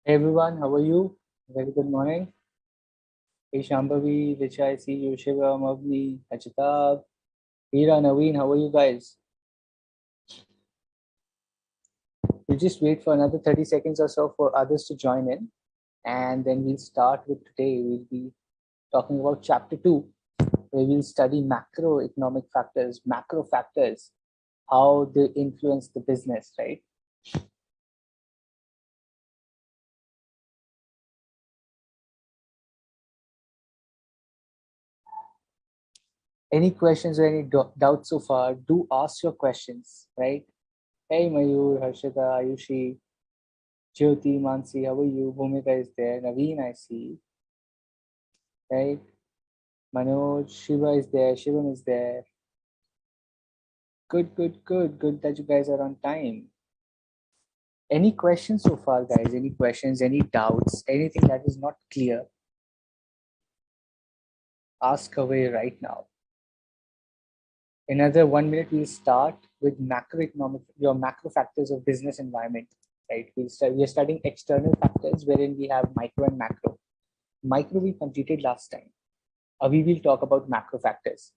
Hey everyone, how are you? Very good morning. Hey Shambhavi, Richa, I see you, Shiva, Mavni, Achitab, Hira, Naveen, how are you guys? We'll just wait for another 30 seconds or so for others to join in, and then we'll start with today. We'll be talking about chapter 2, where we'll study macroeconomic factors, macro factors, how they influence the business, right? Any questions or any doubts so far, do ask your questions, right? Hey Mayur, Harshita, Ayushi, Jyoti, Mansi, how are you? Bhumika is there. Naveen, I see. Right? Manoj, Shiva is there. Shivam is there. Good, good, good. Good that you guys are on time. Any questions so far, guys? Any questions, any doubts, anything that is not clear? Ask away right now. Another 1 minute, we'll start with macroeconomic, your macro factors of business environment. Right? We are studying external factors wherein we have micro and macro. Micro we completed last time. We will talk about macro factors.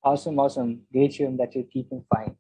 Awesome, awesome. Great, Shivam, that you're keeping fine.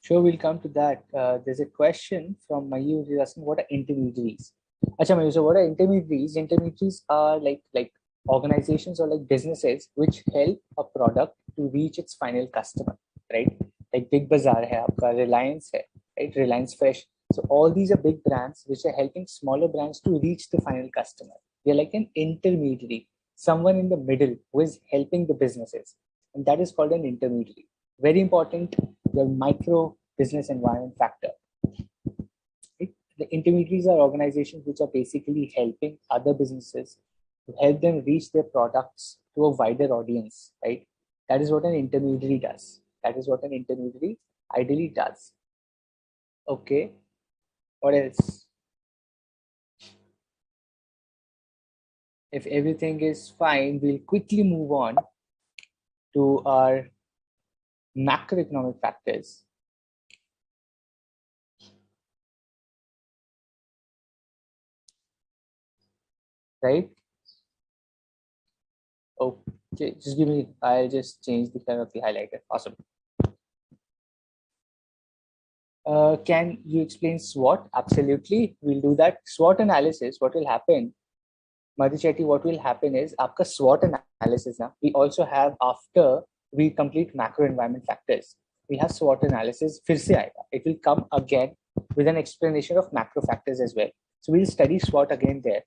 Sure, we'll come to that. There's a question from Mayur. He's asking, what are intermediaries? Acha, Mayur, so what are intermediaries? Intermediaries are like organizations or like businesses which help a product to reach its final customer, right? Like Big Bazaar hai, aapka Reliance hai, right? Reliance Fresh. So all these are big brands which are helping smaller brands to reach the final customer. They're like an intermediary, someone in the middle who is helping the businesses, and that is called an intermediary. Very important, the micro business environment factor. Right? The intermediaries are organizations which are basically helping other businesses to help them reach their products to a wider audience, right? That is what an intermediary does. That is what an intermediary ideally does. Okay, what else? If everything is fine, we'll quickly move on to our macroeconomic factors, right? Okay, just give me, I'll just change the color of the highlighter. Awesome. Can you explain SWOT? Absolutely, we'll do that. SWOT analysis, what will happen, Madhu Chetty, what will happen is, आपका SWOT analysis now, we also have after we complete macro environment factors, we have SWOT analysis, फिर से आएगा. It will come again with an explanation of macro factors as well. So we'll study SWOT again there,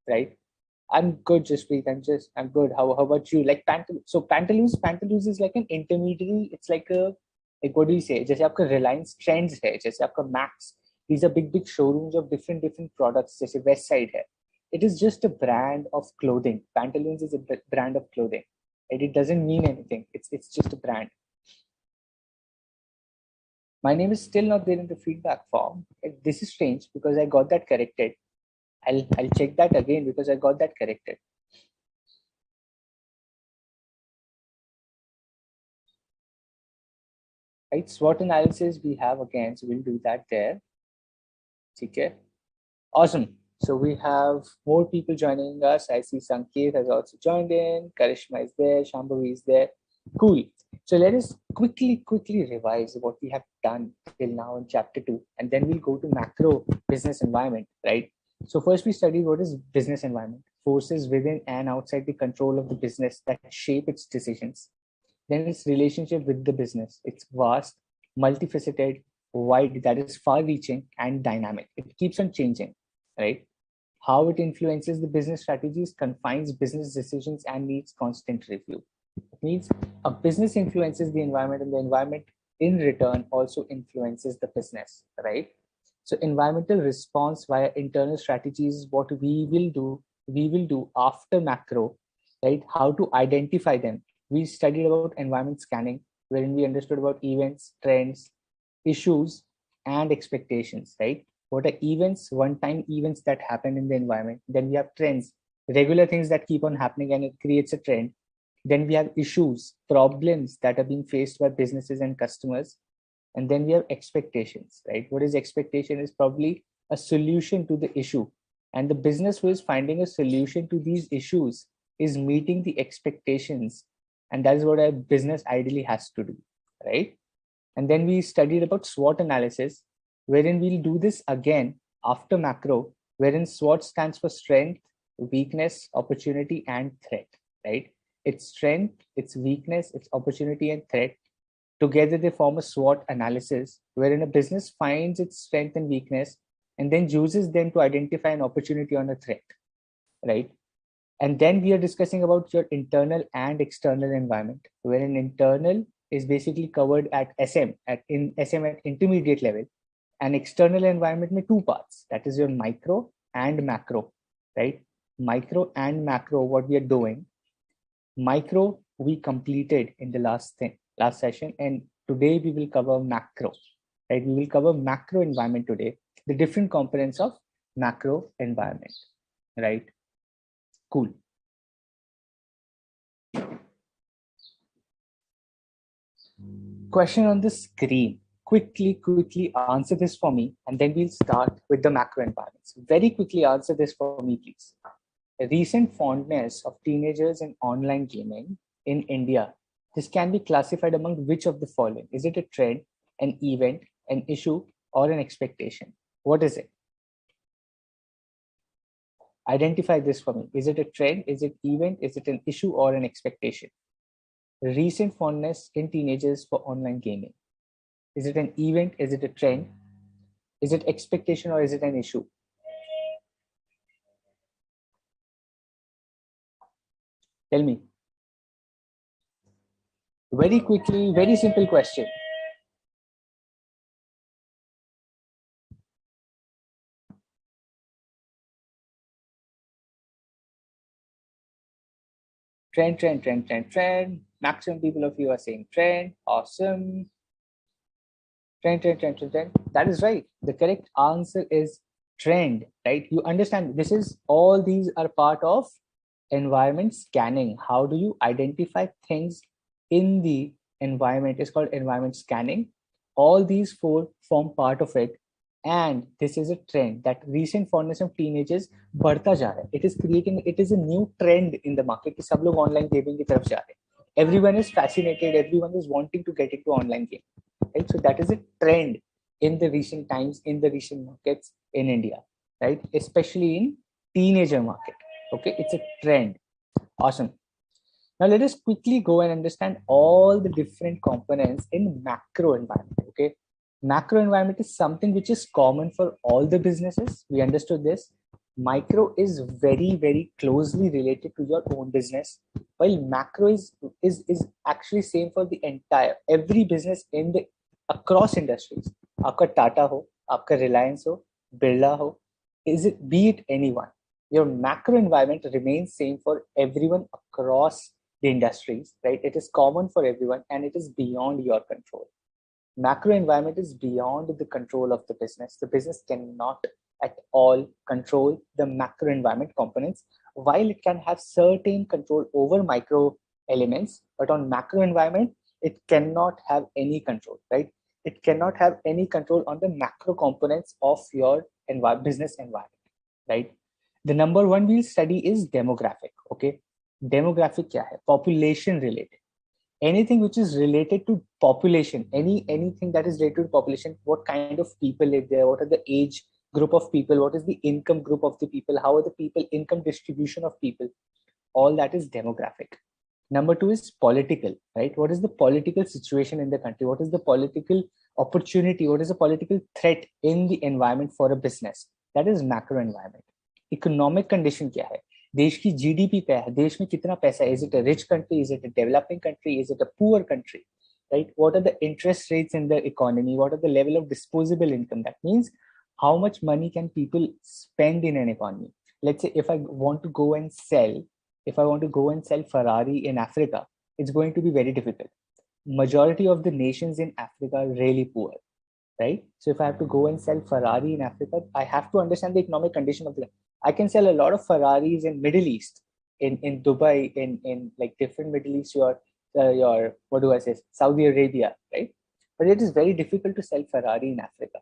right? I'm good, Jaspreet. I'm good. How about you? Like Pantaloons. So Pantaloons is like an intermediary. It's like a, like what do you say? जैसे आपका Reliance Trends है, जैसे आपका Max. These are big showrooms of different products. जैसे West Side है. It is just a brand of clothing. Pantaloons is a brand of clothing. And it doesn't mean anything. It's just a brand. My name is still not there in the feedback form. This is strange because I got that corrected. I'll check that again because I got that corrected. Right, SWOT analysis we have again, so we'll do that there. Okay, awesome. So we have more people joining us. I see Sanket has also joined in. Karishma is there. Shambhavi is there. Cool. So let us quickly revise what we have done till now in chapter 2, and then we'll go to macro business environment, right? So first we studied what is business environment, forces within and outside the control of the business that shape its decisions. Then its relationship with the business. It's vast, multifaceted, wide, that is far reaching and dynamic. It keeps on changing, right? How it influences the business strategies, confines business decisions, and needs constant review. It means a business influences the environment, and the environment in return also influences the business, right? So environmental response via internal strategies is what we will do after macro, right? How to identify them. We studied about environment scanning, wherein we understood about events, trends, issues, and expectations, right? What are events, one-time events that happen in the environment? Then we have trends, regular things that keep on happening and it creates a trend. Then we have issues, problems that are being faced by businesses and customers. And then we have expectations, right? What is expectation is probably a solution to the issue. And the business who is finding a solution to these issues is meeting the expectations. And that is what a business ideally has to do, right? And then we studied about SWOT analysis, wherein we'll do this again after macro, wherein SWOT stands for strength, weakness, opportunity, and threat, right? Its strength, its weakness, its opportunity, and threat. Together, they form a SWOT analysis, wherein a business finds its strength and weakness and then uses them to identify an opportunity on a threat, right? And then we are discussing about your internal and external environment, wherein internal is basically covered at SM, at intermediate level, and external environment में two parts, that is your micro and macro, right? Micro and macro, what we are doing. Micro we completed in the last session, and today we will cover macro, right? We will cover macro environment today, the different components of macro environment, right? Cool. Question on the screen. Quickly answer this for me, and then we'll start with the macro environments. Very quickly answer this for me, please. A recent fondness of teenagers in online gaming in India. This can be classified among which of the following? Is it a trend, an event, an issue, or an expectation? What is it? Identify this for me. Is it a trend? Is it event? Is it an issue or an expectation? Recent fondness in teenagers for online gaming. Is it an event? Is it a trend? Is it expectation or is it an issue? Tell me. Very quickly, very simple question. Trend. Maximum people of you are saying trend. Awesome. Trend. That is right. The correct answer is trend, right? You understand this is all these are part of environment scanning. How do you identify things in the environment? It's called environment scanning. All these four form part of it. And this is a trend that recent fondness of teenagers बढ़ता जा रहा है. It is a new trend in the market कि सब लोग online gaming की तरफ जा रहे हैं. Everyone is fascinated. Everyone is wanting to get into online gaming. Right? So that is a trend in the recent times, in the recent markets in India, right? Especially in teenager market. Okay, it's a trend. Awesome. Now let us quickly go and understand all the different components in macro environment. Okay, macro environment is something which is common for all the businesses. We understood this. Micro is very closely related to your own business, while macro is actually same for the entire every business in the across industries. आपका टाटा हो, आपका रिलायंस हो, बिरला हो, be it anyone, your macro environment remains same for everyone across the industries, right? It is common for everyone and it is beyond your control. Macro environment is beyond the control of the business. The business cannot at all control the macro environment components, while it can have certain control over micro elements, but on macro environment, it cannot have any control, right? It cannot have any control on the macro components of your business environment, right? The number one we'll study is demographic. Okay, demographic क्या है? Population related. Anything which is related to population, anything that is related to population, what kind of people live there, what are the age group of people, what is the income group of the people, how are the people income distribution of people, all that is demographic. Number two is political, right? What is the political situation in the country, what is the political opportunity, what is the political threat in the environment for a business, that is macro environment. Economic condition क्या है, देश की GDP क्या है, देश में कितना पैसा है, is it a rich country, is it a developing country, is it a poor country, right? What are the interest rates in the economy, what are the level of disposable income, that means how much money can people spend in an economy. Let's say if I want to go and sell Ferrari in Africa, it's going to be very difficult. Majority of the nations in Africa are really poor. right? So if I have to go and sell Ferrari in Africa, I have to understand the economic condition of the. I can sell a lot of Ferraris in Middle East, in Dubai, in like different Middle East, your what do I say, Saudi Arabia, right? But it is very difficult to sell Ferrari in Africa.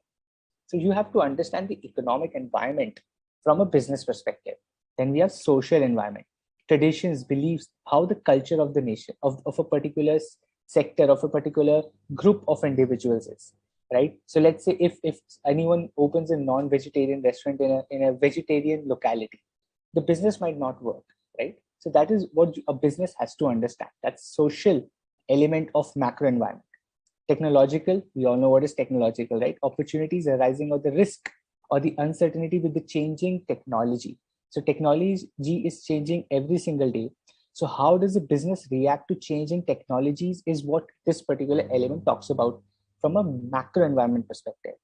So you have to understand the economic environment from a business perspective. Then we have social environment, traditions, beliefs, how the culture of the nation, of a particular sector, of a particular group of individuals is, right? So let's say if anyone opens a non-vegetarian restaurant in a vegetarian locality, the business might not work, right? So that is what a business has to understand. That's social element of macro environment. Technological, we all know what is technological, right? Opportunities arising of the risk or the uncertainty with the changing technology. So technology is changing every single day. So how does a business react to changing technologies is what this particular element talks about from a macro environment perspective.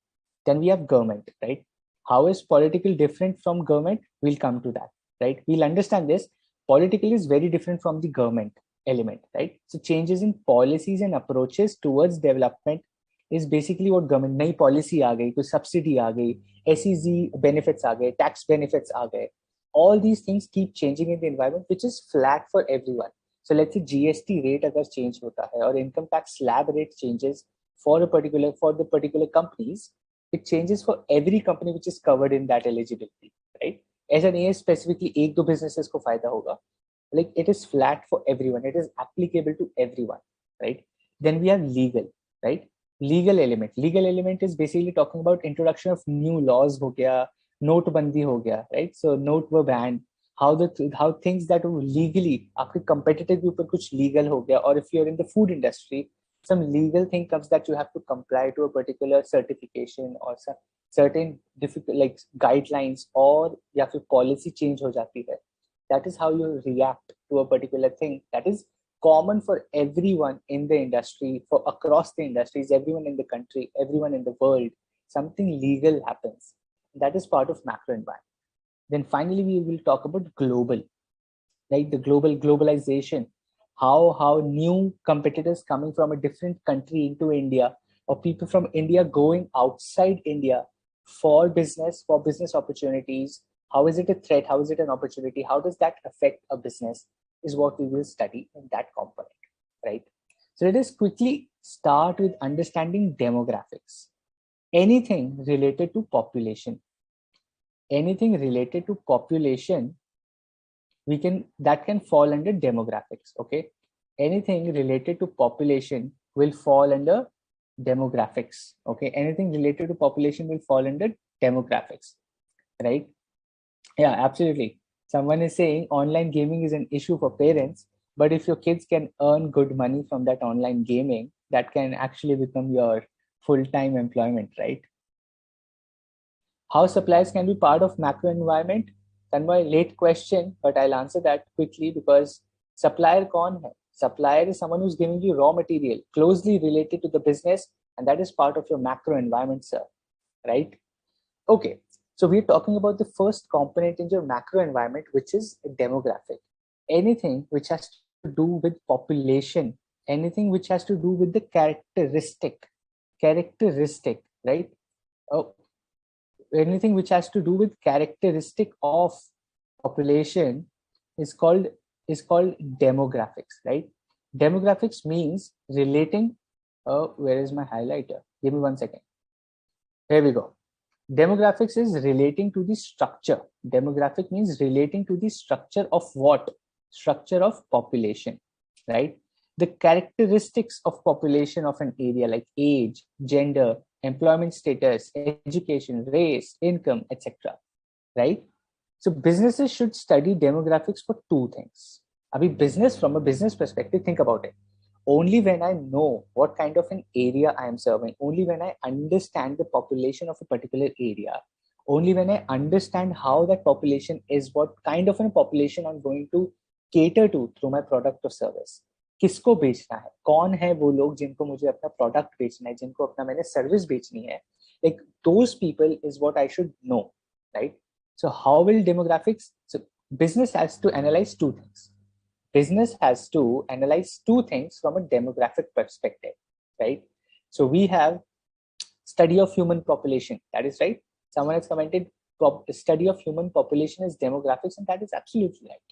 Then we have government, right? How is political different from government? We'll come to that, right? We'll understand this. Political is very different from the government element, right? So changes in policies and approaches towards development is basically what government, नई policy आ गई, कोई subsidy आ गई, SEZ benefits आ गए, tax benefits आ गए. All these things keep changing in the environment, which is flat for everyone. So let's say GST rate अगर change होता है और income tax slab rate changes for the particular companies, it changes for every company which is covered in that eligibility, right? ऐसा नहीं है specifically एक दो businesses को फायदा होगा. Like it is flat for everyone, it is applicable to everyone, right? Then we have legal, right? Legal element is basically talking about introduction of new laws ho gaya, notebandi ho gaya, right? So note were banned, how things that were legally aapke competitive ke upar kuch legal ho gaya, or if you're in the food industry, some legal thing comes that you have to comply to a particular certification or some certain difficult like guidelines, or या फिर policy change हो जाती है. That is how you react to a particular thing that is common for everyone in the industry, for across the industries, everyone in the country, everyone in the world. Something legal happens. That is part of macro environment. Then finally, we will talk about global, like the globalization, how new competitors coming from a different country into India, or people from India going outside India for business opportunities. How is it a threat? How is it an opportunity? How does that affect a business is what we will study in that component, right? So let us quickly start with understanding demographics. Anything related to population, that can fall under demographics. Okay, anything related to population will fall under demographics. Okay, anything related to population will fall under demographics, right? Yeah, absolutely. Someone is saying online gaming is an issue for parents, but if your kids can earn good money from that online gaming, that can actually become your full-time employment, right? How suppliers can be part of macro environment? Tanmay, late question, but I'll answer that quickly because supplier kaun hai? Supplier is someone who's giving you raw material closely related to the business, and that is part of your macro environment, sir, right? Okay, so we're talking about the first component in your macro environment, which is demographic. Anything which has to do with population, anything which has to do with the characteristic, right? Oh, anything which has to do with characteristic of population is called demographics, right? Demographics means relating. Where is my highlighter? Give me 1 second. Here we go. Demographics is relating to the structure. Demographic means relating to the structure of what? Structure of population, right? The characteristics of population of an area like age, gender, employment status, education, race, income, etc. Right? So businesses should study demographics for two things. From a business perspective, think about it. Only when I know what kind of an area I am serving, only when I understand the population of a particular area, only when I understand how that population is, what kind of a population I'm going to cater to through my product or service. किसको बेचना है, कौन है वो लोग जिनको मुझे अपना प्रोडक्ट बेचना है, जिनको अपना मैंने सर्विस बेचनी है, like those people is what I should know, right? So how will demographics, so business has to analyze two things. Business has to analyze two things from a demographic perspective, right? So we have study of human population. That is right. Someone has commented study of human population is demographics, and that is absolutely right.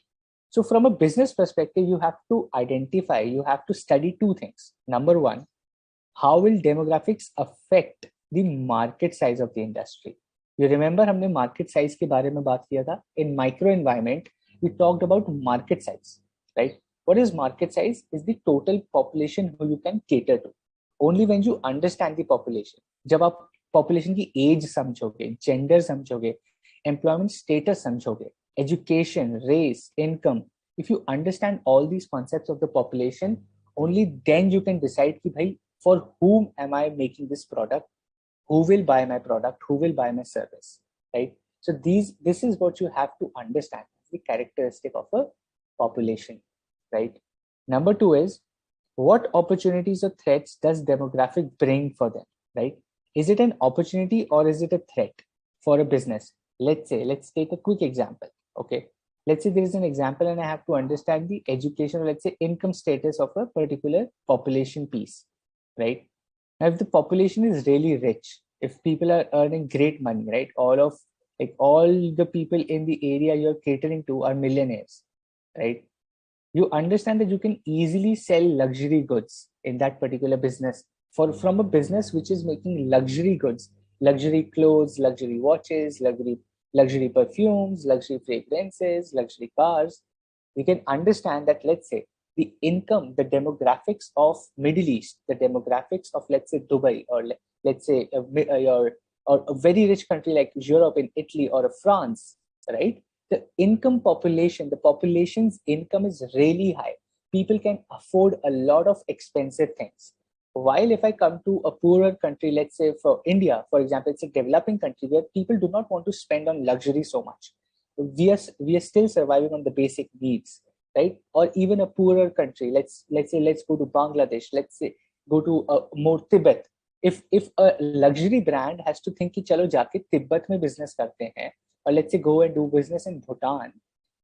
So from a business perspective, you have to identify, you have to study two things. Number one, how will demographics affect the market size of the industry? You remember हमने market size के बारे में बात किया था. In micro environment, we talked about market size, right? What is market size? Is the total population who you can cater to. Only when you understand the population, जब आप population की age समझोगे, gender समझोगे, employment status समझोगे, education, race, income, if you understand all these concepts of the population, only then you can decide कि भाई for whom am I making this product, who will buy my product, who will buy my service, right? So this is what you have to understand, the characteristic of a population, right? Number two is, what opportunities or threats does demographic bring for them, right? Is it an opportunity or is it a threat for a business? Let's take a quick example, okay? Let's say there is an example and I have to understand the education, or let's say income status of a particular population piece, right? Now, if the population is really rich, if people are earning great money, right? All the people in the area you're catering to are millionaires, right? You understand that you can easily sell luxury goods in that particular business. From a business which is making luxury goods, luxury clothes, luxury watches, luxury perfumes, luxury fragrances, luxury cars, we can understand that, let's say, the income, the demographics of Middle East, the demographics of, let's say, Dubai, or let's say or a very rich country like Europe, in Italy, or France, right? The income population, the population's income is really high. People can afford a lot of expensive things. While if I come to a poorer country, let's say for India, for example, it's a developing country where people do not want to spend on luxury so much. We are still surviving on the basic needs, right? Or even a poorer country, let's go to Bangladesh, let's say go to more Tibet. If a luxury brand has to think कि चलो जाके तिब्बत में business करते हैं, or let's say go and do business in Bhutan,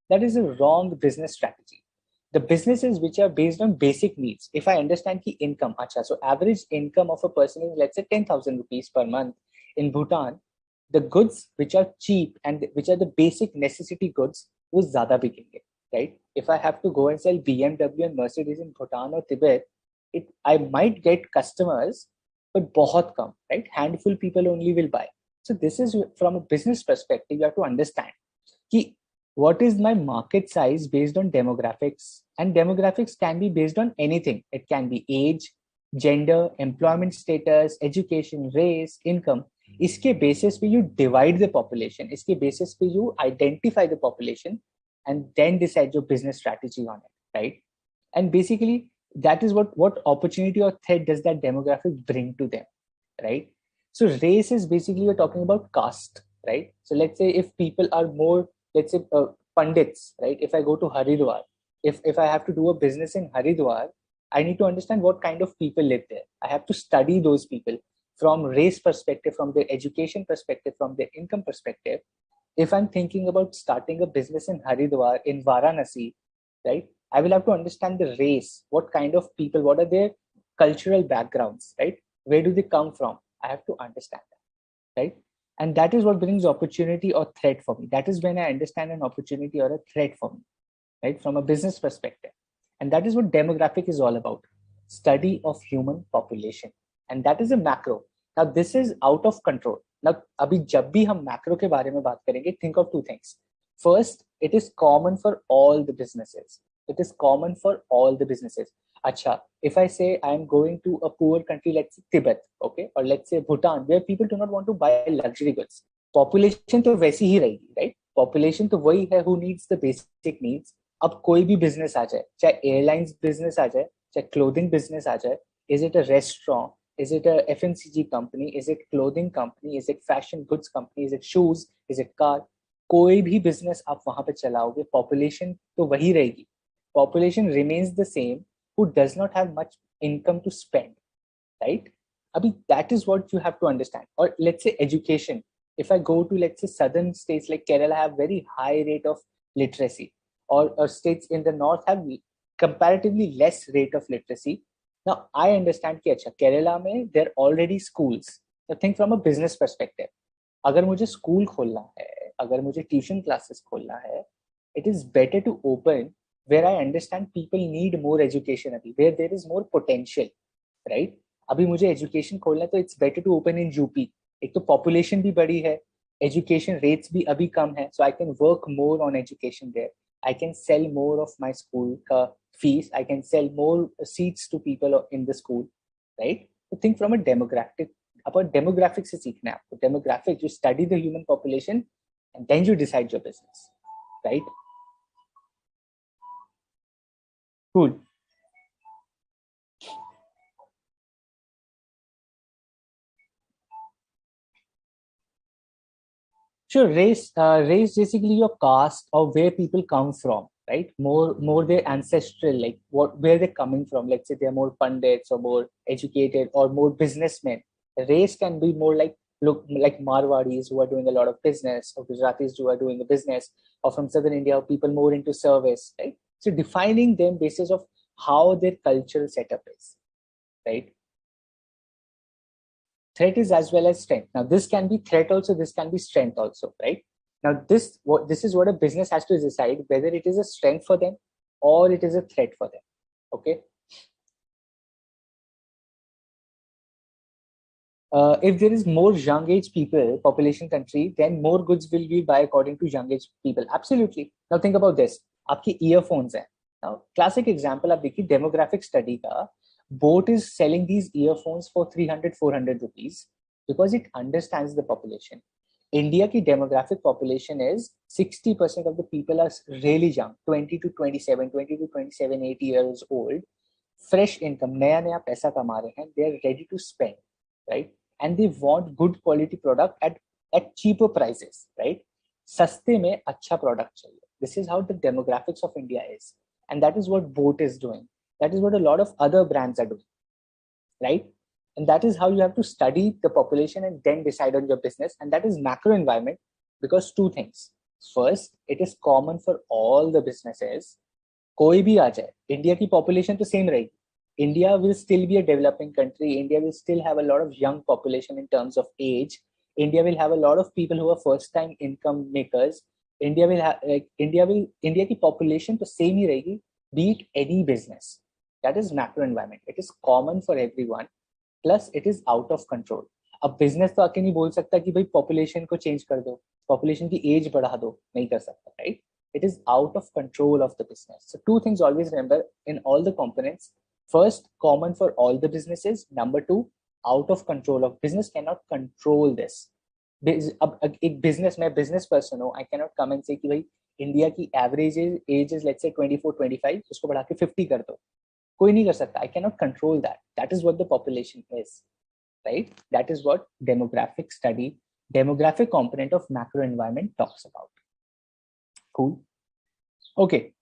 that is a wrong business strategy. The businesses which are based on basic needs, if I understand ki income, acha, so average income of a person is, let's say, 10,000 rupees per month in Bhutan, the goods which are cheap and which are the basic necessity goods, wo zyada bikenge, right? If I have to go and sell BMW and Mercedes in Bhutan or Tibet, I might get customers, but bahut kam, right? Handful people only will buy. So this is from a business perspective, you have to understand ki what is my market size based on demographics, and demographics can be based on anything. It can be age, gender, employment status, education, race, income. इसके basis पे you divide the population. इसके basis पे you identify the population and then decide your business strategy on it, right? And basically that is what opportunity or threat does that demographic bring to them, right? So race is basically, we're talking about caste, right? So let's say if people are more, let's say pandits, right? If I go to Haridwar, if I have to do a business in Haridwar, I need to understand what kind of people live there. I have to study those people from race perspective, from their education perspective, from their income perspective. If I'm thinking about starting a business in Haridwar, in Varanasi, right? I will have to understand the race, what kind of people, what are their cultural backgrounds, right? Where do they come from? I have to understand that, right? And that is what brings opportunity or threat for me. That is when I understand an opportunity or a threat for me, right? From a business perspective. And that is what demographic is all about. Study of human population. And that is a macro. Now this is out of control. Now, abhi jab bhi hum macro ke baare mein baat karenge, think of two things. First, it is common for all the businesses. It is common for all the businesses. Acha, if I say I'm going to a poor country, let's say Tibet, okay, or let's say Bhutan, where people do not want to buy luxury goods, population तो वैसी ही रहेगी, right? Population तो वही है who needs the basic needs. अब कोई भी business आ जाए, चाहे airlines business आ जाए, चाहे clothing business आ जाए, is it a restaurant, is it a FMCG company, is it clothing company, is it fashion goods company, is it shoes, is it car, कोई भी business आप वहां पे चलाओगे, population तो वही रहेगी. Population remains the same who does not have much income to spend, right? Abhi, that is what you have to understand. Or let's say education. If I go to, let's say, southern states like Kerala have very high rate of literacy, or states in the north have comparatively less rate of literacy. Now I understand कि अच्छा Kerala में there are already schools, So think from a business perspective. अगर मुझे school खोलना है, अगर मुझे tuition classes खोलना है, it is better to open where I understand people need more education अभी, where there is more potential, right? अभी मुझे एजुकेशन खोलना है तो it's better to open in UP. एक तो पॉपुलेशन भी बड़ी है, एजुकेशन रेट्स भी अभी कम है, so I can work more on education there. I can sell more of my school fees. I can sell more seats to people in the school, right? So think from a demographic. About demographics से सीखना है आपको. Demographics, you study the human population and then you decide your business, right? Cool. Sure, race basically your caste or where people come from, right? More their ancestral, like where they're coming from. Let's say they're more pundits or more educated or more businessmen. Race can be more like look like Marwadis who are doing a lot of business, or Gujaratis who are doing a business, or from southern India, or people more into service, right? So defining them basis of how their cultural setup is, right? Threat is as well as strength. Now this can be threat also, this can be strength also, right? Now this is what a business has to decide, whether it is a strength for them or it is a threat for them. Okay. If there is more young age people population country, then more goods will be buy according to young age people. Absolutely. Now think about this. आपके earphones हैं. Now classic example आप देखिए demographic study का. Boat is selling these earphones for 300 400 rupees because it understands the population. India की demographic population is 60% of the people are really young, 20 to 27, 20 to 27, 8 years old. Fresh income, नया पैसा कमा रहे हैं. They are ready to spend, right? And they want good quality product at cheaper prices, right? सस्ते में अच्छा product चाहिए. This is how the demographics of India is, and that is what Boat is doing. That is what a lot of other brands are doing, right? And that is how you have to study the population and then decide on your business. And that is macro environment, because two things. First, it is common for all the businesses. कोई भी आ जाए, India की population तो same रहेगी. India will still be a developing country. India will still have a lot of young population in terms of age. India will have a lot of people who are first time income makers. India की population तो same ही रहेगी, be it any business. That is macro environment. It is common for everyone. Plus it is out of control. अब business तो आके नहीं बोल सकता कि भाई population को change कर दो, population की age बढ़ा दो, नहीं कर सकता, right? It is out of control of the business. So two things always remember in all the components. First, common for all the businesses. Number two, out of control of business cannot control this. अब एक business, मैं business person हूँ, I cannot come and say कि भाई India की average age is let's say 24 25, उसको बढ़ा के 50 कर दो. कोई नहीं कर सकता. I cannot control that. That is what the population is, right? That is what demographic study, demographic component of macro environment talks about. Cool. Okay.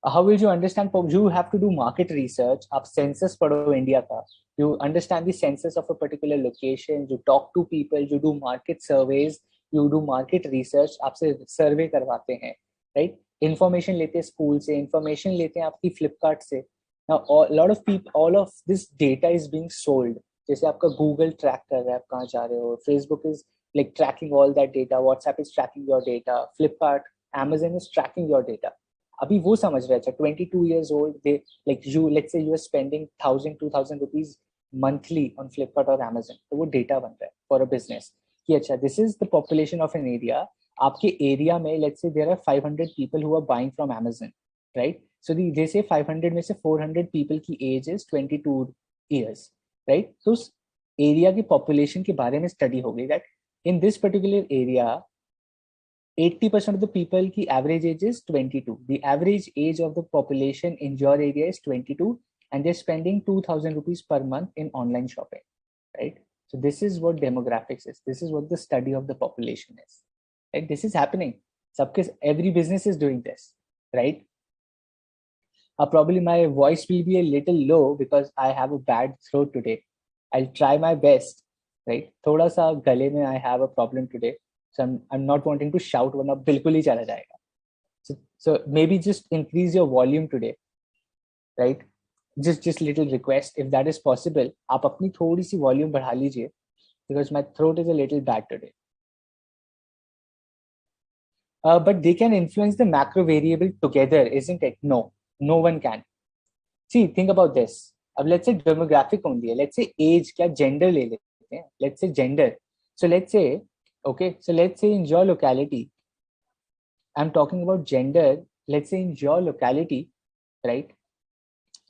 How will you understand? You have to do market research. आप census पढ़ो India का. You understand the census of a particular location. You talk to people. You do market surveys. You do market research. आपसे survey करवाते हैं, right? Information लेते हैं school से. Information लेते हैं आपकी Flipkart से. Now, a lot of people, all of this data is being sold. जैसे आपका Google track कर रहा है आप कहाँ जा रहे हो. Facebook is like tracking all that data. WhatsApp is tracking your data. Flipkart, Amazon is tracking your data. अभी वो समझ रहे हैं 22 years old, they like you, let's say you are spending 1000-2000 rupees monthly on Flipkart or Amazon, तो वो data बन रहा है for a business कि अच्छा this is the population of an area. आपके area में let's say there are 500 people who are buying from Amazon, right? So they say 500 में से 400 people की age is 22 years, right? तो उस area की population के बारे में study हो गई that in this particular area 80% of the people ki average age is 22. The average age of the population in your area is 22, and they're spending 2000 rupees per month in online shopping, right? So this is what demographics is. This is what the study of the population is, right? This is happening. Every business is doing this, right? Probably my voice will be a little low because I have a bad throat today. I'll try my best, right? थोड़ा सा गले में I have a problem today. So I'm not wanting to shout वरना बिल्कुल ही चला जाएगा. So maybe just increase your volume today, right? just little request, if that is possible, आप अपनी थोड़ी सी volume बढ़ा लीजिए, because my throat is a little bad today. But they can influence the macro variable together, isn't it? No, no one can. See, think about this. अब let's say demographic only है, let's say age, क्या gender ले लेते हैं, let's say gender. So let's say, okay, so let's say in your locality, I'm talking about gender, let's say in your locality, right?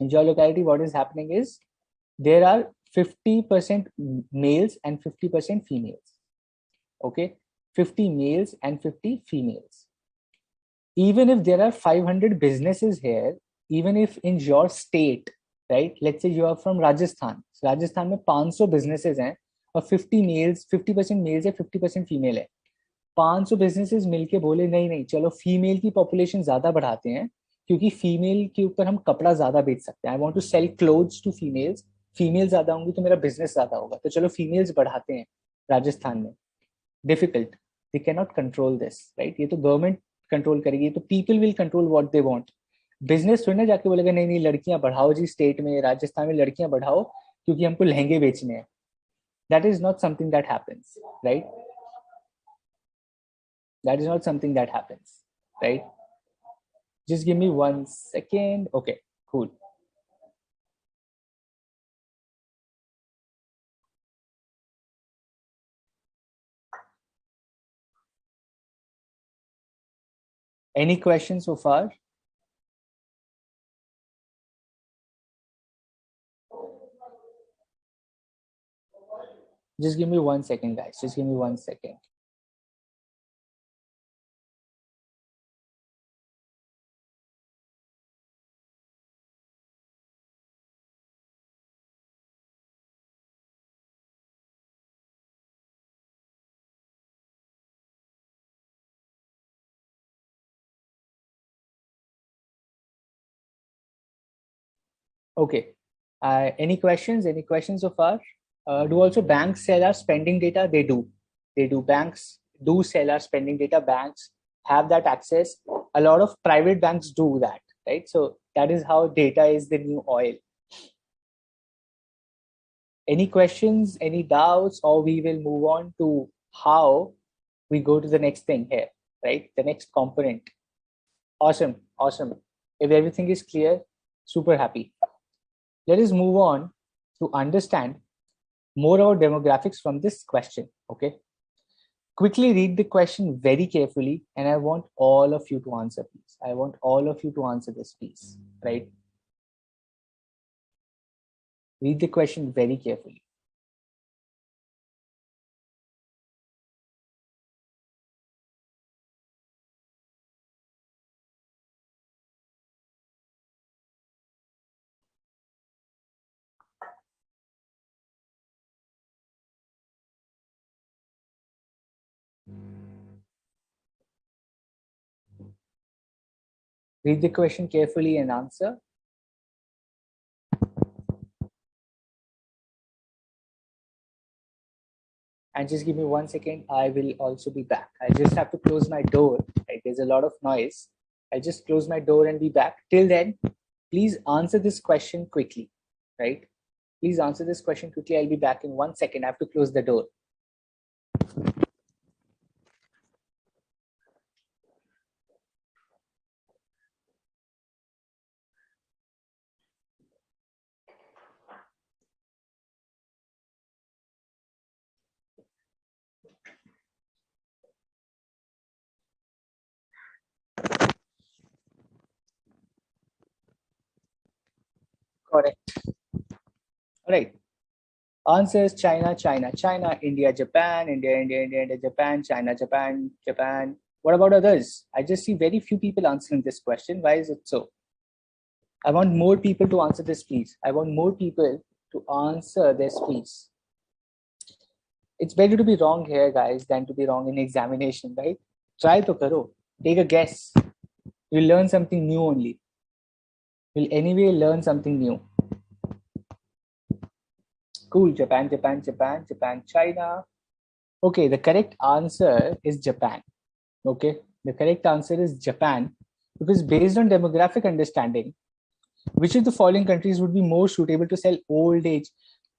In your locality, what is happening is there are 50% males and 50% females. Okay, 50 males and 50 females. Even if there are 500 businesses here, even if in your state, right, let's say you are from Rajasthan, so Rajasthan में 500 businesses हैं और 50 males, 50% males है, 50% female है. 500 businesses मिलके बोले नहीं नहीं चलो फीमेल की पॉपुलेशन ज्यादा बढ़ाते हैं क्योंकि फीमेल के ऊपर हम कपड़ा ज्यादा बेच सकते हैं. I want to sell clothes to females, female ज्यादा होंगी तो मेरा बिजनेस ज्यादा होगा, तो चलो फीमेल्स बढ़ाते हैं राजस्थान में. Difficult, they can not control this, right? ये तो गवर्नमेंट कंट्रोल करेगी, तो people will control what they want. Business थोड़ी ना जाके बोलेगा नहीं नहीं लड़कियां बढ़ाओ जी, स्टेट में राजस्थान में लड़कियां बढ़ाओ क्योंकि हमको लहंगे बेचने हैं. That is not something that happens, right? That is not something that happens, right? Just give me 1 second. Okay, cool. Any questions so far? Just give me 1 second, guys. Just give me 1 second. Okay. Any questions? Any questions so far? Do also banks sell our spending data? They do. They do. Banks do sell our spending data. Banks have that access. A lot of private banks do that, right? So that is how data is the new oil. Any questions, any doubts, or we will move on to how we go to the next thing here, right? The next component. Awesome, awesome. If everything is clear, super happy. Let us move on to understand more about demographics from this question, okay? Quickly read the question very carefully, and I want all of you to answer, please. I want all of you to answer this, please, right? Read the question very carefully. Read the question carefully and answer. And just give me 1 second. I will also be back. I just have to close my door. Right? There's a lot of noise. I'll just close my door and be back. Till then, please answer this question quickly, right? Please answer this question quickly. I'll be back in 1 second. I have to close the door. Correct. All right. Answers: China, China, China, India, Japan, India, India, India, India, Japan, China, Japan, Japan. What about others? I just see very few people answering this question. Why is it so? I want more people to answer this, please. I want more people to answer this, please. It's better to be wrong here, guys, than to be wrong in examination, right? Try to karo. Take a guess. You'll learn something new only. You'll anyway learn something new. Cool. Japan, Japan, Japan, Japan, China. Okay, the correct answer is Japan. Okay, the correct answer is Japan, because based on demographic understanding, Which of the following countries would be more suitable to sell old age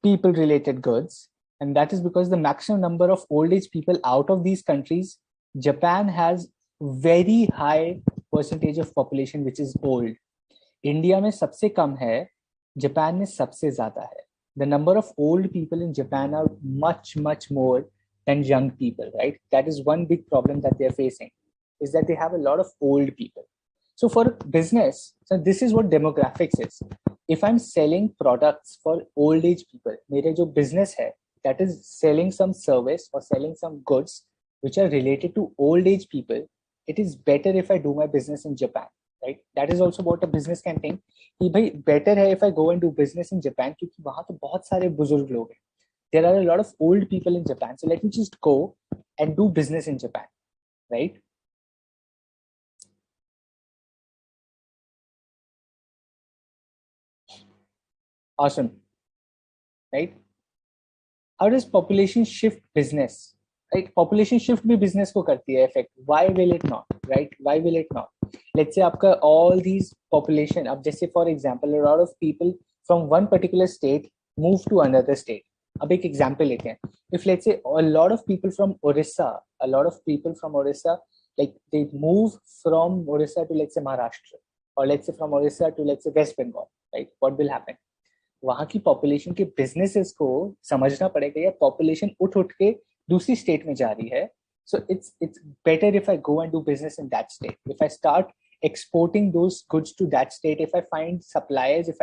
people related goods? And that is because the maximum number of old age people out of these countries, Japan has very high percentage of population which is old. India में सबसे कम है, Japan में सबसे ज्यादा है. The number of old people in Japan are much more than young people, right? That is one big problem that they are facing, is that they have a lot of old people. So for business, so this is what demographics is. If I'm selling products for old age people, मेरे जो business है, that is selling some service or selling some goods which are related to old age people, it is better if I do my business in Japan, right? That is also what a business can think. कि भाई better है if I go and do business in Japan, क्योंकि वहाँ तो बहुत सारे बुजुर्ग लोग हैं. There are a lot of old people in Japan, so let me just go and do business in Japan, right? Awesome, right? How does population shift business? Right, population shift भी business को करती है affect. Why will it not? Right? Why will it not? Let's say आपका all these population, अब जैसे for example a lot of people from one particular state move to another state. अब एक example लेते हैं. If let's say a lot of people from Orissa, like they move from Orissa to let's say Maharashtra, or let's say from Orissa to let's say West Bengal, right? What will happen? वहाँ की population के businesses को समझना पड़ेगा, या population उठ के दूसरी स्टेट में जा रही है. So it's better if I go and do business in that state. If I start exporting those goods to that state, if I find suppliers, if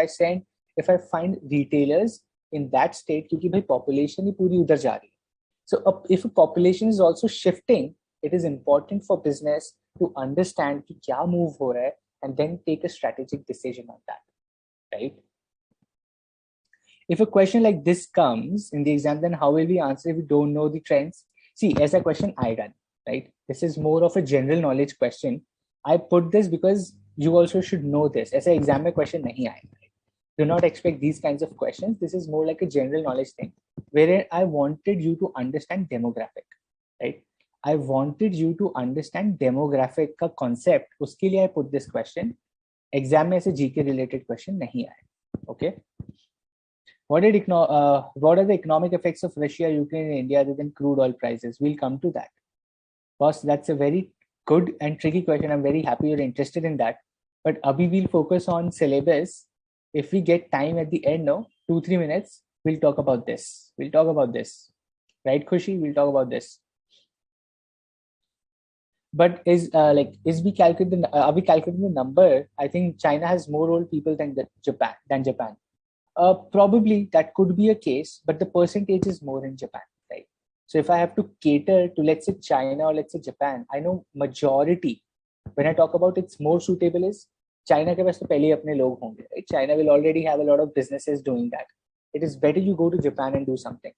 I find retailers in that state, क्योंकि भाई population ही पूरी उधर जा रही है. So if a population is also shifting, it is important for business to understand कि क्या move हो रहा है and then take a strategic decision on that, right? If a question like this comes in the exam, then how will we answer if we don't know the trends? See, as a question I done, right? This is more of a general knowledge question. I put this because you also should know this. As an exam question nahi aayega. Do not expect these kinds of questions. This is more like a general knowledge thing, where I wanted you to understand demographic, right? I wanted you to understand demographic का concept. उसके लिए I put this question. Exam में ऐसे GK related question नहीं आए. Okay. What are the economic effects of Russia, Ukraine, and India other than crude oil prices? We'll come to that. Boss, that's a very good and tricky question. I'm very happy you're interested in that. But abhi we'll focus on syllabus. If we get time at the end, no, 2-3 minutes, we'll talk about this. Right, Khushi? We'll talk about this. But is we calculating are we calculating the number? I think China has more old people than Japan. Probably that could be a case, but the percentage is more in Japan, right? So if I have to cater to let's say China or let's say Japan, I know majority, when I talk about it's more suitable is China के पास तो पहले ही अपने लोग होंगे, right? China will already have a lot of businesses doing that. It is better you go to Japan and do something,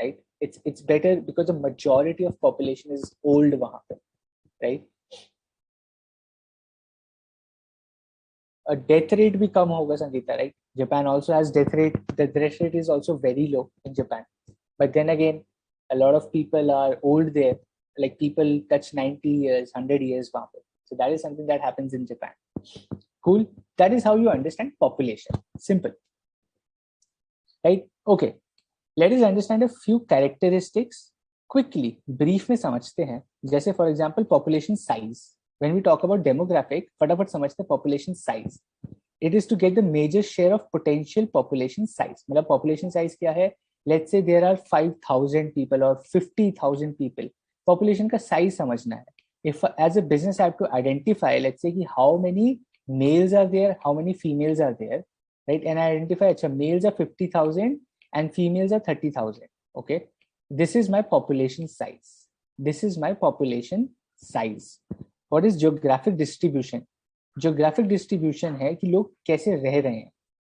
right? It's better because the majority of population is old वहाँ पे, right? A death rate भी कम होगा Sangeeta, right? Japan also has death rate. The death rate is also very low in Japan. But then again, a lot of people are old there. Like people touch 90 years, 100 years. So that is something that happens in Japan. Cool. That is how you understand population. Simple. Right? Okay. Let us understand a few characteristics quickly. Brief में समझते हैं. जैसे for example, population size. When we talk about demographic, फटाफट समझते हैं population size. It is to get the major share of potential population size. मतलब population size क्या है? Let's say there are 5,000 people or 50,000 people. Population का size समझना है. If as a business I have to identify, let's say कि how many males are there, how many females are there, right? And I identify, अच्छा, males are 50,000 and females are 30,000. Okay, this is my population size. What is geographic distribution? Geographic distribution है कि लोग कैसे रह रहे हैं.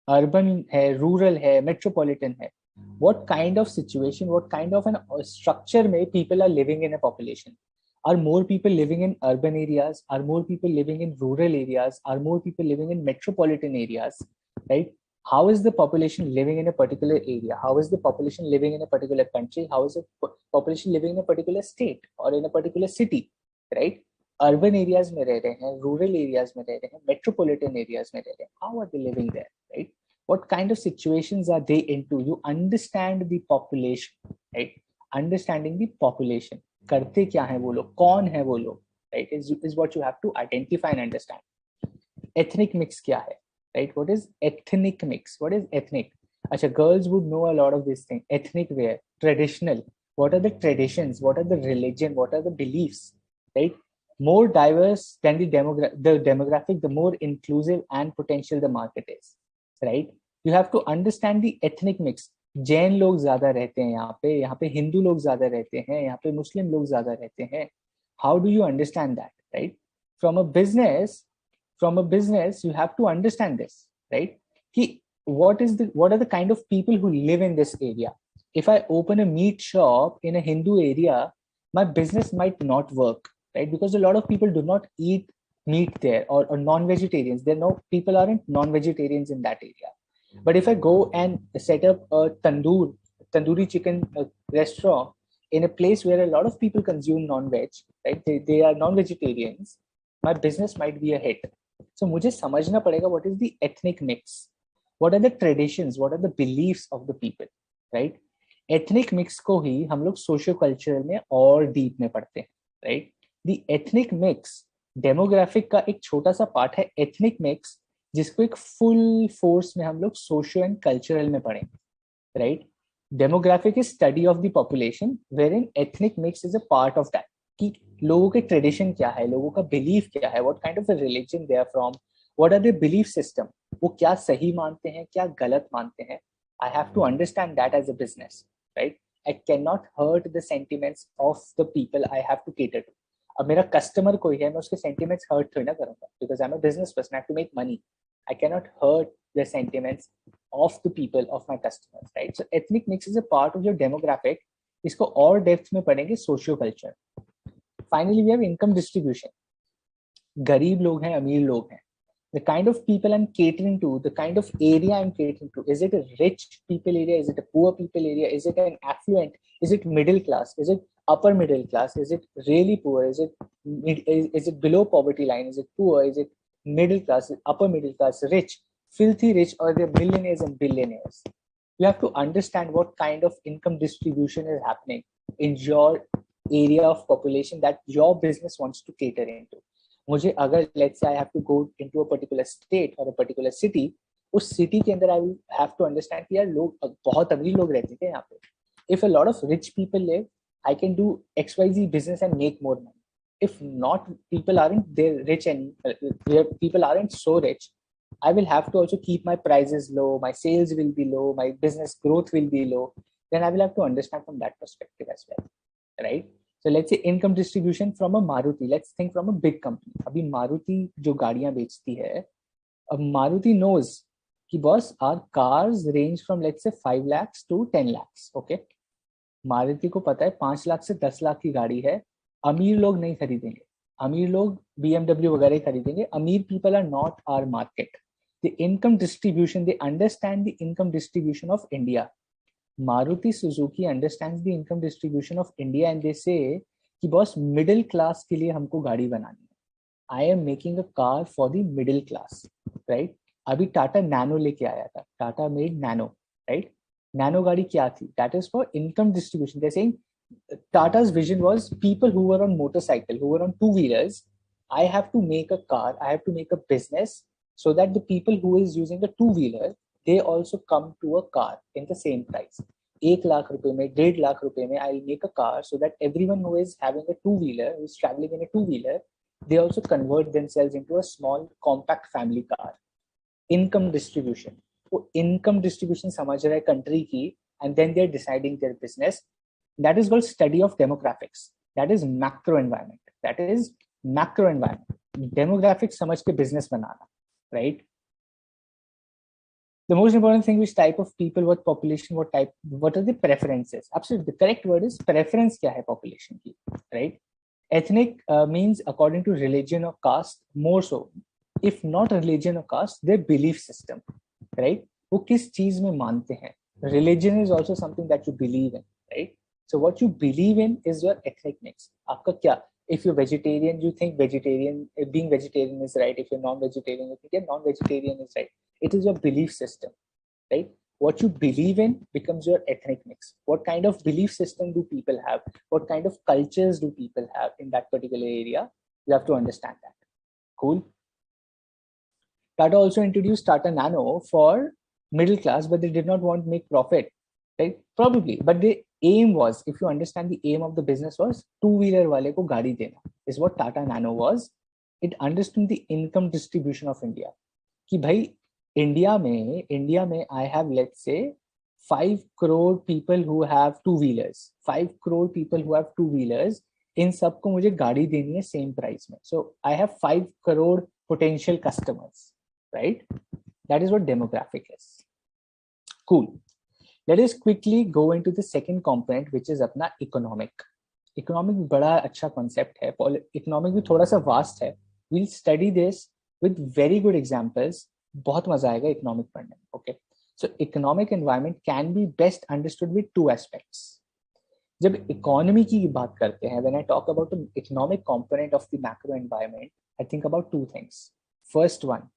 Urban है, rural है, metropolitan है. What kind of situation, what kind of an structure में people are living in a population? Are more people living in urban areas? Are more people living in rural areas? Are more people living in metropolitan areas? Right? How is the population living in a particular area? How is the population living in a particular country? How is the population living in a particular state or in a particular city? Right? Urban areas में रह रहे हैं, rural areas में रह रहे हैं, metropolitan areas में रह रहे हैं, how are they living there, right? What kind of situations are they into? You understand the population, right? Understanding the population. करते क्या हैं वो लोग, कौन है वो लोग, right? Is what you have to identify and understand. Ethnic mix क्या है, right? What is ethnic mix? What is ethnic? अच्छा, girls would know a lot of these things. Ethnic wear, traditional. What are the traditions? What are the religion? What are the beliefs, right? More diverse than the demographic, the more inclusive and potential the market is, right? You have to understand the ethnic mix. Jain लोग ज्यादा रहते हैं यहाँ पे हिंदू लोग ज्यादा रहते हैं, यहाँ पे मुस्लिम लोग ज्यादा रहते हैं. How do you understand that, right? From a business, you have to understand this, right? What are the kind of people who live in this area? If I open a meat shop in a Hindu area, my business might not work, right? Because a lot of people do not eat meat there, or non-vegetarians. People aren't non-vegetarians in that area. But if I go and set up a tandoori chicken restaurant in a place where a lot of people consume non-veg, right? They are non-vegetarians, my business might be a hit. So मुझे समझना पड़ेगा what is the ethnic mix, what are the traditions, what are the beliefs of the people, right? Ethnic mix को ही हम लोग socio cultural में और deep में पढ़ते हैं, right? The ethnic mix, demographic का एक छोटा सा पार्ट है ethnic mix, जिसको एक फुल फोर्स में हम लोग सोशियो एंड कल्चरल में पढ़ेंगे, right? Demographic is study of the population, where in ethnic mix is a part of that, कि लोगों के ट्रेडिशन क्या है, लोगों का बिलीफ क्या है, what kind of a religion they are from, what are their belief system, वो क्या सही मानते हैं, क्या गलत मानते हैं. I have to understand that as a business, right? I can not hurt the sentiments of the people I have to cater to. अब मेरा कस्टमर कोई है, मैं उसके सेंटिमेंट्स हर्ट थोड़ी ना करूंगा, because I am a business person, I have to make money. I cannot hurt the sentiments of the people, of my customers, right? So ethnic mix is a part of your demographic. इसको और depth में पढ़ेंगे socio culture. Finally we have income distribution. गरीब लोग हैं, अमीर लोग हैं. The kind of people I'm catering to, the kind of area I'm catering to, is it a rich people area, is it a poor people area, is it an affluent, is it middle class, is it upper middle class, is it really poor, is it below poverty line, is it poor, is it middle class, upper middle class, rich, filthy rich, or they're millionaires and billionaires. You have to understand what kind of income distribution is happening in your area of population that your business wants to cater into. मुझे अगर let's say I have to go into a particular state or a particular city, उस city के अंदर I will have to understand कि यार लोग बहुत अमीर लोग रहते थे यहाँ पे. If a lot of rich people live, I can do XYZ business and make more money. If not, people aren't there rich and people aren't so rich, I will have to also keep my prices low, my sales will be low, my business growth will be low. Then I will have to understand from that perspective as well, right? So let's say income distribution from a Maruti. Let's think from a big company. अभी Maruti जो गाड़ियां बेचती है, अब Maruti knows कि boss, our cars range from let's say 5 lakhs to 10 lakhs. Okay, Maruti को पता है 5 लाख से 10 लाख की गाड़ी है, अमीर लोग नहीं खरीदेंगे, अमीर लोग BMW वगैरह खरीदेंगे. अमीर people are not our market. The income distribution, they understand the income distribution of India. Maruti Suzuki understands the income distribution of India and they say कि बॉस मिडिल क्लास के लिए हमको गाड़ी बनानी है. I am making a car for the middle class, right? अभी Tata nano लेके आया था, Tata made nano, right? Nano गाड़ी क्या थी? That is for income distribution. They're saying Tata's vision was people who were on motorcycle, who were on two-wheelers. I have to make a car, I have to make a business so that the people who is using a two-wheeler, they also come to a car in the same price. 1 lakh रुपए में, 1.5 लाख रुपए में, I'll make a car so that everyone who is having a two-wheeler, who is traveling in a two-wheeler, they also convert themselves into a small compact family car. Income distribution. वो income distribution समझ रहा है country की, and then they're deciding their business. That is called study of demographics. That is macro environment. That is macro environment. Demographics समझ के business banana, right? The most important thing, which type of people, what population, what are the preferences? Absolutely, the correct word is preference. क्या है population की, right? Ethnic means according to religion or caste, more so. If not religion or caste, their belief system, right? वो किस चीज में मानते हैं? Religion is also something that you believe in, right? So what you believe in is your ethnic mix. आपका क्या? if you're vegetarian, you think being vegetarian is right. If you're non-vegetarian, you think non-vegetarian is right. It is your belief system, right? What you believe in becomes your ethnic mix. What kind of belief system do people have? What kind of cultures do people have in that particular area? You have to understand that. Cool. Tata also introduced Tata Nano for middle class, but they did not want to make profit, right? Probably, but the aim was, if you understand, the aim of the business was two-wheeler wale ko gaadi dena, is what Tata Nano was. It understood the income distribution of India. कि भाई India में I have, let's say, 5 crore people who have two wheelers, 5 crore people who have two wheelers, इन सबको मुझे गाड़ी देनी है same price में. So I have 5 crore potential customers, right? That is what demographic is. Cool. Let us quickly go into the second component, which is अपना economic. Economic बड़ा अच्छा concept है. Economic भी थोड़ा सा vast है. We'll study this with very good examples. बहुत मजा आएगा economic पढ़ने में. Okay. So economic environment can be best understood with two aspects. जब economy की बात करते हैं, when I talk about the economic component of the macro environment, I think about two things. First one,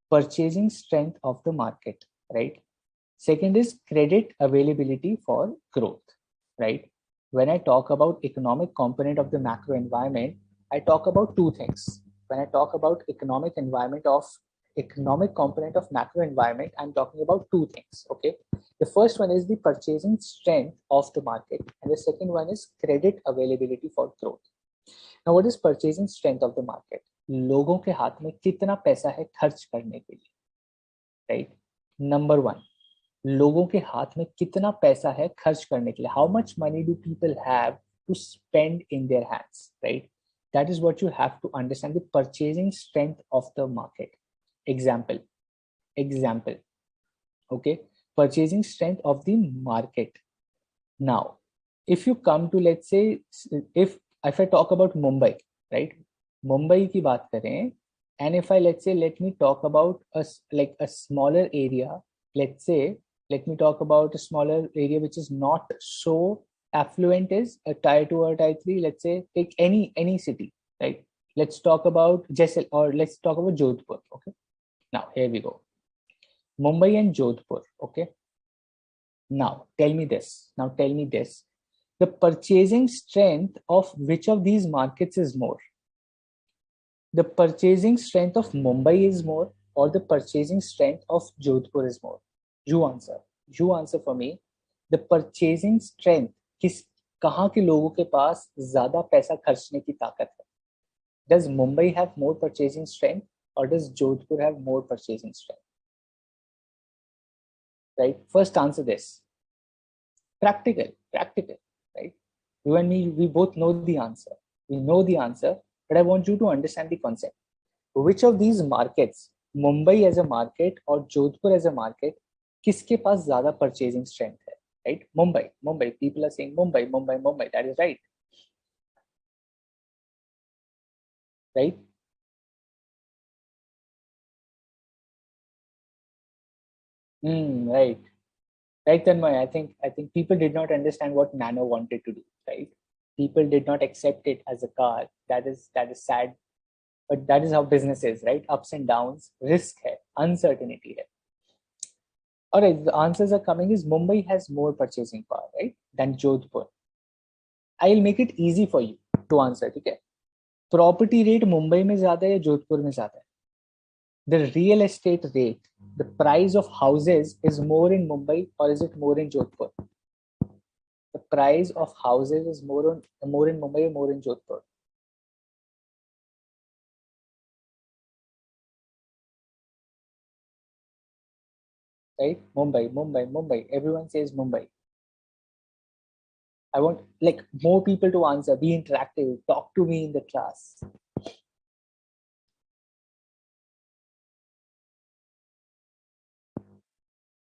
purchasing strength of the market, right? Second is credit availability for growth, right? When I talk about economic component of the macro environment, I talk about two things. When I talk about economic component of macro environment, I'm talking about two things, okay? The first one is the purchasing strength of the market, and the second one is credit availability for growth. Now, what is purchasing strength of the market? लोगों के हाथ में कितना पैसा है खर्च करने के लिए, right? Number one, लोगों के हाथ में कितना पैसा है खर्च करने के लिए? How much money do people have to spend in their hands, right? That is what you have to understand, the purchasing strength of the market. Example, okay? Purchasing strength of the market. Now, if you come to, let's say, if I talk about Mumbai, right? Mumbai की बात करें, and if I, let's say, let me talk about a smaller area, let's say, let me talk about a smaller area which is not so affluent, is a tier 2 or tier 3, let's say, take any city, right? Let's talk about Jaisal, or let's talk about Jodhpur, okay? Now, here we go. Mumbai and Jodhpur, okay? Now, tell me this. The purchasing strength of which of these markets is more? The purchasing strength of Mumbai is more, or the purchasing strength of Jodhpur is more? You answer for me. The purchasing strength, कहाँ के लोगों के पास ज़्यादा पैसा खर्चने की ताकत है? Does Mumbai have more purchasing strength, or does Jodhpur have more purchasing strength? Right? First answer this. Practical, right? You and me, we both know the answer. But I want you to understand the concept. Which of these markets, Mumbai as a market or Jodhpur as a market, किसके पास ज़्यादा purchasing strength है? Right? Mumbai. People are saying Mumbai. That is right. Right? Right. Right, Tanmay. I think people did not understand what Nano wanted to do. Right? People did not accept it as a car. That is sad. But that is how business is, right? Ups and downs, risk hai, uncertainty hai. All right, the answers are coming is Mumbai has more purchasing power, right, than Jodhpur. I'll make it easy for you to answer, okay? Property rate Mumbai में ज़्यादा है या जोधपुर में ज़्यादा है? The real estate rate, the price of houses is more in Mumbai, or is it more in Jodhpur? The price of houses is more in Mumbai or more in Jodhpur? Right? Mumbai. Everyone says Mumbai. I want more people to answer, be interactive, talk to me in the class.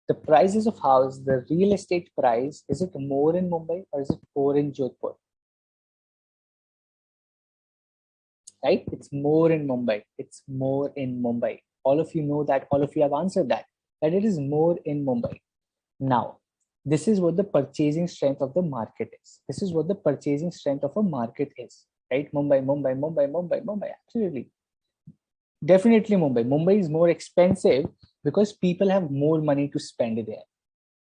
The prices of house, the real estate price, is it more in Mumbai or is it more in Jodhpur? Right? It's more in Mumbai. All of you know that, all of you have answered that it is more in Mumbai. Now, this is what the purchasing strength of the market is. This is what the purchasing strength of a market is. right? Mumbai, absolutely. Definitely Mumbai. Mumbai is more expensive because people have more money to spend there.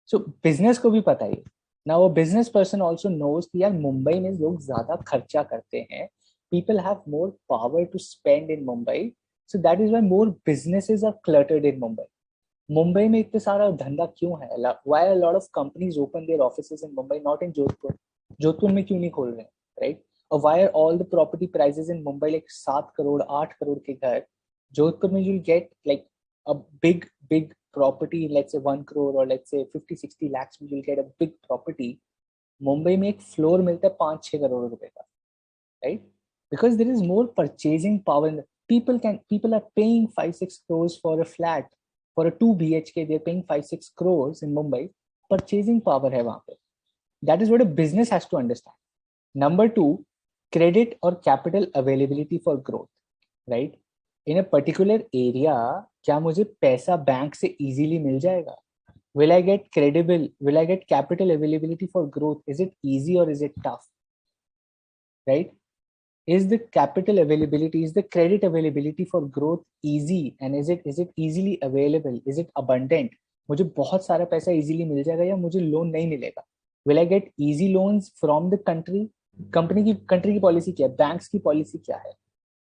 So business को भी पता है. Now a business person also knows कि यार मुंबई में लोग ज्यादा खर्चा करते हैं. People have more power to spend in Mumbai. So that is why more businesses are cluttered in Mumbai. Mumbai में इतने सारा धंधा क्यों है? Why a lot of companies open their offices in Mumbai, not in Jodhpur? Jodhpur में क्यों नहीं खोल रहे हैं, right? Or why are all the property prices in Mumbai like 7 crore, 8 crore के घर? जोधपुर में you'll get like a big property, let's say 1 crore or let's say 50-60 lakhs, you'll get a big property. Mumbai में एक floor मिलता है 5-6 करोड़ रुपए का, right? Because there is more purchasing power. People are paying 5-6 crores for a flat, for a 2 BHK. They're paying 5-6 crores in Mumbai. Purchasing power है वहाँ पे. That is what a business has to understand. Number 2, credit or capital availability for growth, right? In a particular area, क्या मुझे पैसा bank से easily मिल जाएगा? Will I get capital availability for growth? Is it easy or is it tough? Right? Is the credit availability for growth easy, and is it easily available? Is it abundant? मुझे बहुत सारा पैसा easily मिल जाएगा या मुझे loan नहीं मिलेगा? Will I get easy loans from the country? Country की पॉलिसी क्या है? बैंक्स की पॉलिसी क्या है?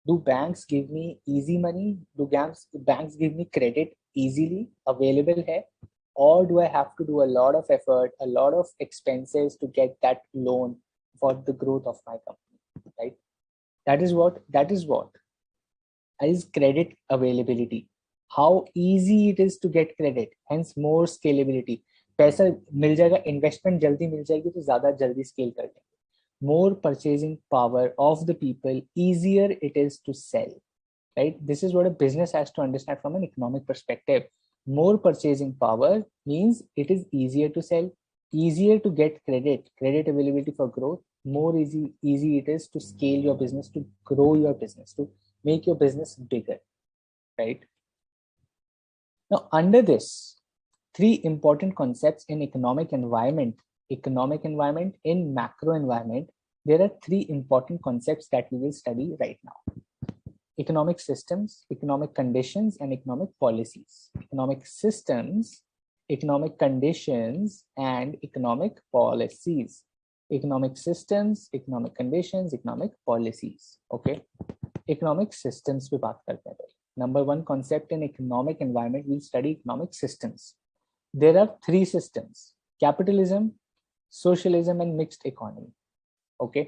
Do banks give me easy money? Do banks give me credit easily available है? Or do I have to do a lot of effort, a lot of expenses to get that loan for the growth of my company, right? That is what is credit availability. How easy it is to get credit, hence more scalability. पैसा मिल जाएगा, investment जल्दी मिल जाएगी तो ज्यादा जल्दी scale कर लेंगे. More purchasing power of the people, easier it is to sell, right? This is what a business has to understand from an economic perspective. More purchasing power means it is easier to sell, easier to get credit availability for growth. More easy it is to scale your business, to grow your business, to make your business bigger, right? Now under this, 3 important concepts in economic environment, in macro environment, there are 3 important concepts that we will study right now. Economic systems, economic conditions, and economic policies. Economic systems, economic conditions, and economic policies. Economic systems, economic conditions, economic policies. Okay. Economic systems पे बात करते हैं. Number 1 concept in economic environment, we'll study economic systems. There are 3 systems: capitalism, socialism, and mixed economy. Okay.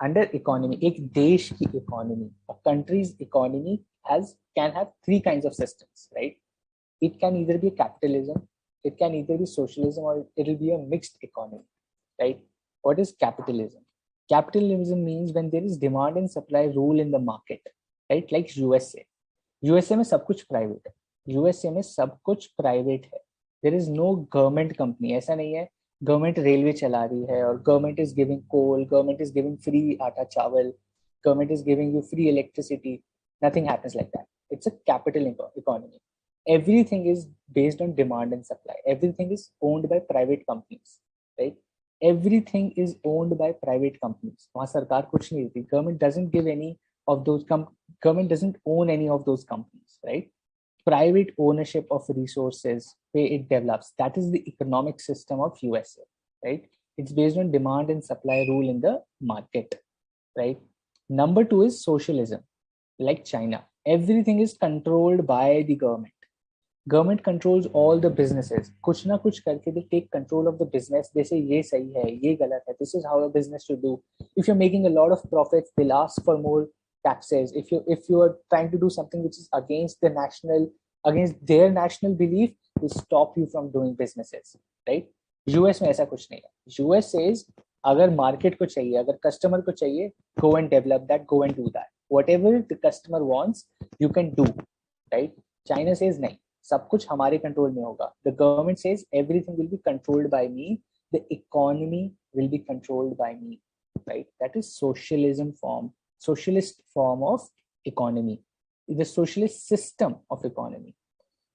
Under economy, एक देश की economy, a country's economy can have 3 kinds of systems, right? It can either be capitalism, it can either be socialism, or it will be a mixed economy, right? What is capitalism? Capitalism means when there is demand and supply rule in the market, right? Like USA. USA में सब कुछ private है. USA में सब कुछ private है. There is no government company. ऐसा नहीं है गवर्नमेंट रेलवे चला रही है और government is giving coal, government is giving free atta chawal, government is giving you free electricity. Nothing happens like that. It's a capital economy. Everything is based on demand and supply. Everything is owned by private companies, right? Everything is owned by private companies. वहाँ सरकार कुछ नहीं देती. Government doesn't give any of those government doesn't own any of those companies, right? Private ownership of resources, where it develops. That is the economic system of USA, right? It's based on demand and supply rule in the market, right? Number 2 is socialism, like China. Everything is controlled by the government. Government controls all the businesses. कुछ ना कुछ करके they take control of the business. They say ये सही है, ये गलत है. This is how a business should do. If you're making a lot of profits, they'll ask for more taxes. If you are trying to do something which is against their national belief, they stop you from doing businesses, right? US में ऐसा कुछ नहीं है. US says अगर market को चाहिए, अगर customer को चाहिए, go and develop that, go and do that. Whatever the customer wants, you can do, right? China says नहीं, सब कुछ हमारे कंट्रोल में होगा. The government says everything will be controlled by me. The economy will be controlled by me, right? That is socialist form of economy, the socialist system of economy.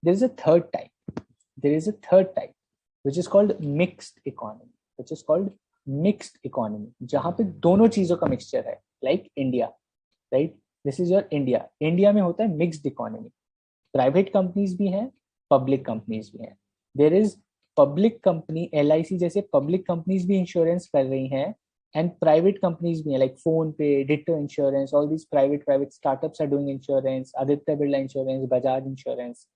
There is a third type, which is called mixed economy, जहाँ पे दोनों चीजों का mixture है. like India, right? This is your India. India में होता है mixed economy. Private companies भी हैं, public companies भी हैं. There is public company, LIC जैसे public companies भी insurance कर रही हैं, and private companies भी हैं, like PhonePe, Ditto Insurance, all these private startups are doing insurance, Aditya Birla Insurance, Bajaj Insurance,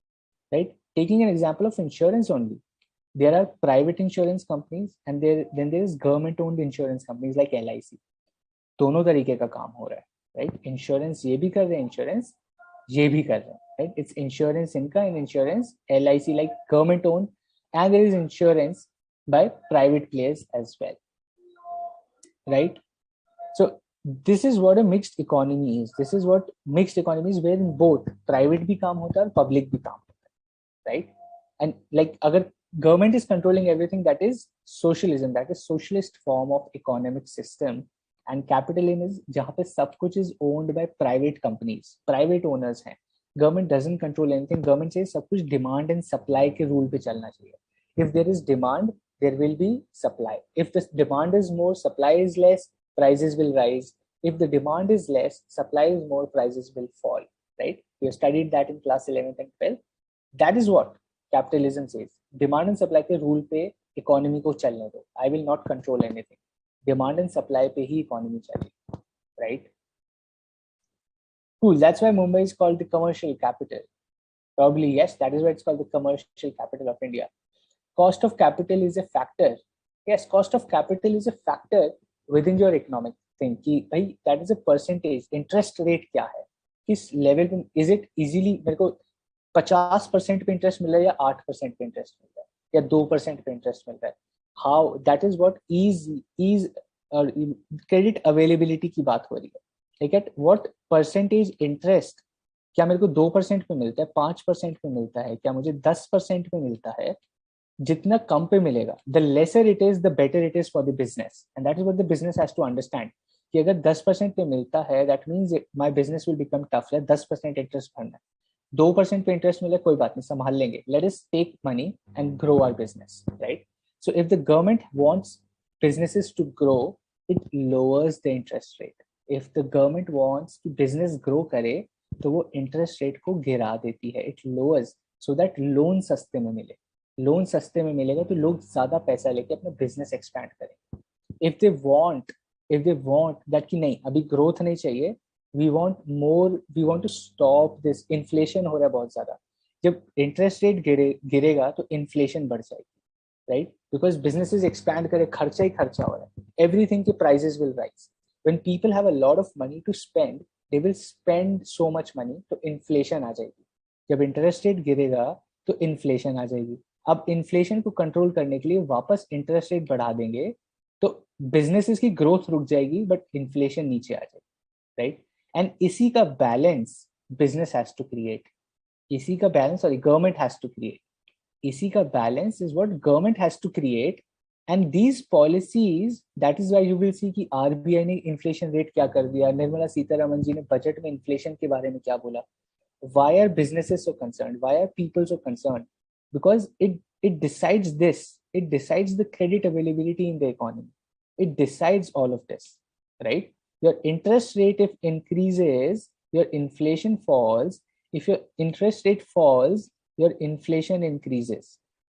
right? Taking an example of insurance only, there are private insurance companies and then there is government owned insurance companies like LIC. दोनों तरीके का काम हो रहा है, right? Insurance ये भी कर रहे हैं, insurance ये भी कर रहे हैं, right? It's insurance इनका and insurance LIC like government owned, and there is insurance by private players as well, right? So this is what a mixed economy is. This is what mixed economy is, where in both private भी काम होता है और public भी काम होता है, right? And like अगर government is controlling everything, that is socialism, that is socialist form of economic system. And capitalism is जहाँ पे सब कुछ is owned by private companies, private owners हैं. Government doesn't control anything. Government says सब कुछ demand and supply के rule पे चलना चाहिए. If there is demand, there will be supply. If the demand is more, supply is less, prices will rise. If the demand is less, supply is more, prices will fall, right? We have studied that in class 11th and 12th. That is what capitalism says. Demand and supply के rule पे economy को चलने दो. I will not control anything. Demand and supply पे ही economy चलेगी, right? Cool. That's why Mumbai is called the commercial capital. Probably yes, that is why it's called the commercial capital of India. Cost of capital is a factor. Yes, cost of capital is a factor within your economic thing. कि भाई that is a percentage. Interest rate क्या है? किस level पे? Is it easily मेरे को 50% पे interest मिल रहा है या 8% पे इंटरेस्ट मिल रहा है या 2% पे इंटरेस्ट मिल रहा है? How that is what ease और credit availability की बात हो रही है. Like at what percentage interest, क्या मेरे को 2% पे मिलता है, 5% पे मिलता है, क्या मुझे 10% पे मिलता है? जितना कम पे मिलेगा, the lesser it is, the better it is for the business, and that is what the business has to understand. कि अगर 10% पे मिलता है, that means my business will become tough. 10% interest भरना है, 2% पे इंटरेस्ट मिले कोई बात नहीं, संभाल लेंगे. Let us take money and grow our business, right? So if the government wants businesses to grow, it lowers the interest rate. If the government wants कि business grow करे, तो वो interest rate को गिरा देती है. It lowers so that loan सस्ते में मिले. लोन सस्ते में मिलेगा तो लोग ज्यादा पैसा लेके अपना बिजनेस एक्सपैंड करेंगे. If they want that कि नहीं अभी ग्रोथ नहीं चाहिए, we want to stop this. Inflation हो रहा है बहुत ज्यादा. जब इंटरेस्ट रेट गिरेगा तो इन्फ्लेशन बढ़ जाएगी, right? Because businesses expand करे, खर्चा ही खर्चा हो रहा है. Everything के prices will rise. When people have a lot of money to spend, they will spend so much money, तो इन्फ्लेशन आ जाएगी. जब इंटरेस्ट रेट गिरेगा तो इन्फ्लेशन आ जाएगी. अब इन्फ्लेशन को कंट्रोल करने के लिए वापस इंटरेस्ट रेट बढ़ा देंगे तो बिजनेसेस की ग्रोथ रुक जाएगी बट इन्फ्लेशन नीचे आ जाएगी, राइट? एंड इसी का balance business has to create. इसी का balance government has to create. इसी का balance is what government has to create. And these policies, that is why you will see कि आरबीआई ने इन्फ्लेशन रेट क्या कर दिया, निर्मला सीतारमन जी ने बजट में इन्फ्लेशन के बारे में क्या बोला. Why are businesses so concerned? Why are people so concerned? Because it decides this. It decides the credit availability in the economy. It decides all of this, right? Your interest rate if increases, your inflation falls. If your interest rate falls, your inflation increases.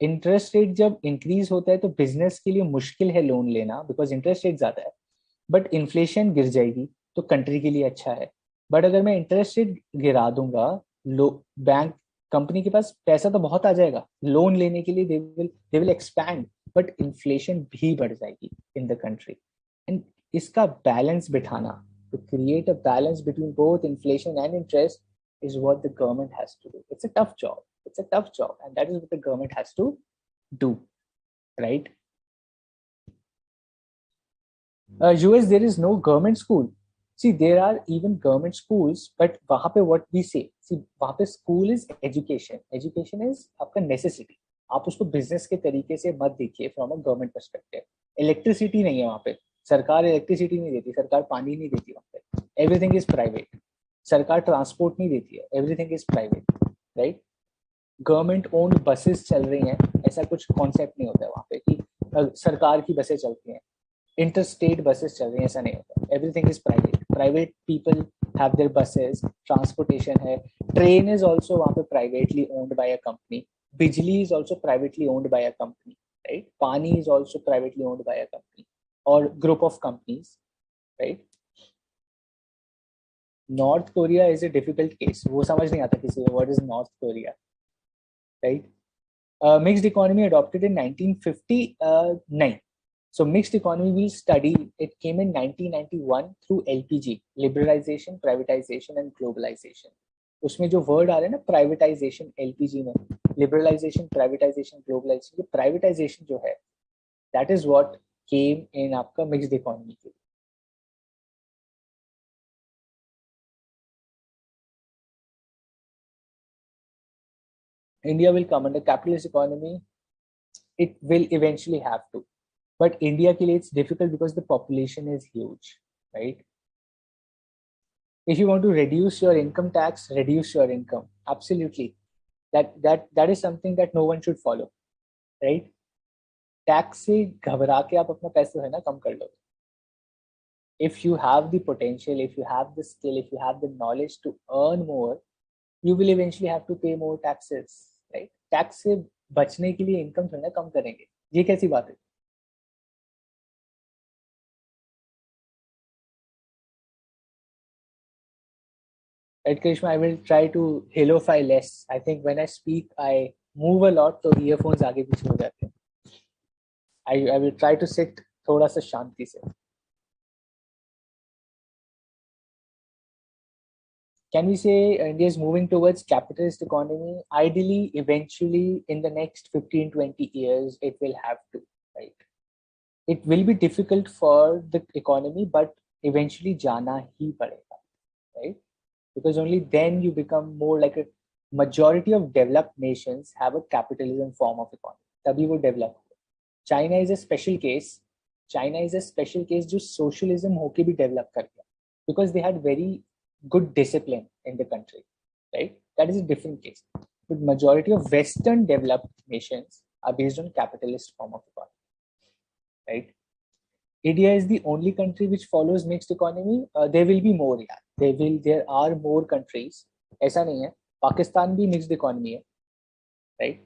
Interest rate जब increase होता है तो business के लिए मुश्किल है loan लेना because interest rate ज़्यादा है. But inflation गिर जाएगी तो country के लिए अच्छा है. बट अगर मैं इंटरेस्ट रेट गिरा दूंगा, बैंक कंपनी के पास पैसा तो बहुत आ जाएगा लोन लेने के लिए, they will expand, but inflation भी बढ़ जाएगी इन द कंट्री. एंड इसका बैलेंस बिठाना, to create a balance between both inflation and interest is what the government has to do. It's a tough job and that is what the government has to do, right? US, there is no government school. See, there are even government schools, but वहाँ पे what we say, see, वहाँ पे school is education. Education is आपका necessity. आप उसको business के तरीके से मत देखिए from a government perspective. Electricity नहीं है वहाँ पे, सरकार electricity नहीं देती, सरकार पानी नहीं देती वहाँ पे. Everything is private. सरकार transport नहीं देती है, everything is private, right? Government owned buses चल रही हैं, ऐसा कुछ concept नहीं होता है वहाँ पे कि सरकार की बसें चलती हैं. इंटरस्टेट बसेस चल रही हैं, ऐसा नहीं होता. everything is private people have their buses, transportation hai, train is also वहाँ पे privately owned by a company, bijli is also privately owned by a company, right? Pani is also privately owned by a company or group of companies, right? North Korea is a difficult case, वो समझ नहीं आता किसी को what is North Korea, right? Mixed economy adopted in 1959. So mixed economy we study, it came in 1991 through LPG, liberalization, privatization and globalization. उसमें जो word आ रहा है ना privatization, LPG में liberalization, privatization, globalization, ये privatization जो है that is what came in आपका mixed economy के. India will come under capitalist economy. It will eventually have to. But India के लिए it's difficult because the population is huge, right? If you want to reduce your income tax, reduce your income. Absolutely. That is something that no one should follow, right? Tax से घबरा के आप अपना पैसा है ना कम कर लो. If you have the potential, if you have the skill, if you have the knowledge to earn more, you will eventually have to pay more taxes, right? Tax से बचने के लिए income थोड़ा ना कम करेंगे. ये कैसी बात है? Right, Krishna, I will try to hello-fi less. I think when I speak, I move a lot, so earphones आगे पीछे हो जाते हैं. I will try to sit थोड़ा सा शांति से. Can we say India is moving towards capitalist economy? Ideally, eventually, in the next 15, 20 years, it will have to, right? It will be difficult for the economy, but eventually जाना ही पड़ेगा, right? Because only then you become more like a majority of developed nations have a capitalism form of economy. तभी वो develop. China is a special case. China is a special case जो socialism होके भी develop कर गया, because they had very good discipline in the country, right? That is a different case. But majority of Western developed nations are based on capitalist form of economy, right? India is the only country which follows mixed economy. There will be more, yeah. There are more countries. ऐसा नहीं है. पाकिस्तान भी mixed economy है, right?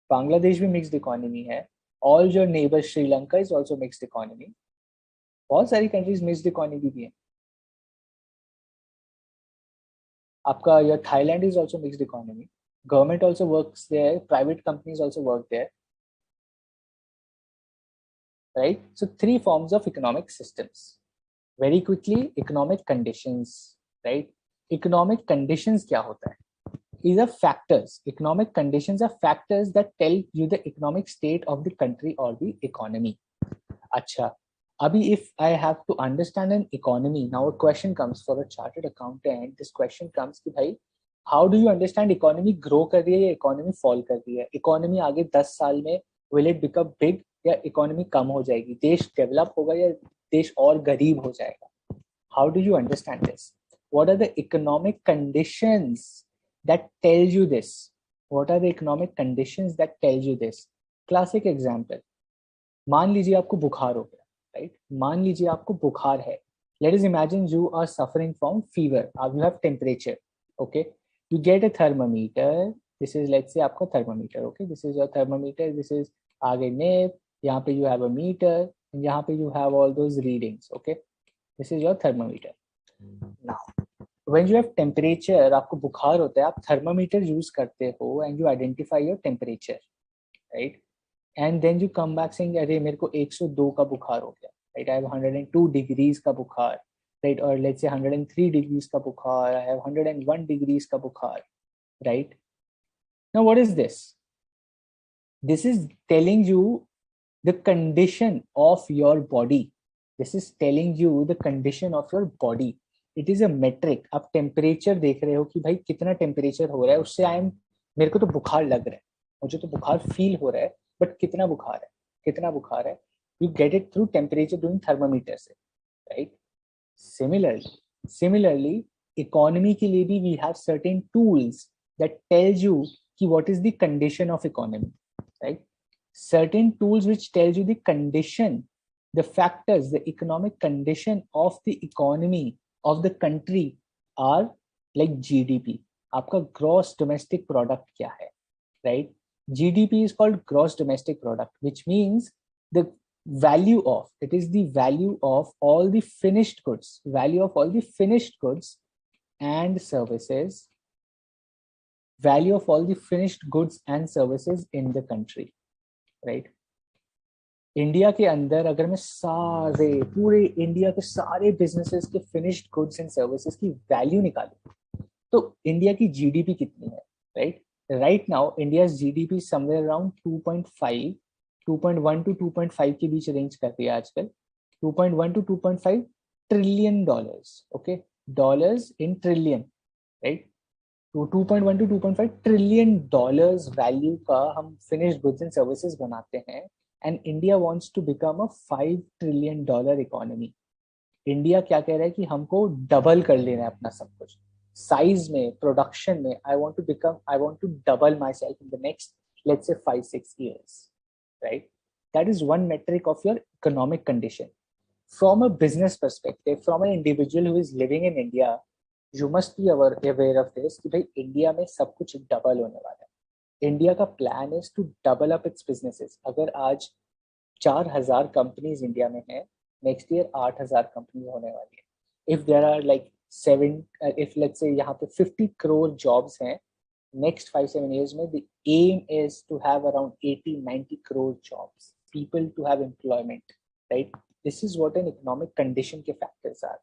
Bangladesh भी mixed economy है. All your neighbors, Sri Lanka is also mixed economy. बहुत सारी countries mixed economy भी हैं. आपका your Thailand is also mixed economy. Government also works there. Private companies also work there. Right? So 3 forms of economic systems. Very quickly, economic conditions, right? Economic conditions क्या होता है? These are factors. Economic conditions are factors that tell you the economic state of the country or the economy. अच्छा, अभी if I have to understand an economy, now a question comes for a chartered accountant. This question comes कि भाई, how do you understand economy grow कर रही है या economy fall कर रही है? Economy आगे 10 साल में will it become big या इकोनॉमी कम हो जाएगी? देश डेवलप होगा या देश और गरीब हो जाएगा? How do you understand this? What are the economic conditions that tell you this? What are the economic conditions that tell you this? Classic example, मान लीजिए आपको बुखार हो गया, राइट? मान लीजिए आपको बुखार है. Let us imagine you are suffering from fever. You have temperature, okay? You get a thermometer. This is let's say आपका thermometer, okay? This is your thermometer. This is आगे नेप. यहाँ पे you have a meter, and यहाँ पे you have all those readings, okay? This is your thermometer. Now, when you have temperature, आपको बुखार होता है, आप thermometer use करते हो and you identify your temperature, right? And then you come back saying, अरे मेरे को 102 का बुखार हो गया, right? I have 102 degrees का बुखार, right? Or let's say 103 degrees का बुखार, I have 101 degrees का बुखार, right? Now, what is this? This is telling you the condition of your body. This is telling you the condition of your body. It is a metric. आप temperature देख रहे हो कि भाई कितना temperature हो रहा है, उससे मेरे को तो बुखार लग रहा है, मुझे तो बुखार फील हो रहा है, बट कितना बुखार है, कितना बुखार है? You get it through temperature doing thermometer से, right? Similarly, economy के लिए भी we have certain tools that tells you कि what is the condition of economy, right? Certain tools which tells you the condition the factors, the economic condition of the economy of the country are like GDP. आपका gross domestic product क्या है, right? GDP is called gross domestic product, which means the value of, it is the value of all the finished goods, value of all the finished goods and services, value of all the finished goods and services in the country, right? India के अंदर अगर मैं सारे पूरे India के सारे businesses के finished goods and services की वैल्यू निकालूं तो इंडिया की जीडीपी कितनी है, right? Right now India GDP somewhere around 2.5 2.1 to 2.5 के बीच रेंज करती है आजकल, 2.1 to 2.5 trillion dollars, okay, dollars in trillion, right? तो 2.1 to 2.5 ट्रिलियन डॉलर्स वैल्यू का हम फिनिश्ड गुड्स एंड सर्विसेज बनाते हैं, and India wants to become a 5 trillion dollar economy. India क्या कह रहा है कि हमको डबल कर लेना है अपना सब कुछ साइज में, प्रोडक्शन में. I want to double myself in the next, let's say 5-6 years, right? That is one metric of your economic condition. From a business perspective, from an individual who is living in India, you must be aware of this कि भाई India में सब कुछ double होने वाला है. India का plan is to double up its businesses. अगर आज 4,000 कंपनीज इंडिया में है, नेक्स्ट ईयर 8,000 कंपनी होने वाली है. If there are like 7, if let's say यहाँ पे 50 करोड़ जॉब्स हैं, next 5-7 years में the aim is to have around 80-90 crore jobs, people to have employment, right? This is what an economic condition के factors are,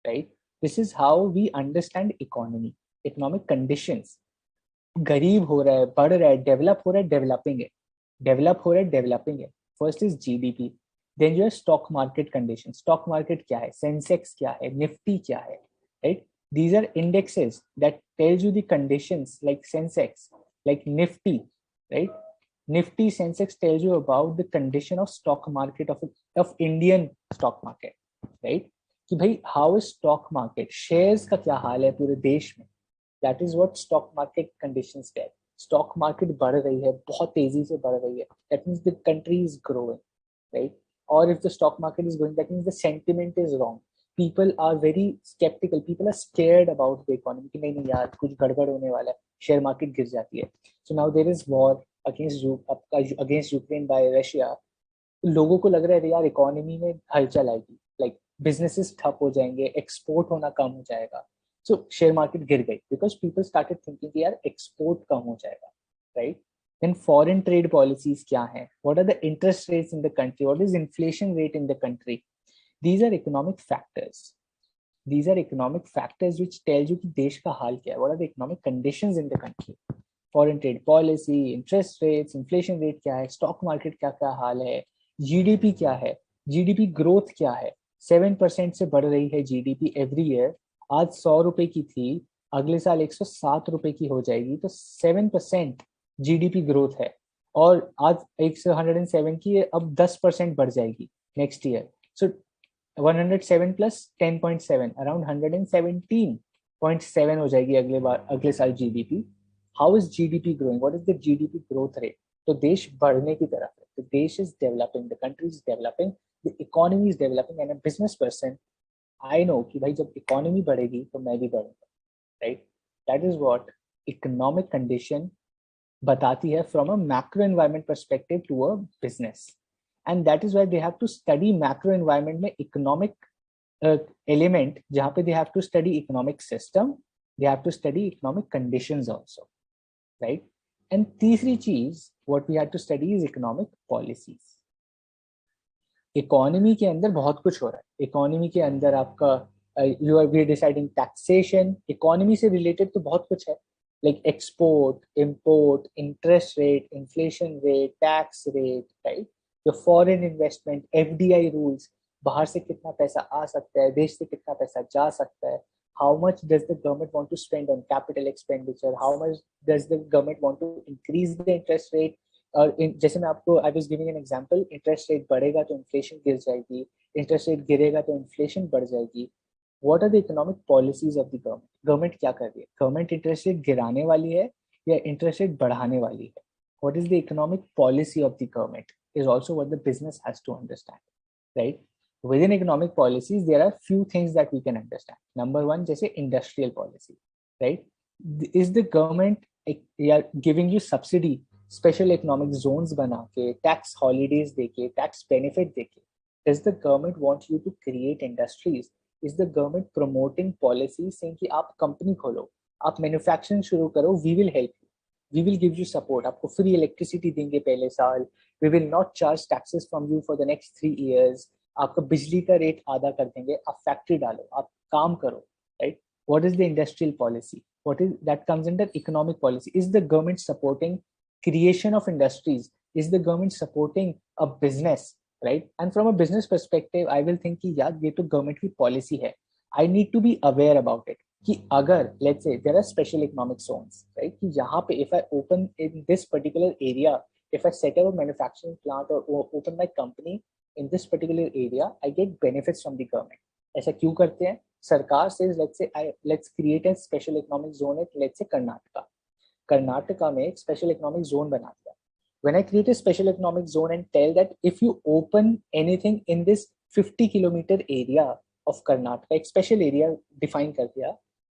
right? This is how we understand economy. Economic conditions, गरीब हो रहा है, बढ़ रहा है, develop हो रहा है, डेवलपिंग है, डेवलप हो रहा है, डेवलपिंग है. फर्स्ट इज जीडीपी, देन जो है stock market condition. Stock market क्या है, सेंसेक्स क्या है, निफ्टी क्या है, right? These are indexes that tells you the conditions, like Sensex, like Nifty, right? Nifty, Sensex tells you about the condition of stock market of Indian stock market, right? कि भाई how is stock market, shares का क्या हाल है पूरे देश में. That is what stock market conditions tell. Stock market बढ़ रही है, बहुत तेजी से बढ़ रही है. That means the country is growing, right? Or if the stock market is going, that means the sentiment is wrong. People are very skeptical, people are scared about the economy कि नहीं यार कुछ गड़बड़ होने वाला है, शेयर मार्केट गिर जाती है. So now there is war against Ukraine by Russia. लोगों को लग रहा है यार इकोनॉमी में हलचल आएगी, लाइक बिजनेसेस ठप हो जाएंगे, एक्सपोर्ट होना कम हो जाएगा. सो शेयर मार्केट गिर गई बिकॉज पीपल स्टार्टेड थिंकिंग कि यार एक्सपोर्ट कम हो जाएगा, right? Then foreign trade policies क्या है, what are the interest rates in the country, what is inflation rate in the country. These are economic factors. These are economic factors which tells you कि देश का हाल क्या है. What are the economic conditions in the country? Foreign trade policy, interest rates, inflation rate क्या है, stock market क्या क्या हाल है, GDP क्या है, GDP growth क्या है. 7% से बढ़ रही है GDP every year. आज 100 रुपए की थी, अगले साल 107 रुपए की हो जाएगी, तो 7% GDP growth है. और आज 107 की अब 10% बढ़ जाएगी next year. So 107 plus 10.7 around 117.7 हो जाएगी अगले साल GDP. How is GDP growing, what is the GDP growth rate? तो देश बढ़ने की तरफ है, द देश is developing, the country is developing, the economy is developing. And a business person, I know कि भाई जब इकोनॉमी बढ़ेगी तो मैं भी बढ़ूंगा, right? That is what economic condition बताती है from a macro environment perspective to a business. And that is why they have to study macro environment में economic element, जहाँ पे they have to study economic system, they have to study economic conditions also, right? And तीसरी चीज what we have to study is economic policies. Economy के अंदर बहुत कुछ हो रहा है. इकोनॉमी के अंदर आपका you are deciding taxation. Economy से रिलेटेड तो बहुत कुछ है, like export, import, interest rate, inflation rate, tax rate, right? जो फॉरेन इन्वेस्टमेंट, एफडीआई रूल्स, बाहर से कितना पैसा आ सकता है, देश से कितना पैसा जा सकता है, how much does the government want to spend on capital expenditure, how much does the government want to increase the interest rate. और जैसे मैं आपको I was giving an example, interest rate बढ़ेगा तो इन्फ्लेशन गिर जाएगी, इंटरेस्ट रेट गिरेगा तो इन्फ्लेशन बढ़ जाएगी. What are the economic policies of the government? Government क्या कर रही है? गवर्नमेंट इंटरेस्ट रेट गिराने वाली है या इंटरेस्ट रेट बढ़ाने वाली है? What is the economic policy of the government is also what the business has to understand, right? Within economic policies, there are few things that we can understand. Number one, जैसे industrial policy, right? Is the government giving you subsidy, special economic zones बना के, tax holidays देके, tax benefit देके? Does the government want you to create industries? Is the government promoting policies saying कि आप company खोलो, आप manufacturing शुरू करो, we will help you, we will give you support, आपको free electricity देंगे पहले साल, we will not charge taxes from you for the next 3 years, आपका बिजली का रेट आधा कर देंगे, आप फैक्ट्री डालो, आप काम करो, right? What is the industrial policy? What is that comes under economic policy? Is the government supporting creation of industries? Is the government supporting a business, right? And from a business perspective, I will think कि यार ये तो government की policy है. I need to be aware about it. कि अगर let's say there are special economic zones, right? कि यहाँ पे if I open in this particular area, if I set up a manufacturing plant or open my company in this particular area, I get benefits from the government. ऐसा क्यों करते हैं? सरकार says let's create a special economic zone at let's say Karnataka में एक special economic zone बना दिया. When I create a special economic zone and tell that if you open anything in this 50-kilometer area of Karnataka, एक special area define कर दिया,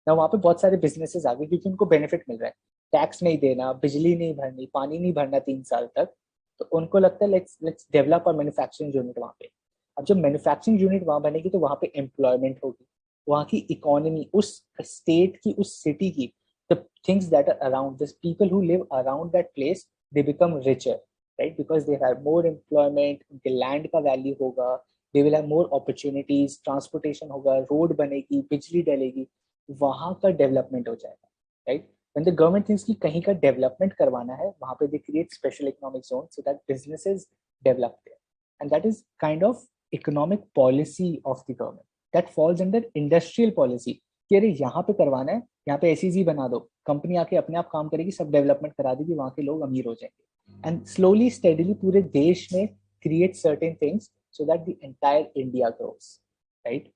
ना वहाँ पे बहुत सारे businesses आ गए क्योंकि उनको benefit मिल रहा है, टैक्स नहीं देना, बिजली नहीं भरनी, पानी नहीं भरना 3 साल तक, तो उनको लगता है let's develop a manufacturing unit वहाँ पे. अब जब मैन्युफैक्चरिंग यूनिट वहां बनेगी तो वहां पे एम्प्लॉयमेंट होगी, वहां की इकोनॉमी, उस स्टेट की, उस सिटी की, the things that are around this, people who live around that place, they become richer, right? Because they have more employment, उनके लैंड का वैल्यू होगा, they will have more opportunities, transportation होगा, road बनेगी, बिजली डलेगी, वहां का डेवलपमेंट हो जाएगा, right? When the government thinks कि कहीं का डेवलपमेंट करवाना है, वहां पे they create special economic zones so that businesses develop there, and that is kind of economic policy of the government that falls under industrial policy कि अरे यहाँ पे करवाना है, यहाँ पे एसईजी बना दो, कंपनी आके अपने आप काम करेगी, सब डेवलपमेंट करा देगी, वहां के लोग अमीर हो जाएंगे, एंड स्लोली स्टेडीली पूरे देश में create certain things so that the entire India grows, right?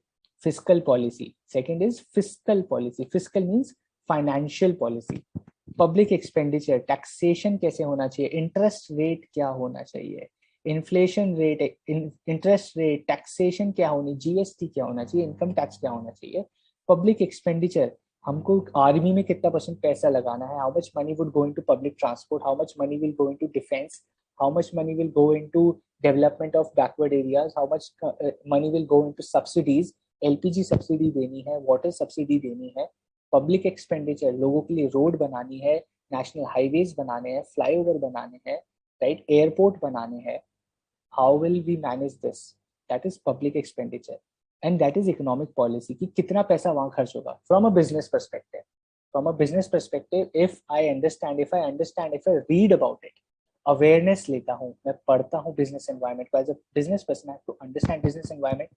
Fiscal policy. Second is fiscal policy. Fiscal means financial policy. Public expenditure, taxation कैसे होना चाहिए, interest rate क्या होना चाहिए, inflation rate, interest rate, taxation क्या होनी, जीएसटी क्या होना चाहिए, इनकम टैक्स क्या होना चाहिए, पब्लिक एक्सपेंडिचर, हमको आर्मी में कितना % पैसा लगाना है, how much money would go into public transport, how much money will go into defence, how much money will go into development of backward areas, how much money will go into subsidies, LPG subsidy देनी है, water subsidy देनी है, public expenditure, लोगों के लिए road बनानी है, national highways बनाने हैं, फ्लाईओवर बनाने हैं, राइट, एयरपोर्ट बनाने हैं. How will we manage this? That is public expenditure, and that is economic policy कि कितना पैसा वहां खर्च होगा. From a business perspective, if I understand, if I read about it, awareness लेता हूँ, मैं पढ़ता हूँ business environment को, as a business person I have to understand business environment.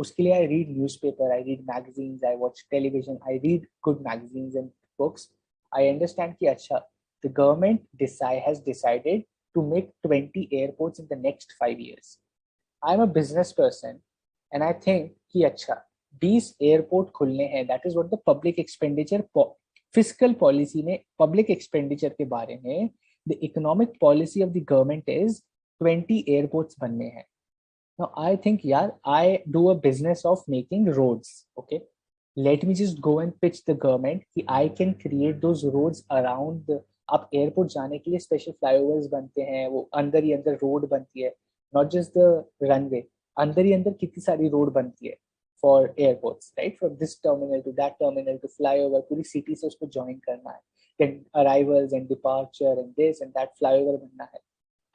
उसके लिए I read newspaper, I read magazines, I watch television, I read good magazines and books. I understand कि अच्छा, the government has decided to make 20 airports in the next 5 years. I'm a business person and I think कि अच्छा 20 airport खुलने हैं, that is what the public expenditure fiscal policy में public expenditure के बारे में the economic policy of the government is 20 airports बनने हैं. Now I think यार I do a business of making roads, okay? Let me just go and pitch the government कि I can create those roads around the, आप airport जाने के लिए special flyovers बनते हैं, वो अंदर ही अंदर रोड बनती है, नॉट जस्ट द रनवे, अंदर ही अंदर कितनी सारी रोड बनती है for airports, right? From this terminal to that terminal to flyover, पूरी सिटी से उसको ज्वाइन करना है, then arrivals and departure and this and that flyover बनना है.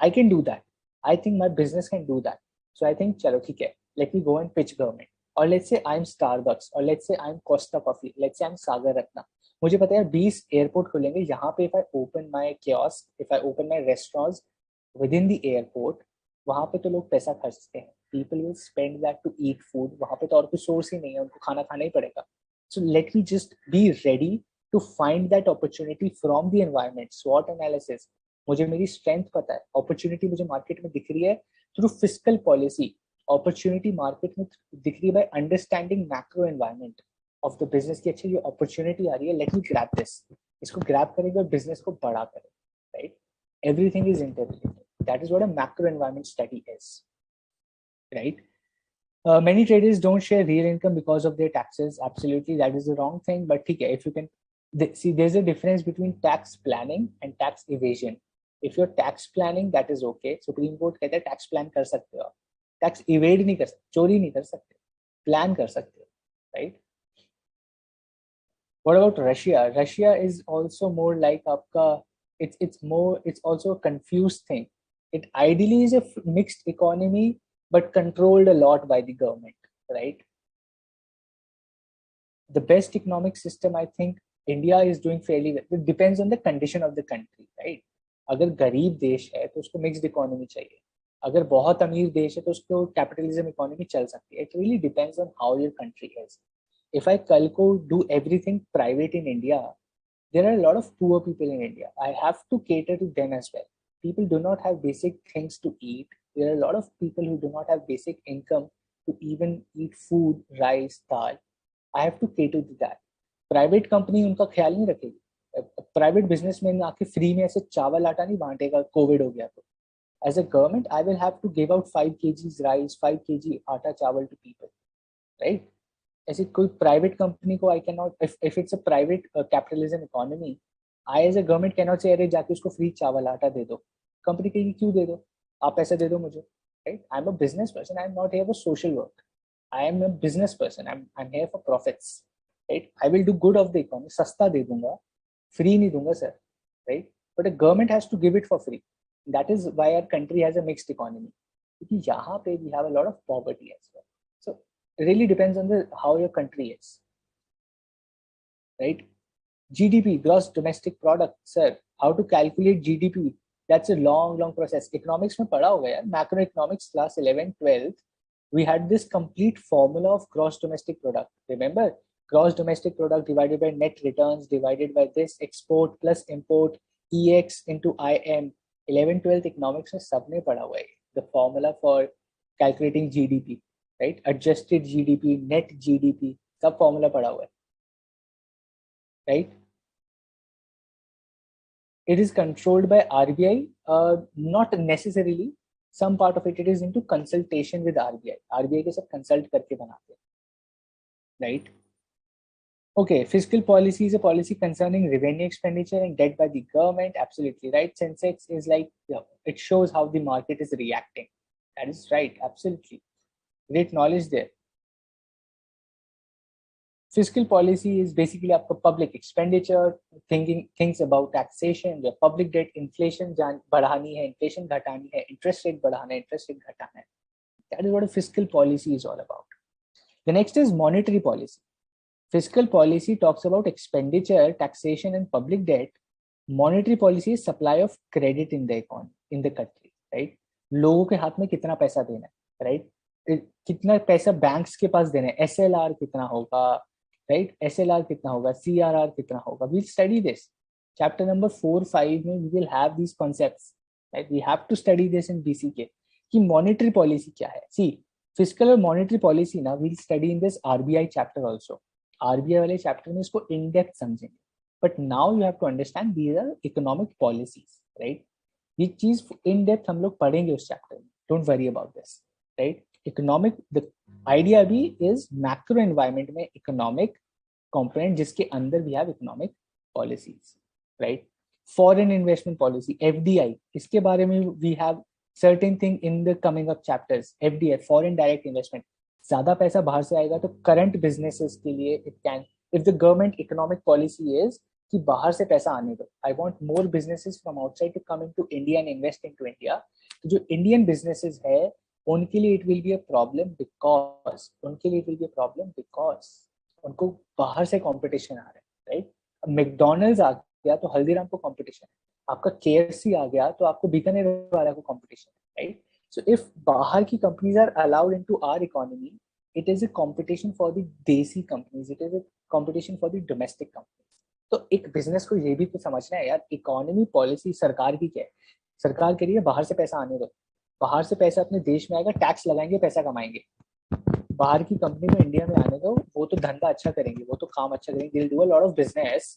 I can do that, I think my business can do that. So I think चलो ठीक है, let me go and pitch government. और let's say I am Starbucks, और let's say I am Costa coffee, let's say I M Sagar Ratna. मुझे पता है 20 airport खुलेंगे यहाँ पे. If I open my kiosk, if I open my restaurants within the airport, वहां पे तो लोग पैसा खर्चते हैं, people will spend that to eat food, वहां पे तो और कोई सोर्स ही नहीं है, उनको खाना खाना ही पड़ेगा. So let me just be ready to find that opportunity from the environment, स्वॉट एनालिसिस. मुझे मेरी स्ट्रेंथ पता है, अपॉर्चुनिटी मुझे मार्केट में दिख रही है through fiscal policy, opportunity market में दिख रही है by understanding macro environment of the business की. अच्छी ये अपॉर्चुनिटी आ रही है, लेट मी ग्रैब दिस, इसको ग्रैब करेंगे और बिजनेस को बड़ा करें, right? Everything is interlinked. That is what a macro environment study is, right? Many traders don't share real income because of their taxes. Absolutely, that is the wrong thing. But okay, if you can see, there's a difference between tax planning and tax evasion. If you're tax planning, that is okay. Supreme Court कहता है tax plan कर सकते हो, tax evade नहीं कर सकते, चोरी नहीं कर सकते, plan कर सकते हो, right? What about Russia? Russia is also more like आपका, it's also a confused thing. It ideally is a mixed economy, but controlled a lot by the government, right? The best economic system, I think India is doing fairly well. It depends on the condition of the country, right? अगर गरीब देश है तो उसको mixed economy चाहिए, अगर बहुत अमीर देश है तो उसको कैपिटलिज्म इकोनॉमी चल सकती है. It really depends on how your country is. If I kalko do everything private in India, there are a lot of poor people in India. I have to cater to them as well. People do not have basic things to eat. There are a lot of people who do not have basic income to even eat food, rice, dal. I have to cater to that. Private company उनका ख्याल नहीं रखेगी. Private businessman आके free में ऐसे चावल आटा नहीं बांटेगा कोविड हो गया तो. As a government, I will have to give out 5 kgs rice, 5 kg आटा चावल to people, right? ऐसी कोई प्राइवेट कंपनी को I can not, if it's a private capitalism economy, I as a government can not say अरे जाके उसको free चावल आटा दे दो. कंपनी कहेगी क्यों दे दो, आप पैसा दे दो मुझे, right? I am a business person, I am not here for social work. I am a business person, I am here for profits, right? I will do good of the economy. सस्ता दे दूंगा, free नहीं दूंगा sir, right? But a government has to give it for free. That is why our country has a mixed economy, क्योंकि यहाँ पे we have a lot of poverty as well. So it really depends on the how your country is, right? GDP, gross domestic product, sir. How to calculate GDP? That's a long process. Economics में पढ़ा होगा यार, macroeconomics class 11 12. We had this complete formula of gross domestic product. Remember, gross domestic product divided by net returns divided by this export plus import EX into IM. 11 12 economics में सबने पढ़ा हुआ है. The formula for calculating GDP. Right? Adjusted GDP, net GDP, सब formula पड़ा हुआ है, right? It is controlled by RBI, not necessarily. Some part of it is into consultation with RBI. RBI के साथ कंसल्ट करके बनाते हैं, right? Okay, fiscal policy is a policy concerning revenue expenditure and debt by the government. Absolutely right. Sensex is like, it shows how the market is reacting. That is right. Absolutely. Great knowledge there. Fiscal policy is basically आपका public expenditure, things about taxation, your public debt, inflation बढ़ानी है, inflation घटानी है, interest rate बढ़ाना है, interest rate घटाना है. That is what a fiscal policy is all about. The next is monetary policy. Fiscal policy talks about expenditure, taxation, and public debt. Monetary policy is supply of credit in the economy, in the country, right? लोगों के हाथ में कितना पैसा देना है, right? कितना पैसा बैंक्स के पास देना है, SLR कितना होगा, right? SLR कितना होगा, CRR कितना होगा. We'll study this. Chapter number 4, 5 में we will have these concepts, right? We have to study this in BCK. कि monetary policy क्या है? See, fiscal और monetary policy ना we'll study in this RBI chapter also. RBI वाले chapter में इसको in depth समझेंगे. But now you have to understand these are economic policies, right? ये चीज इन डेप्थ हम लोग पढ़ेंगे उस चैप्टर में. Don't worry about this, right? Economic, the idea भी इज मैक्रो एनवायरनमेंट में इकोनॉमिक कंपोनेंट जिसके अंदर we have economic policies, right? Foreign investment policy, FDI, इसके बारे में we have certain thing in the coming up chapters. FDI, foreign direct investment, ज्यादा पैसा बाहर से आएगा तो करंट बिजनेसेस के लिए it can, if the government economic policy is कि बाहर से पैसा आने दो, I want more businesses from outside to come into India and invest into India, तो जो इंडियन बिजनेसेस है उनके लिए it will be a problem, because उनके लिए it will be a problem because उनको बाहर से कंपटीशन आ रहा है, राइट? मैकडॉनल्ड्स आ गया तो हल्दीराम को कंपटीशन है, आपका KFC आ गया तो आपको बीकानेर वाला को कंपटीशन है, राइट? So if बाहर की companies are allowed into our economy, it is a competition for the desi companies, it is a competition for the domestic companies. तो एक बिजनेस को ये भी तो समझना है यार, इकोनॉमी पॉलिसी सरकार की क्या है? सरकार कह रही है बाहर से पैसा आने दो, बाहर से पैसा अपने देश में आएगा, टैक्स लगाएंगे, पैसा कमाएंगे. बाहर की कंपनी को इंडिया में आने दो, वो तो धंधा अच्छा करेंगे, वो तो काम अच्छा करेंगे, they will do a lot of business,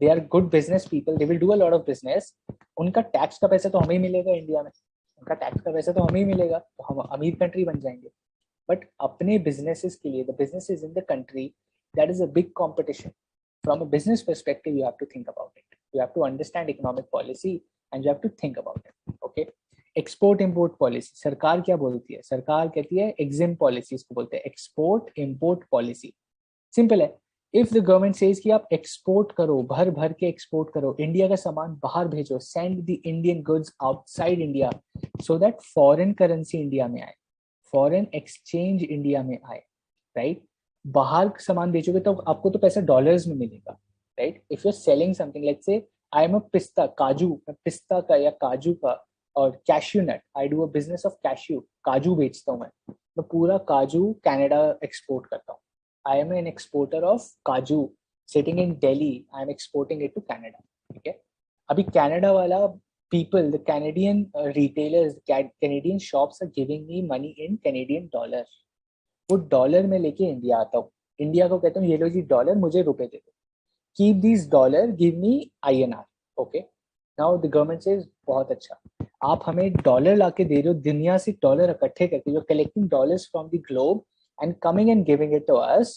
they are good business people, they will do a lot of business. उनका टैक्स का पैसा तो हमें ही मिलेगा इंडिया में, उनका टैक्स का पैसा तो हमें ही मिलेगा, तो हम अमीर कंट्री बन जाएंगे. बट अपने businesses के लिए, the businesses in the country, that is a big competition. From a business perspective, you have to think about it. You have to understand economic policy and you have to think about it. Okay. Export import policy, सरकार क्या बोलती है? सरकार कहती है EXIM policy, इसको बोलते हैं एक्सपोर्ट इम्पोर्ट पॉलिसी. सिंपल है. इफ द गवर्नमेंट सेज कि आप एक्सपोर्ट करो, भर भर के एक्सपोर्ट करो, इंडिया का सामान बाहर भेजो, send the Indian goods outside India so that foreign currency India में आए, फॉरेन एक्सचेंज इंडिया में आए, राइट? बाहर सामान बेचोगे तो आपको तो पैसा डॉलर्स में मिलेगा, right? If you are selling something, let's say I am अ पिस्ता, काजू, पिस्ता का या काजू का, और cashew nut, I do a business of cashew, काजू बेचता हूँ मैं पूरा काजू कनाडा एक्सपोर्ट करता हूँ. I am an exporter of काजू sitting in Delhi. I am exporting it to Canada. ठीक है. अभी कनाडा वाला people, the Canadian retailers, Canadian shops are giving me money in Canadian dollar. वो डॉलर में लेके इंडिया आता हूँ, इंडिया को कहता हूँ ये लो जी डॉलर, मुझे रुपए दे दो, keep this dollar, give me INR. Okay. Now the government says बहुत अच्छा, आप हमें डॉलर लाके दे रहे हो, दुनिया से डॉलर इकट्ठे करके, you collecting dollars from the globe and coming and giving it to us.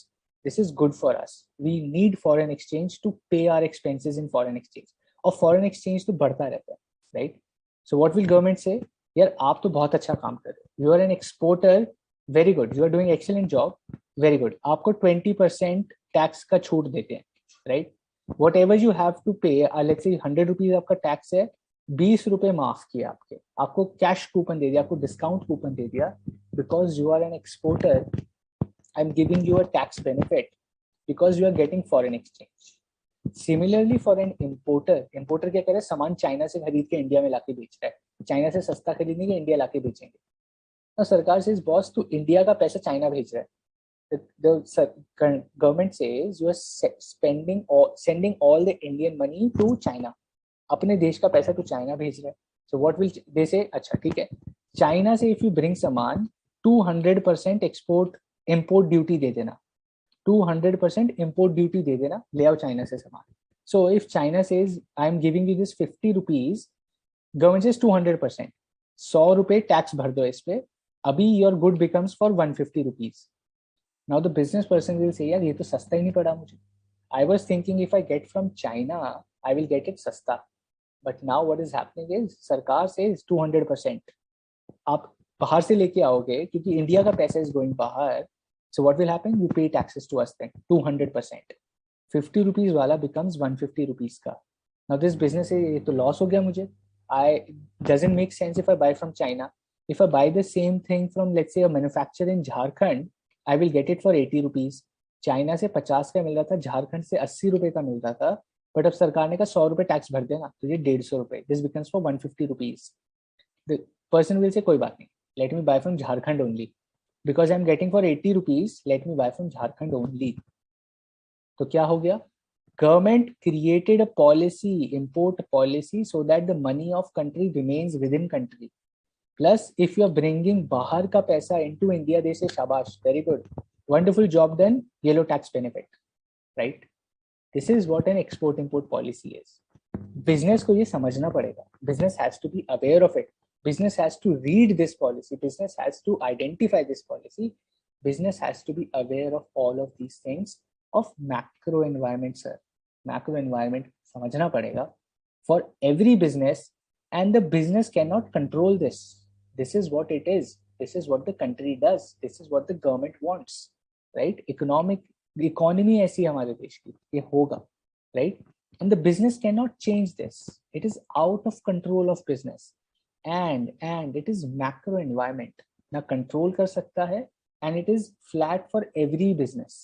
This is good for us. We need foreign exchange to pay our expenses in foreign exchange. और foreign exchange तो बढ़ता रहता है, right? So what will government say? यार आप तो बहुत अच्छा काम कर रहे हो, you are an exporter, very good, you are doing excellent job, very good. आपको 20% टैक्स का छूट देते हैं, right? Whatever you have to pay, let's say 100 rupees आपका टैक्स है, 20 रुपए माफ किया आपके, आपको कैश कूपन दे दिया, आपको डिस्काउंट कूपन दे दिया, because you are an exporter. I'm giving you a tax benefit because you are getting foreign exchange. Similarly for an importer, importer क्या करे, सामान चाइना से खरीद के इंडिया में लाके बेच रहा है, चाइना से सस्ता खरीदेंगे, इंडिया लाके बेचेंगे. तो सरकार से बॉस तू इंडिया का पैसा चाइना भेज रहा है. The government says you are sending all the Indian money to China. अपने देश का पैसा तू चाइना भेज रहा है. So what will they say? अच्छा ठीक है, चाइना से if you bring सामान 200% एक्सपोर्ट इम्पोर्ट ड्यूटी दे देना, 200% इम्पोर्ट ड्यूटी दे देना, ले आओ चाइना से सामान. So if China says I am giving you this 50 rupees, government says 200%, 100 रुपए टैक्स भर दो इस पे, अभी your good becomes for 150 rupees. Now the business person will say यार ये तो सस्ता ही नहीं पड़ा मुझे, I was thinking if I get from China I will get it सस्ता, but now what is happening is सरकार सेज 200% आप बाहर से लेके आओगे, क्योंकि इंडिया का पैसा इज गोइंग बाहर. So what will happen? You pay taxes to us then 200%. 50 rupees वाला becomes 150 rupees का. Now this business है, ये तो loss हो गया मुझे. Doesn't make sense if I buy from China. If I buy the same thing from, let's say, a manufacturer in Jharkhand, I will get it for 80 rupees. China से 50 का मिल रहा था, झारखंड से 80 रुपए का मिल रहा था, बट अब सरकार ने कहा 100 रुपए टैक्स भर देना, तो ये 150 रुपए. This becomes for 150 rupees. The person will say कोई बात नहीं, let me buy from Jharkhand only. Because I'm getting for 80 rupees, let me buy from Jharkhand only. तो क्या हो गया? Government created a policy, import policy, so that the money of country remains within country. Plus, if you are bringing बाहर का पैसा into India, they say शाबाश, very good, wonderful job done, yellow tax benefit, right? This is what an export-import policy is. Business को ये समझना पड़ेगा. Business has to be aware of it. Business has to read this policy. Business has to identify this policy. Business has to be aware of all of these things of macro environment, sir. Macro environment समझना पड़ेगा for every business, and the business cannot control this. This is what it is. This is what the country does. This is what the government wants, right? Economy ऐसी है हमारे देश की, ये होगा, right? And the business cannot change this. It is out of control of business. And it is macro environment, ना control कर सकता है, and it is flat for every business.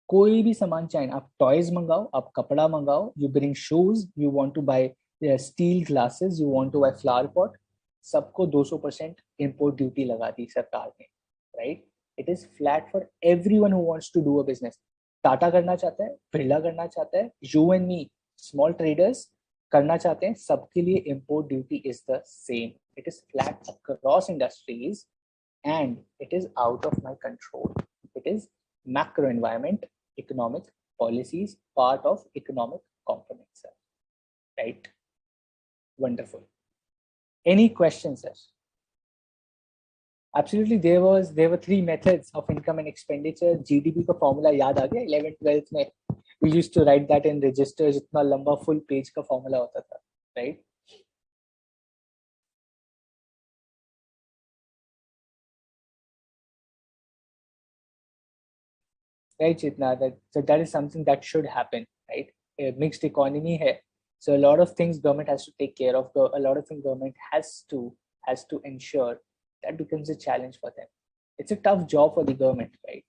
कोई भी सामान चाहिए, आप टॉयज मंगाओ, आप कपड़ा मंगाओ, you bring shoes, you want to buy steel glasses, you want to buy flower pot, सबको 200% import duty लगा दी सरकार ने, right? It is flat for everyone who wants to do a business. Tata करना चाहता है, बिरला करना चाहता है, you and me, small traders करना चाहते हैं, सबके लिए import duty is the same. It is flat across industries and it is out of my control. It is macro environment, economic policies, part of economic components, right? Wonderful. Any questions, sir? Absolutely, there were three methods of income and expenditure. GDP का formula याद आ गया 11th 12th में. We used to write that in registers. इतना लंबा full page का formula होता था, right? Right, Chitna, that is something that should happen, right? A mixed economy hai, so a lot of things government has to take care of. A lot of things government has to ensure. That becomes a challenge for them. It's a tough job for the government, right?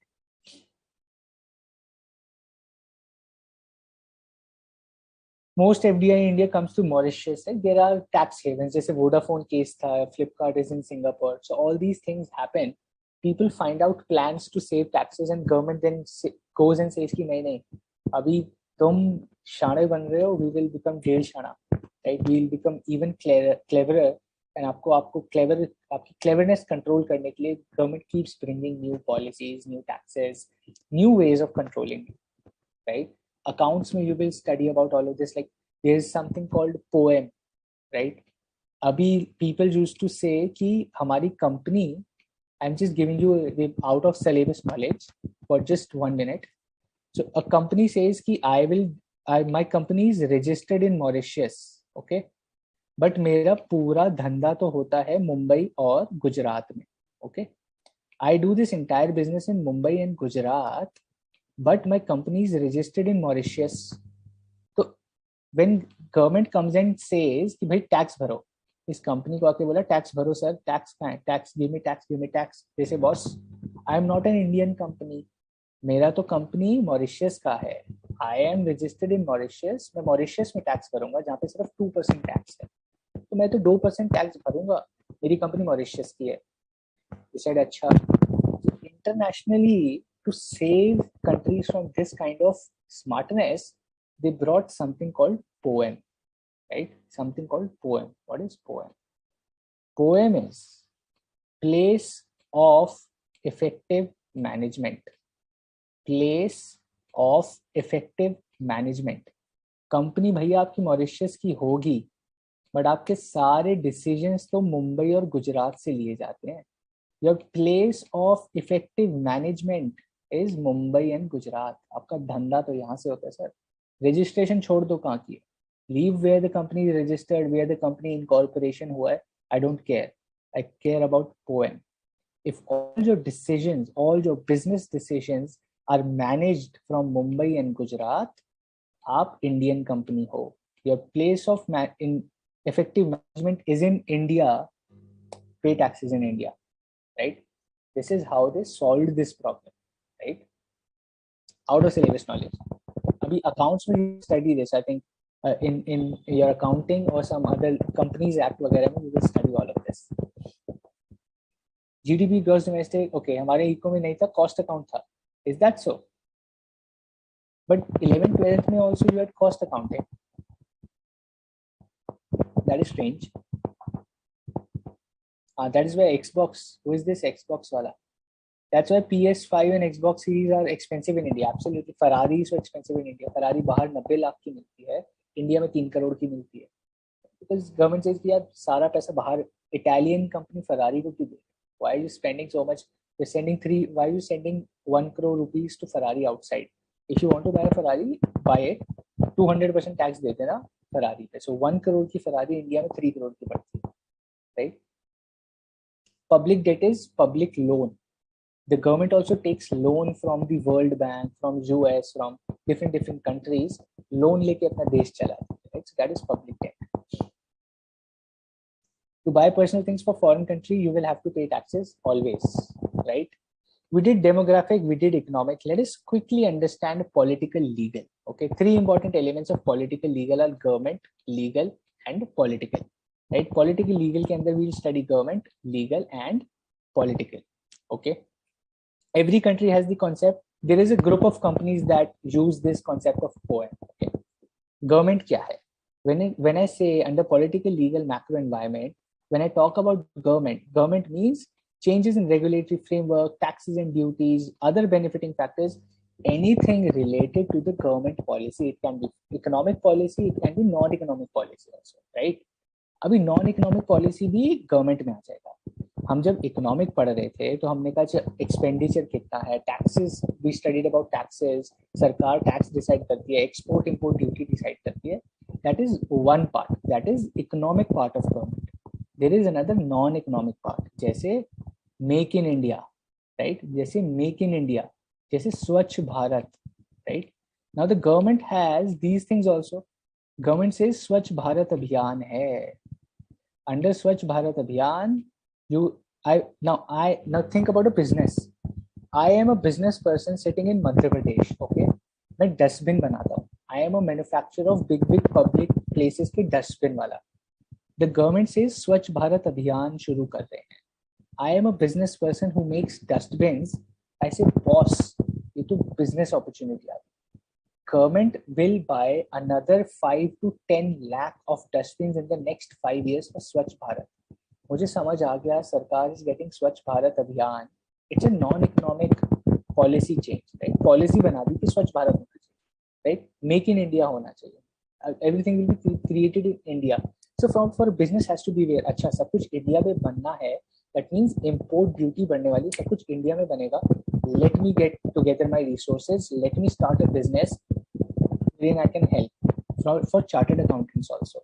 Most FDI in India comes to Mauritius. Like there are tax havens. जैसे Vodafone case था, Flipkart is in Singapore. So all these things happen. People find out plans to save taxes, and government then goes and says कि नहीं, अभी तुम शाणे बन रहे हो, we will become ढेर शाना, right? We will become even cleverer, and आपको आपकी cleverness control करने के लिए government keeps bringing new policies, new taxes, new ways of controlling, right? Accounts में you will study about all of this. Like there is something called poem, right? अभी people used to say कि हमारी company, I'm just giving you out of syllabus knowledge for just 1 minute. So a company says कि my company is registered in Mauritius, okay? But मेरा पूरा धंधा तो होता है मुंबई और गुजरात में, okay? I do this entire business in Mumbai and Gujarat, but my company is registered in Mauritius. So when government comes and says कि भाई टैक्स भरो, इस कंपनी को आके बोला टैक्स भरो सर, टैक्स कहाँ है, टैक्स गिव मी टैक्स, जैसे boss I am not an Indian company, मेरा तो कंपनी मॉरिशियस का है, I am registered in Mauritius, मैं मॉरिशियस में टैक्स भरूंगा जहाँ पे सिर्फ 2% टैक्स है, तो मैं तो 2% टैक्स भरूंगा, मेरी कंपनी मॉरिशियस की है. डिसाइड अच्छा. Internationally, to save countries from this kind of smartness, they brought something called poem, right? Something called poem. What is poem? Poem is place of effective management. Place of effective management. Company भैया आपकी Mauritius की होगी, but आपके सारे decisions तो मुंबई और गुजरात से लिए जाते हैं. Your place of effective management is Mumbai and Gujarat. आपका धंधा तो यहाँ से होता है सर. रजिस्ट्रेशन छोड़ दो कहाँ की है. Leave where the company is registered, where the company incorporation हुआ है. I don't care. I care about poem. If all your decisions, all your business decisions are managed from Mumbai and Gujarat, आप Indian company हो. Your place of in effective management is in India. Pay taxes in India. Right? This is how they solved this problem, right? Out of syllabus knowledge. Abhi accounts mein you study this. I think in your accounting or some other companies act वगैरह में you will study all of this. GDP gross domestic, okay, हमारे eco में नहीं था, cost account था. Is that so? But 11th 12th में also you had cost accounting. That is strange. That is why Xbox, who is this Xbox wala? That's why PS5 and Xbox series are expensive in India. Absolutely. Ferrari is so expensive in India. Ferrari बाहर 90 लाख की मिलती है, India में 3 करोड़ की मिलती है. Because government says कि यार सारा पैसा बाहर, Italian company Ferrari को क्यों दे? Why are you spending so much? You're sending why are you sending 1 crore rupees to Ferrari outside? If you want to buy a Ferrari, buy it. 200% tax देते ना Ferrari पे. So 1 crore की Ferrari India में 3 crore की पड़ती है, right? Public debt is public loan. The government also takes loan from the World Bank, from US, from different countries. Loan लेके अपना देश चलाते हैं, right? So that is public debt. To buy personal things for foreign country, you will have to pay taxes always, right? We did demographic, we did economic. Let us quickly understand political legal. Okay, 3 important elements of political legal are government, legal, and political. Right? Political legal के अंदर we'll study government, legal, and political. Okay. Every country has the concept. There is a group of companies that use this concept of poem. Okay. Government क्या है? When I say under political, legal, macro environment, when I talk about government means changes in regulatory framework, taxes and duties, other benefiting factors, anything related to the government policy. It can be economic policy, it can be non-economic policy also, right? अभी non economic policy भी government में आ जाएगा. हम जब economic पढ़ रहे थे तो हमने कहा एक्सपेंडिचर कितना है, taxes, we studied about taxes, सरकार टैक्स डिसाइड करती है, एक्सपोर्ट इंपोर्ट ड्यूटी डिसाइड करती है. That is one part, that is economic part of government. There is another non economic part, जैसे मेक इन इंडिया, राइट, जैसे make in India, जैसे Swachh Bharat, right. Now the government has these things also. Government से स्वच्छ भारत अभियान है. Under स्वच्छ भारत अभियान, you now think about a business. I am a business person sitting in Madhya Pradesh. Okay, मैं dustbin बनाता हूँ. I am a manufacturer of big public places के dustbin वाला. The government says स्वच्छ भारत अभियान शुरू कर रहे हैं. I am a business person who makes dustbins. I say boss, ये तो business opportunity uh. Government will buy another 5 to 10 lakh of dustbins in the next 5 years for स्वच्छ भारत. मुझे समझ आ गया, सरकार इज गेटिंग स्वच्छ भारत अभियान. It's a non economic policy change, right. Policy बना दी कि स्वच्छ भारत होना चाहिए, राइट. मेक इन इंडिया होना चाहिए. Everything will be created in India. So from for business has to be where. अच्छा, सब कुछ इंडिया में बनना है, दैट मीन्स इम्पोर्ट ड्यूटी बढ़ने वाली, सब कुछ इंडिया में बनेगा. Let me get together my resources, let me start a business, then I can help. For chartered accountants also,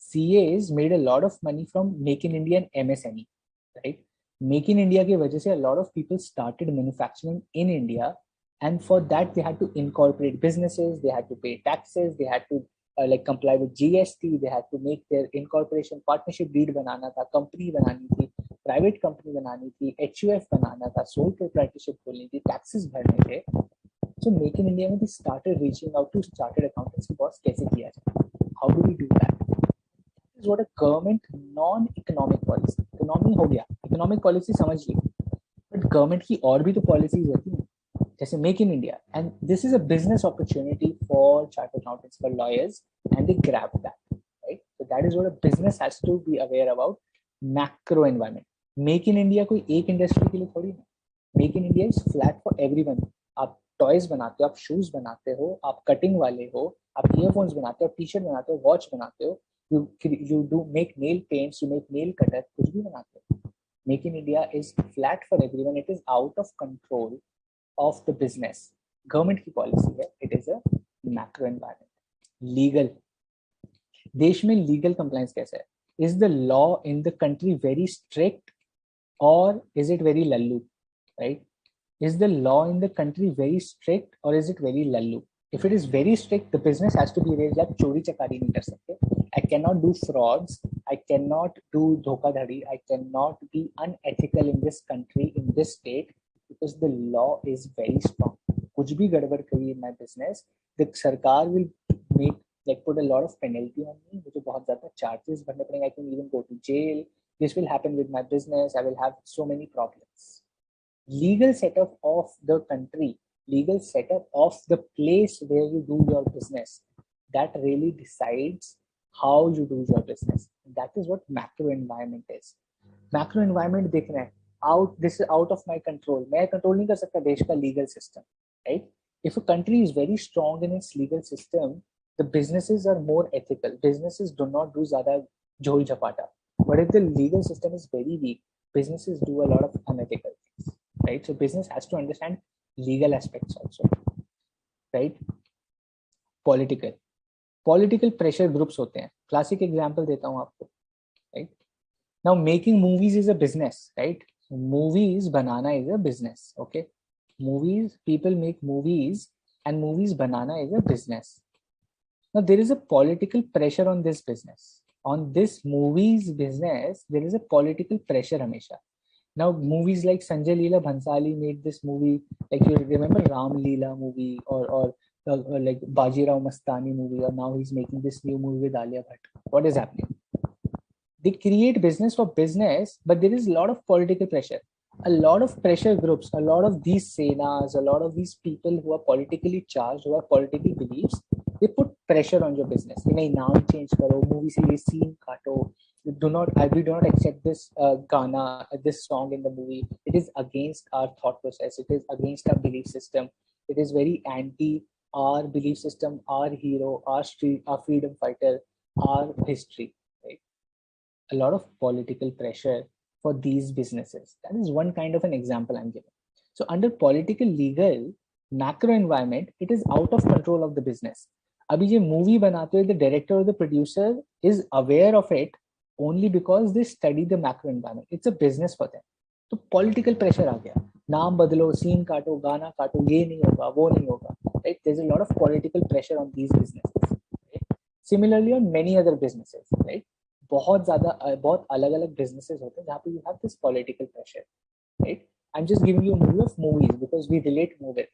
CAs made a lot of money from Make in India and MSME, right? Make in India की वजह से a lot of people started manufacturing in India, and for that they had to incorporate businesses, they had to pay taxes, they had to like comply with GST, they had to make their incorporation partnership deed बनाना था, company बनानी थी, private company बनानी थी, HUF बनाना था, sole proprietorship खोलनी थी, taxes भरने थे. So Make in India में we started reaching out to chartered accountants कि boss कैसे किया जाए, how do we do that? That is what a government non-economic policy. Economy हो गया, economic policy समझ ली, but government की और भी तो policies होती हैं, जैसे Make in India, and this is a business opportunity for chartered accountants, for lawyers, and they grab that, right? So that is what a business has to be aware about. Macro environment. Make in India कोई एक industry के लिए थोड़ी है. Make in India is flat for everyone. आप toys बनाते हो, आप शूज बनाते हो, आप कटिंग वाले हो, आप ईयरफोन्स बनाते हो, टी शर्ट बनाते हो, वॉच बनाते हो, you do make nail paints, you make nail cutter, कुछ भी बनाते हो. Make in India is flat for everyone. It is out of control of the business. Government की पॉलिसी है. It is a macro environment. Legal. देश में legal compliance कैसा है? Is the law in the country very strict or is it very lallu, right? Is the law in the country very strict or is it very lallu? If it is very strict, the business has to be raised. आप चोरी चकारी नहीं कर सकते. I cannot do frauds. I cannot do धोखाधड़ी. I cannot be unethical in this country, in this state, because the law is very strong. कुछ भी गड़बड़ करी in my business, the सरकार will make like put a lot of penalty on me. मुझे बहुत ज़्यादा charges भरने पड़ेंगे. I can even go to jail. This will happen with my business. I will have so many problems. Legal setup of the country, legal setup of the place where you do your business, that really decides how you do your business. That is what macro environment is. Macro environment देखना है, out, this is out of my control. मैं control नहीं कर सकता देश का legal system, right? If a country is very strong in its legal system, the businesses are more ethical. Businesses do not do ज़्यादा झोल झपाटा. But if the legal system is very weak, businesses do a lot of unethical things. Right, so business has to understand legal aspects also, right? Political pressure groups होते हैं. Classic example देता हूँ आपको, right? Now making movies is a business, right? Movies banana is a business, okay? Movies, people make movies, and movies banana is a business. Now there is a political pressure on this business. On this movies business, there is a political pressure हमेशा. Now movies like Sanjay Leela Bhansali made this movie, like you remember Ram Leela movie, or like Bajirao Mastani movie, or now he's making this new movie with Alia Bhatt. What is happening? They create business for business, but there is a lot of political pressure. A lot of pressure groups, a lot of these senas, a lot of these people who are politically charged, who have political beliefs, they put pressure on your business. कि नहीं, नाम change करो, movie से ये scene काटो. We do not accept this Gana, this song in the movie. It is against our thought process. It is against our belief system. It is very anti our belief system, our hero, our street, our freedom fighter, our history. Right? A lot of political pressure for these businesses. That is one kind of an example I'm giving. So under political legal macro environment, it is out of control of the business. अभी ये movie बनाते हुए the director or the producer is aware of it only because they study the macro environment. It's a business for them. तो political pressure आ गया, नाम बदलो, scene काटो, गाना काटो, ये नहीं होगा, वो नहीं होगा, right? There's a lot of political pressure on these businesses. Right? Similarly on many other businesses, right? बहुत अलग अलग businesses होते हैं जहाँ पे you have this political pressure, right? I'm just giving you a movie of movies because we relate more with it,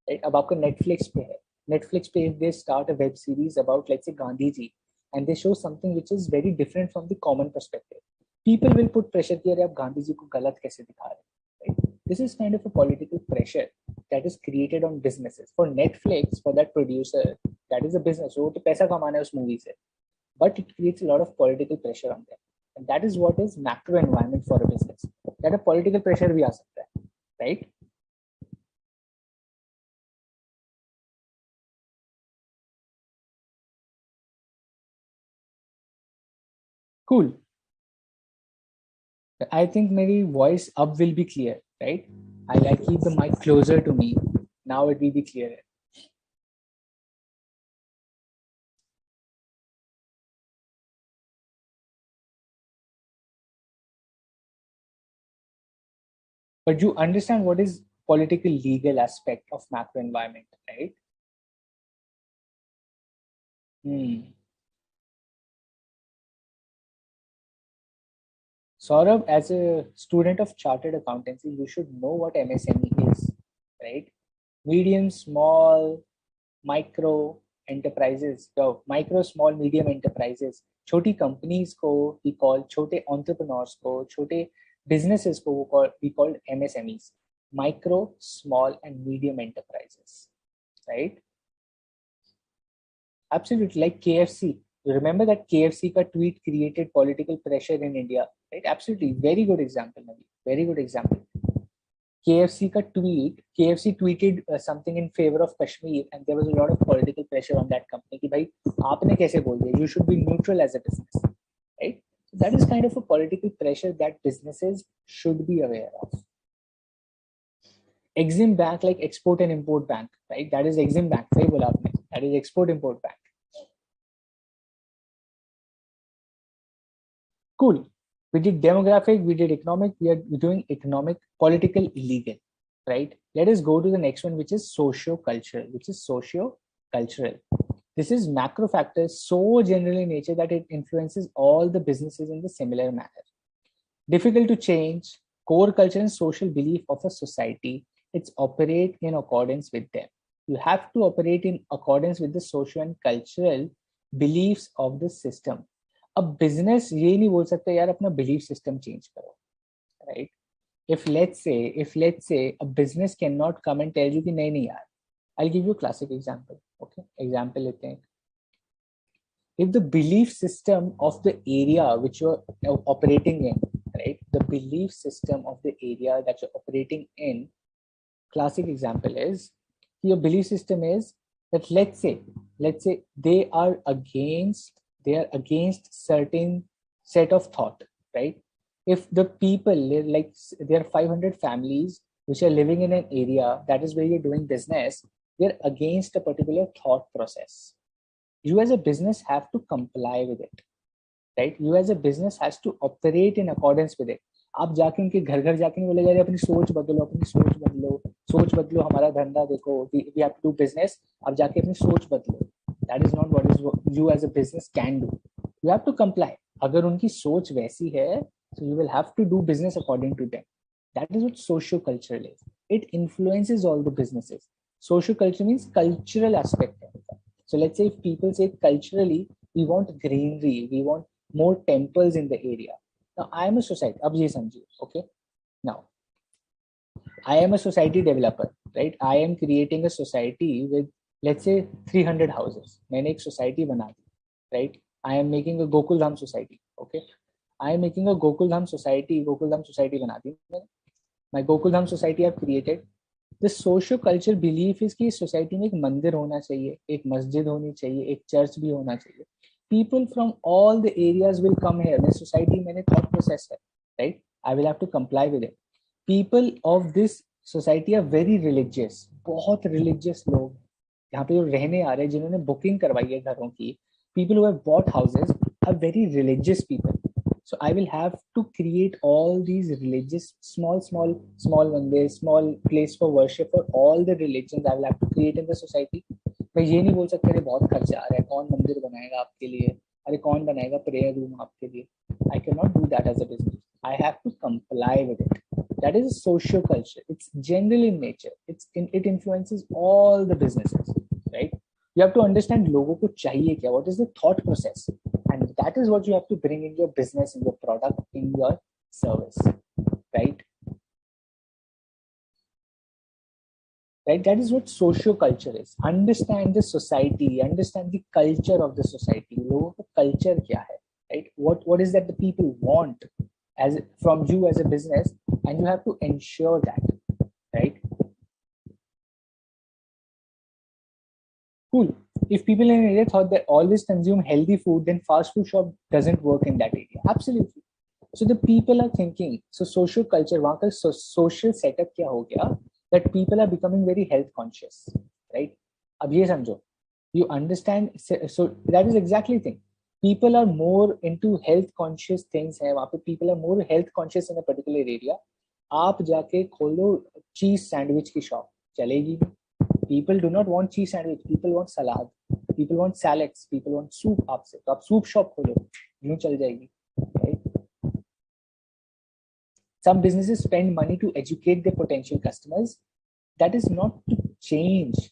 right? अब आपका Netflix पे है, Netflix पे if they start a web series about let's say Gandhi ji and they show something which is very different from the common perspective, people will put pressure कि अरे आप गांधी जी को गलत कैसे दिखा रहे हैं, right? This is kind of a political pressure that is created on businesses. For Netflix, for that producer, that is a business. वो तो पैसा कमाना है उस movie से, but it creates a lot of political pressure on them. And that is what is macro environment for a business. That a political pressure भी आ सकता है, right? Cool. I think maybe voice up will be clear, right? I keep the mic closer to me. Now it will be clearer. But you understand what is political legal aspect of macro environment, right? Saurabh, as a student of chartered accountancy, you should know what MSME is, right? Medium, small, micro enterprises, so micro, small, medium enterprises, छोटी companies को we call छोटे entrepreneurs को, छोटे businesses को we call MSMEs, micro, small and medium enterprises, right? Absolutely, like KFC. You remember that KFC ka tweet created political pressure in India, right? Absolutely, very good example, Navi. Very good example. KFC tweeted something in favor of Kashmir, and there was a lot of political pressure on that company. कि भाई आपने कैसे बोल दिया? You should be neutral as a business, right? So that is kind of a political pressure that businesses should be aware of. Exim Bank, like Export and Import Bank, right? That is Exim Bank. सही बोला आपने. That is Export Import Bank. Cool. We did demographic, we did economic, we are doing economic, political, legal, right? Let us go to the next one, which is socio-cultural, This is macro factors so general in nature that it influences all the businesses in the similar manner. Difficult to change, core culture and social belief of a society, it's operate in accordance with them. You have to operate in accordance with the social and cultural beliefs of the system. अब business ये नहीं बोल सकते यार अपना belief system change करो, right? If let's say a business can not come and tell you कि नहीं यार, I will give you classic example. Okay, example लेते हैं. If the belief system of the area which you are operating in, right, the belief system of the area that you are operating in, classic example is your belief system is that let's say they are against certain set of thought, right? If the people, like there are 500 families which are living in an area that is where you're doing business, they're against a particular thought process. You as a business have to comply with it, right? You as a business has to operate in accordance with it. आप जाके उनके घर घर जाके बोले जा रहे अपनी सोच बदलो, हमारा धंधा देखो, we have to do business, आप जाके अपनी सोच बदलो. That is not what you as a business can do. You have to comply. अगर उनकी सोच वैसी है, so you will have to do business according to them. That is what socio-cultural is. It influences all the businesses. Socio-culture means cultural aspect. So let's say if people say culturally, we want greenery, we want more temples in the area. Now I am a society. अब ये समझिए, okay? Now I am a society developer, right? I am creating a society with let's say 300 houses. मैंने एक society बना दी, right? I am making a Gokuldham society, okay? I am making a Gokuldham society बना दी मैंने. My Gokuldham society I've created. The socio-cultural belief is कि इस society में एक मंदिर होना चाहिए, एक मस्जिद होनी चाहिए, एक चर्च भी होना चाहिए. People from all the areas will come here. मेरी society मैंने thought process है, right? I will have to comply with it. People of this society are very religious. बहुत religious लोग यहाँ पे जो रहने आ रहे हैं, जिन्होंने बुकिंग करवाई है घरों की, people who have bought houses are very religious people. So I will have to create all these religious small mandir, small place for worship for all the religions. I will have to create in the society. मैं ये नहीं बोल सकता अरे बहुत खर्चा आ रहा है, कौन मंदिर बनाएगा आपके लिए, अरे कौन बनाएगा प्रेयर रूम आपके लिए. I cannot do that as a business. I have to comply with it. That is a social culture. It's general in nature. It influences all the businesses, right? You have to understand लोगों को चाहिए क्या, what is the thought process, and that is what you have to bring in your business, in your product, in your service, right? Right, that is what social culture is. Understand the society, understand the culture of the society. लोगों का culture क्या है, right? What is that the people want as from you as a business, and you have to ensure that, right? Cool. If people in an area thought that always consume healthy food, then fast food shop doesn't work in that area. Absolutely. So the people are thinking, so social culture, वहाँ का social setup क्या हो गया, that people are becoming very health conscious, right? अब ये समझो, you understand, so that is exactly the thing. People are more into health conscious things है वहाँ पे, people are more health conscious in a particular area. आप जाके खोलो cheese sandwich की shop, चलेगी नहीं. People do not want cheese sandwich, people want salad, people want salads, people want soup. आपसे तो आप soup shop खोलो, यूं चल जाएगी, right? Some businesses spend money to educate their potential customers. That is not to change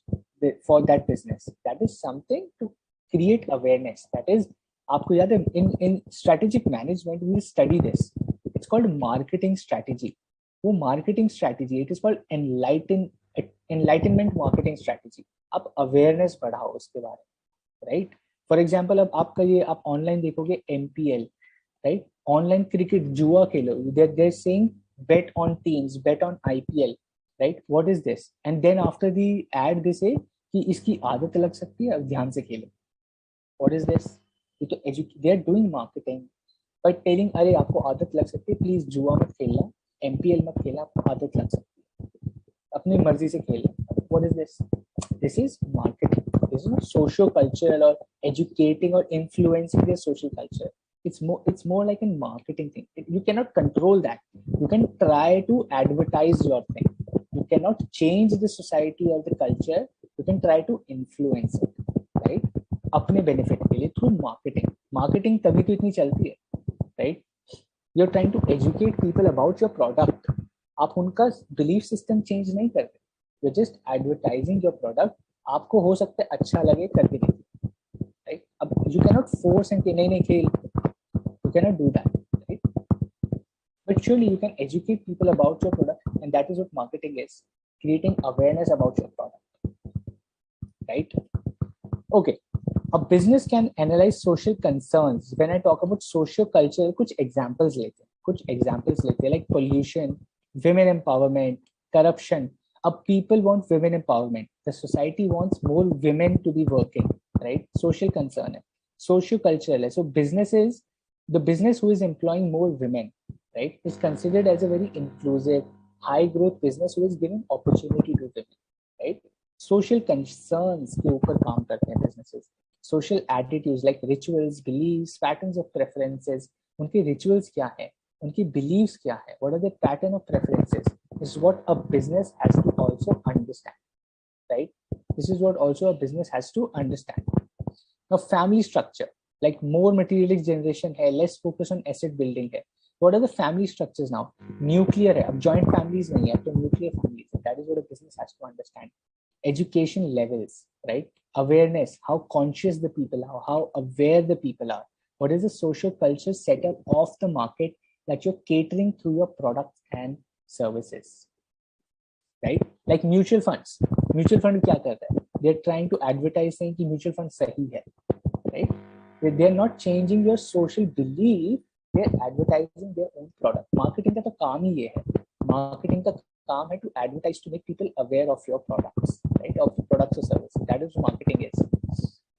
for that business. That is something to create awareness. That is, आपको याद है, in strategic management we study this. It's called marketing strategy. वो marketing strategy, it is called enlightenment marketing strategy. आप awareness बढ़ाओ उसके बारे में, right? For example, अब आपका ये आप online देखोगे MPL, right? Online cricket जुआ खेलो, they're saying bet on teams, bet on IPL, right? What is this? And then after the ad they say कि इसकी आदत लग सकती है, अब ध्यान से खेलो. What is this? They are doing marketing by telling अरे आपको आदत लग सकती है, प्लीज जुआ मत खेलना, MPL मत खेलना, आपको आदत लग सकती है, अपनी मर्जी से खेलना. What is this? This is marketing. This is not social cultural or educating or influencing their social culture. It's more like a marketing thing. You cannot control that. You can try to advertise your thing. You cannot change the society or the culture. You can try to influence it, right? अपने benefit के लिए through marketing. Marketing तभी तो इतनी चलती है, right? You're trying to educate people about your product. आप उनका belief system change नहीं करते. You're just advertising your product. आपको हो सकता है अच्छा लगे, करके देखिए, right? अब you cannot force and नहीं खेल. You cannot do that, right? But surely you can educate people about your product, and that is what marketing is: creating awareness about your product, right? Okay, a business can analyze social concerns. When I talk about social culture, कुछ examples लेते हैं, like pollution, women empowerment, corruption. People want women empowerment. The society wants more women to be working, right? Social concern है, social cultural है. So the business who is employing more women, right, is considered as a very inclusive, high growth business who is giving opportunity to women, right? Social concerns के ऊपर काम करते हैं businesses. Social attitudes like rituals, beliefs, patterns of preferences. उनके rituals क्या है, उनकी beliefs क्या है, what are the pattern of preferences, is what a business has to also understand, right? This is what also a business has to understand. Now, family structure, like more materialistic generation है, less focus on asset building है. What are the family structures now? Nuclear है, अब joint families नहीं है, तो nuclear families है. That is what a business has to understand. Education levels, right? Awareness, how conscious the people are, how aware the people are. What is the social culture setup of the market that you're catering through your products and services, right? Like mutual funds. Mutual fund क्या करता है? They're trying to advertise saying कि mutual fund सही है, right? They're not changing your social belief. They're advertising their own product. Marketing का तो काम ही ये है. Marketing का काम है to advertise, to make people aware of your products, right? Of products or services. That is what marketing is.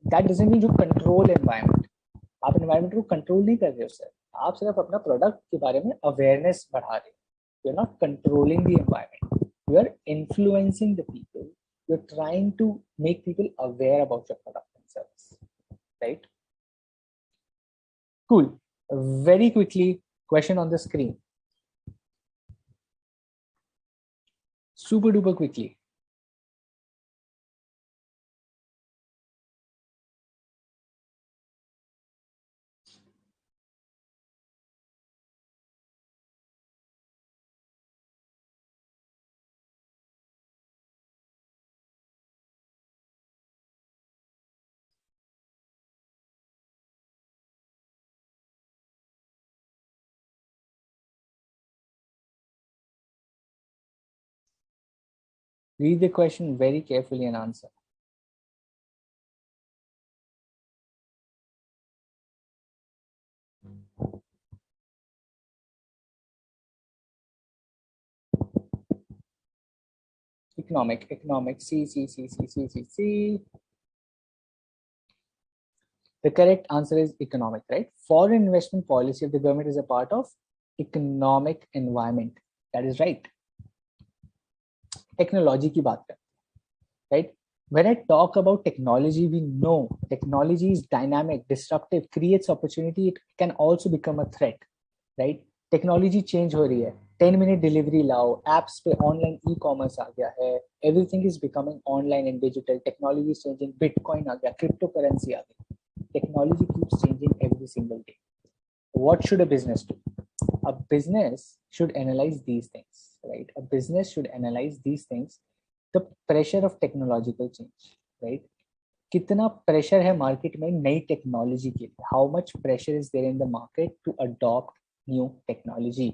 That doesn't mean you control environment. आप environment को control नहीं कर रहे हो सर. आप सिर्फ अपना प्रोडक्ट के बारे में अवेयरनेस बढ़ा रहे हो. You are not controlling the environment, you are influencing the people, you are trying to make people aware about your product and service, right? Cool. Very quickly, question on the screen. Super duper quickly. Read the question very carefully and answer. Economic, C. The correct answer is economic, right? Foreign investment policy of the government is a part of economic environment. That is right. Technology की बात करते हैं, right? When I talk about technology, we know technology is dynamic, disruptive, creates opportunity. It can also become a threat, right? Technology change हो रही है. 10-minute delivery लाओ, apps पे online e-commerce आ गया है. Everything is becoming online and digital. Technology is changing. Bitcoin आ गया, cryptocurrency आ गया. Technology keeps changing every single day. What should a business do? A business should analyze these things, right? A business should analyze these things. The pressure of technological change, right? कितना pressure है market में नई technology के लिए? How much pressure is there in the market to adopt new technology?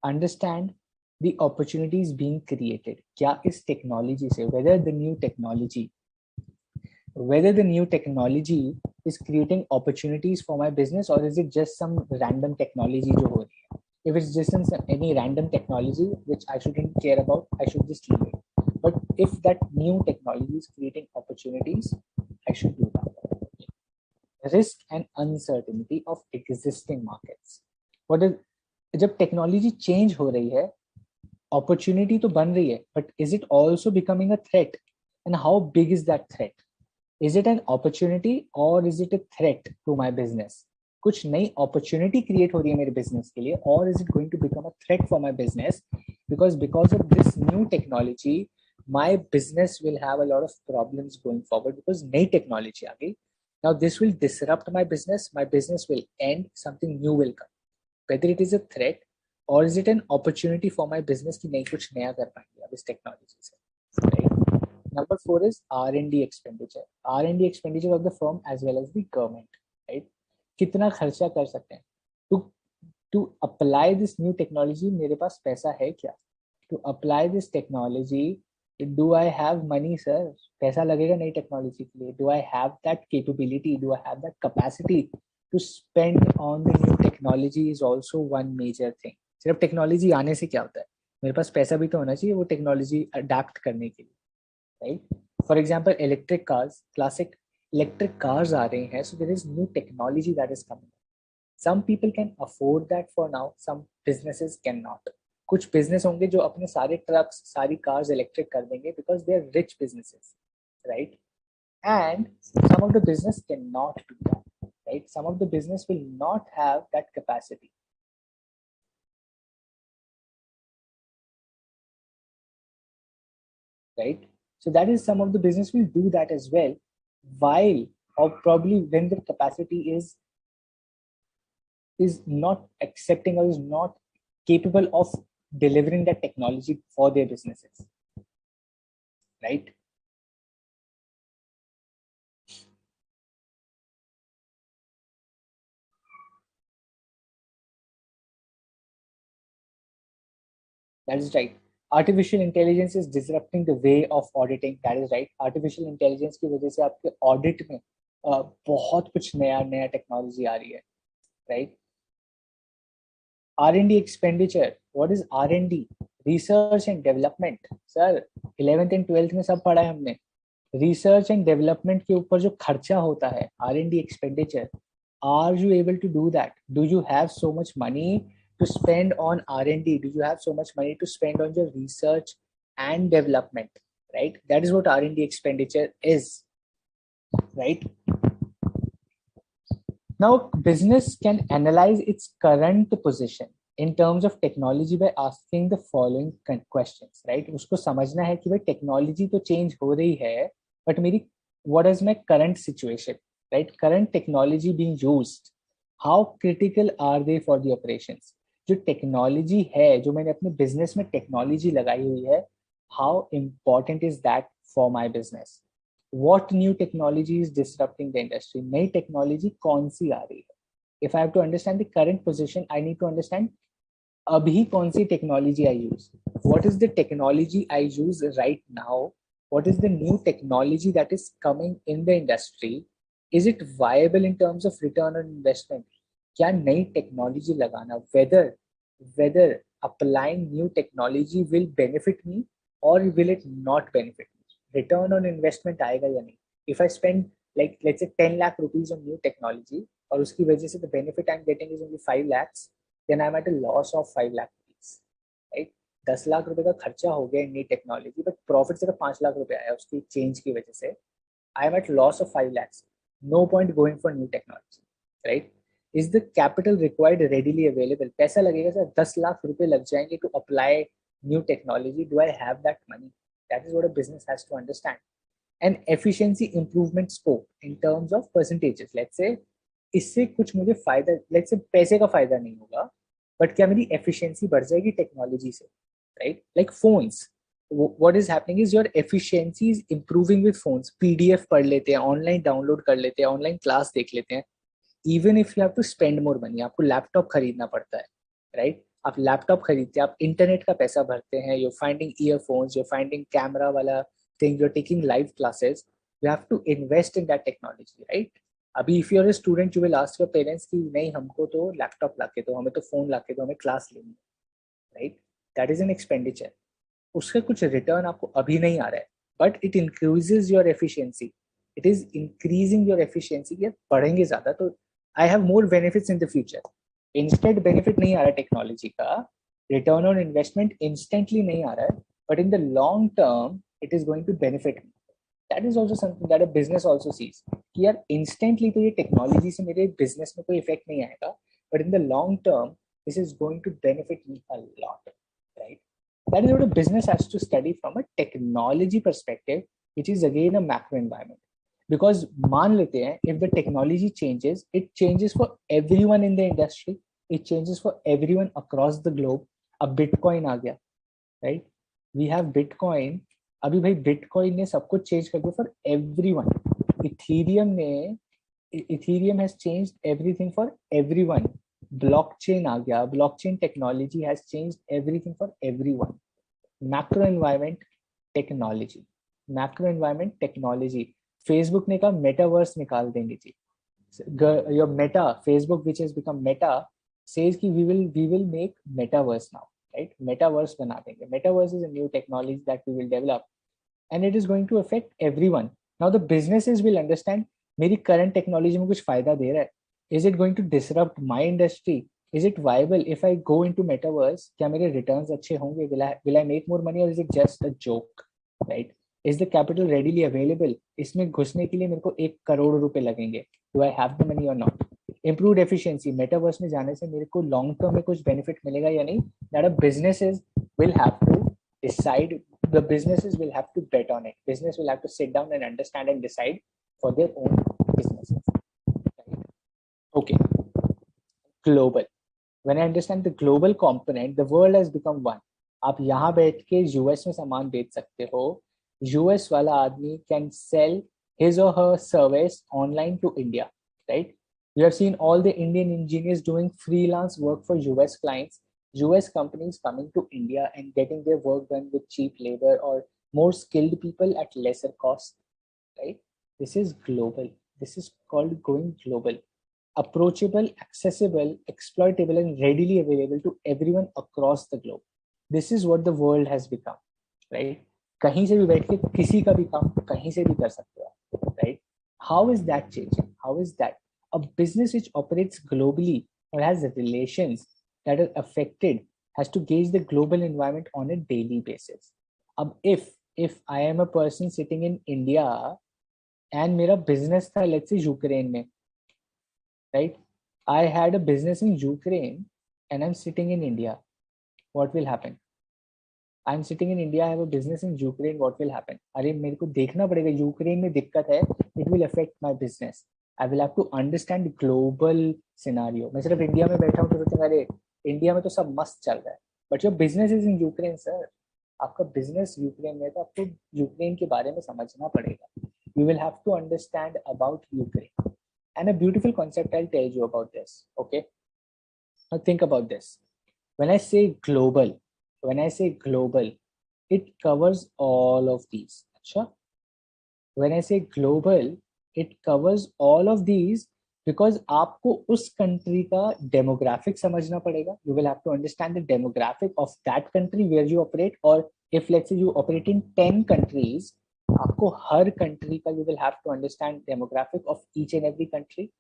Understand the opportunities being created. क्या इस technology से, whether the new technology is creating opportunities for my business, or is it just some random technology जो हो रही है? If it's just any random technology which I shouldn't care about, I should just leave it. But if that new technology is creating opportunities, I should do that. Risk and uncertainty of existing markets. What is, जब technology change हो रही है, opportunity तो बन रही है, but is it also becoming a threat? And how big is that threat? Is it an opportunity or is it a threat to my business? कुछ नई opportunity create हो रही है मेरे business के लिए, or is it going to become a threat for my business? Because of this new technology, my business will have a lot of problems going forward because नई technology आ गई. Now this will disrupt my business will end, something new will come. Whether it is a threat or is it an opportunity for my business कि नहीं कुछ नया कर पाएंगे अब इस technology से, right? Number 4 is R&D expenditure. R&D expenditure of the firm as well as the government, right? कितना खर्चा कर सकते हैं? To apply this new technology, मेरे पास पैसा है क्या? To apply this technology, do I have money, sir? पैसा लगेगा नई technology के लिए. Do I have that capability? Do I have that capacity to spend on the new technology is also one major thing. सिर्फ technology आने से क्या होता है? मेरे पास पैसा भी तो होना चाहिए वो technology adapt करने के लिए. Right? For example, electric cars, classic electric cars are रहे हैं, so there is new technology that is coming. Some people can afford that for now, some businesses cannot. कुछ business होंगे जो अपने सारे trucks, सारी cars electric कर देंगे because they are rich businesses, right? And some of the business cannot do that, right? Some of the business will not have that capacity. Right? So that is some of the business will do that as well, while or probably when the capacity is not accepting or is not capable of delivering that technology for their businesses, right? That is right. Artificial intelligence is disrupting the way of auditing. That is right. Artificial intelligence की वजह से आपके audit में बहुत कुछ नया technology आ रही है, right? R&D expenditure. What is R&D? Research and development. Sir, 11th and 12th में सब पढ़ा है हमने. Research and development के ऊपर जो खर्चा होता है, R&D expenditure, Are you able to do that? Do you have so much money to spend on R&D? Do you have so much money to spend on your research and development? Right? That is what R&D expenditure is, right? Now, business can analyze its current position in terms of technology by asking the following questions, right? उसको समझना है कि भाई technology तो change हो रही है, but मेरी what is my current situation, right? Current technology being used, how critical are they for the operations? जो टेक्नोलॉजी है, जो मैंने अपने बिजनेस में टेक्नोलॉजी लगाई हुई है, how important is that for my business? What new technology is disrupting the industry? नई टेक्नोलॉजी कौन सी आ रही है? If I have to understand the current position, I need to understand अभी कौन सी technology I use. What is the technology I use right now? What is the new technology that is coming in the industry? Is it viable in terms of return on investment? क्या नई technology लगाना, whether applying new technology will benefit me or will it not benefit me? Return on investment आएगा या नहीं? If I spend like let's say 10 lakh rupees on new technology और उसकी वजह से the benefit I'm getting is only 5 lakhs, then I'm at a loss of 5 lakh rupees, right? 10 lakh रुपए का खर्चा हो गया नई टेक्नोलॉजी, बट प्रॉफिट सिर्फ 5 लाख रुपए आया उसकी चेंज की वजह से. I am at loss of 5 lakhs. No point going for new technology, right? Is the capital required readily available? पैसा लगेगा सर, 10 लाख रुपए लग जाएंगे to apply new technology. Do I have that money? That is what a business has to understand. And efficiency improvement scope in terms of percentages. Let's say इससे कुछ मुझे फायदा, let's say पैसे का फायदा नहीं होगा, बट क्या मेरी efficiency बढ़ जाएगी टेक्नोलॉजी से, right? Like phones, what is happening is your efficiency is improving with phones. PDF पढ़ लेते हैं, ऑनलाइन डाउनलोड कर लेते हैं, ऑनलाइन क्लास देख लेते हैं. Even if you have to spend more money, आपको लैपटॉप खरीदना पड़ता है, right? आप लैपटॉप खरीदते हैं, आप इंटरनेट का पैसा भरते हैं, you're finding earphones, you're finding camera वाला thing, you're taking live classes, you have to invest in that technology, right? अभी if you're a student, you will ask your parents कि नहीं हमको तो लैपटॉप लाके दो, हमें तो फोन लाके दो, हमें क्लास लेनी है, right? That is an expenditure. उसका कुछ रिटर्न आपको अभी नहीं आ रहा है, but it increases your efficiency. It is increasing your efficiency. ये बढ़ेंगे ज्यादा तो I have more benefits in the future. Instant benefit नहीं आ रहा टेक्नोलॉजी का, रिटर्न ऑन इन्वेस्टमेंट इंस्टेंटली नहीं आ रहा है, but in the long term it is going to benefit me. That is also something that a business also sees कि यार इंस्टेंटली तो ये टेक्नोलॉजी से मेरे बिजनेस में कोई इफेक्ट नहीं आएगा, but in the long term this is going to benefit me a lot, right? That is what a business has to study from a technology perspective, which is again a macro environment. Because मान लेते हैं, if the technology changes, it changes for everyone in the industry, it changes for everyone across the globe. अब Bitcoin आ गया, right? We have Bitcoin. अभी भाई Bitcoin ने सब कुछ change कर दिया for everyone. Ethereum has changed everything for everyone. Blockchain आ गया, blockchain technology has changed everything for everyone. Macro environment technology, macro environment technology. Facebook ने कहा metaverse निकाल देंगे जी. Your Meta, Facebook which has become Meta says कि we will make metaverse now, right? Metaverse बना देंगे. Metaverse is a new technology that we will develop and it is going to affect everyone. Now the businesses will understand मेरी current technology में कुछ फायदा दे रहा है. Is it going to disrupt my industry? Is it viable if I go into metaverse? क्या मेरे returns अच्छे होंगे? Will I make more money or is it just a joke, right? Is the capital readily available? इसमें घुसने के लिए मेरे को 1 करोड़ रुपए लगेंगे. Do I have the money or not? Improved efficiency. Metaverse में जाने से मेरे को long term में कुछ benefit मिलेगा या नहीं? That a businesses will have to decide. The businesses will have to bet on it. Business will have to sit down and understand and decide for their own businesses. Okay, global. When I understand the global component, the world has become one. आप यहाँ बैठ के US में सामान बेच सकते हो. US वाला आदमी can sell his or her service online to India, right? You have seen all the Indian engineers doing freelance work for US clients. US companies coming to India and getting their work done with cheap labor or more skilled people at lesser cost, right? This is global. This is called going global. Approachable, accessible, exploitable, and readily available to everyone across the globe. This is what the world has become, right? कहीं से भी बैठ के किसी का भी काम कहीं से भी कर सकते हो, right? How is that changing? How is that? A business which operates globally or has relations that are affected has to gauge the global environment on a daily basis. If I am a person sitting in India and मेरा business था let's say Ukraine में, right? I had a business in Ukraine and I'm sitting in India. What will happen? I'm sitting in India, I have a business in Ukraine, what will happen? अरे मेरे को देखना पड़ेगा Ukraine में दिक्कत है, it will affect my business. I will have to understand global scenario. मैं सिर्फ इंडिया में बैठा हूँ तो सोचूंगा अरे इंडिया में तो सब मस्त चल रहा है, but your business is in Ukraine, sir. आपका business यूक्रेन में है तो आपको यूक्रेन के बारे में समझना पड़ेगा. You will have to understand about Ukraine. And a beautiful concept I'll tell you about this. Okay. Now think about this. When I say global, it covers all of these. Achha? When I say global, it covers all of these because आपको उस country का demographic समझना पड़ेगा. You will have to understand the demographic of that country where you operate, or if let's say you operate in 10 countries, आपको हर country का you will have to understand demographic of each and every country.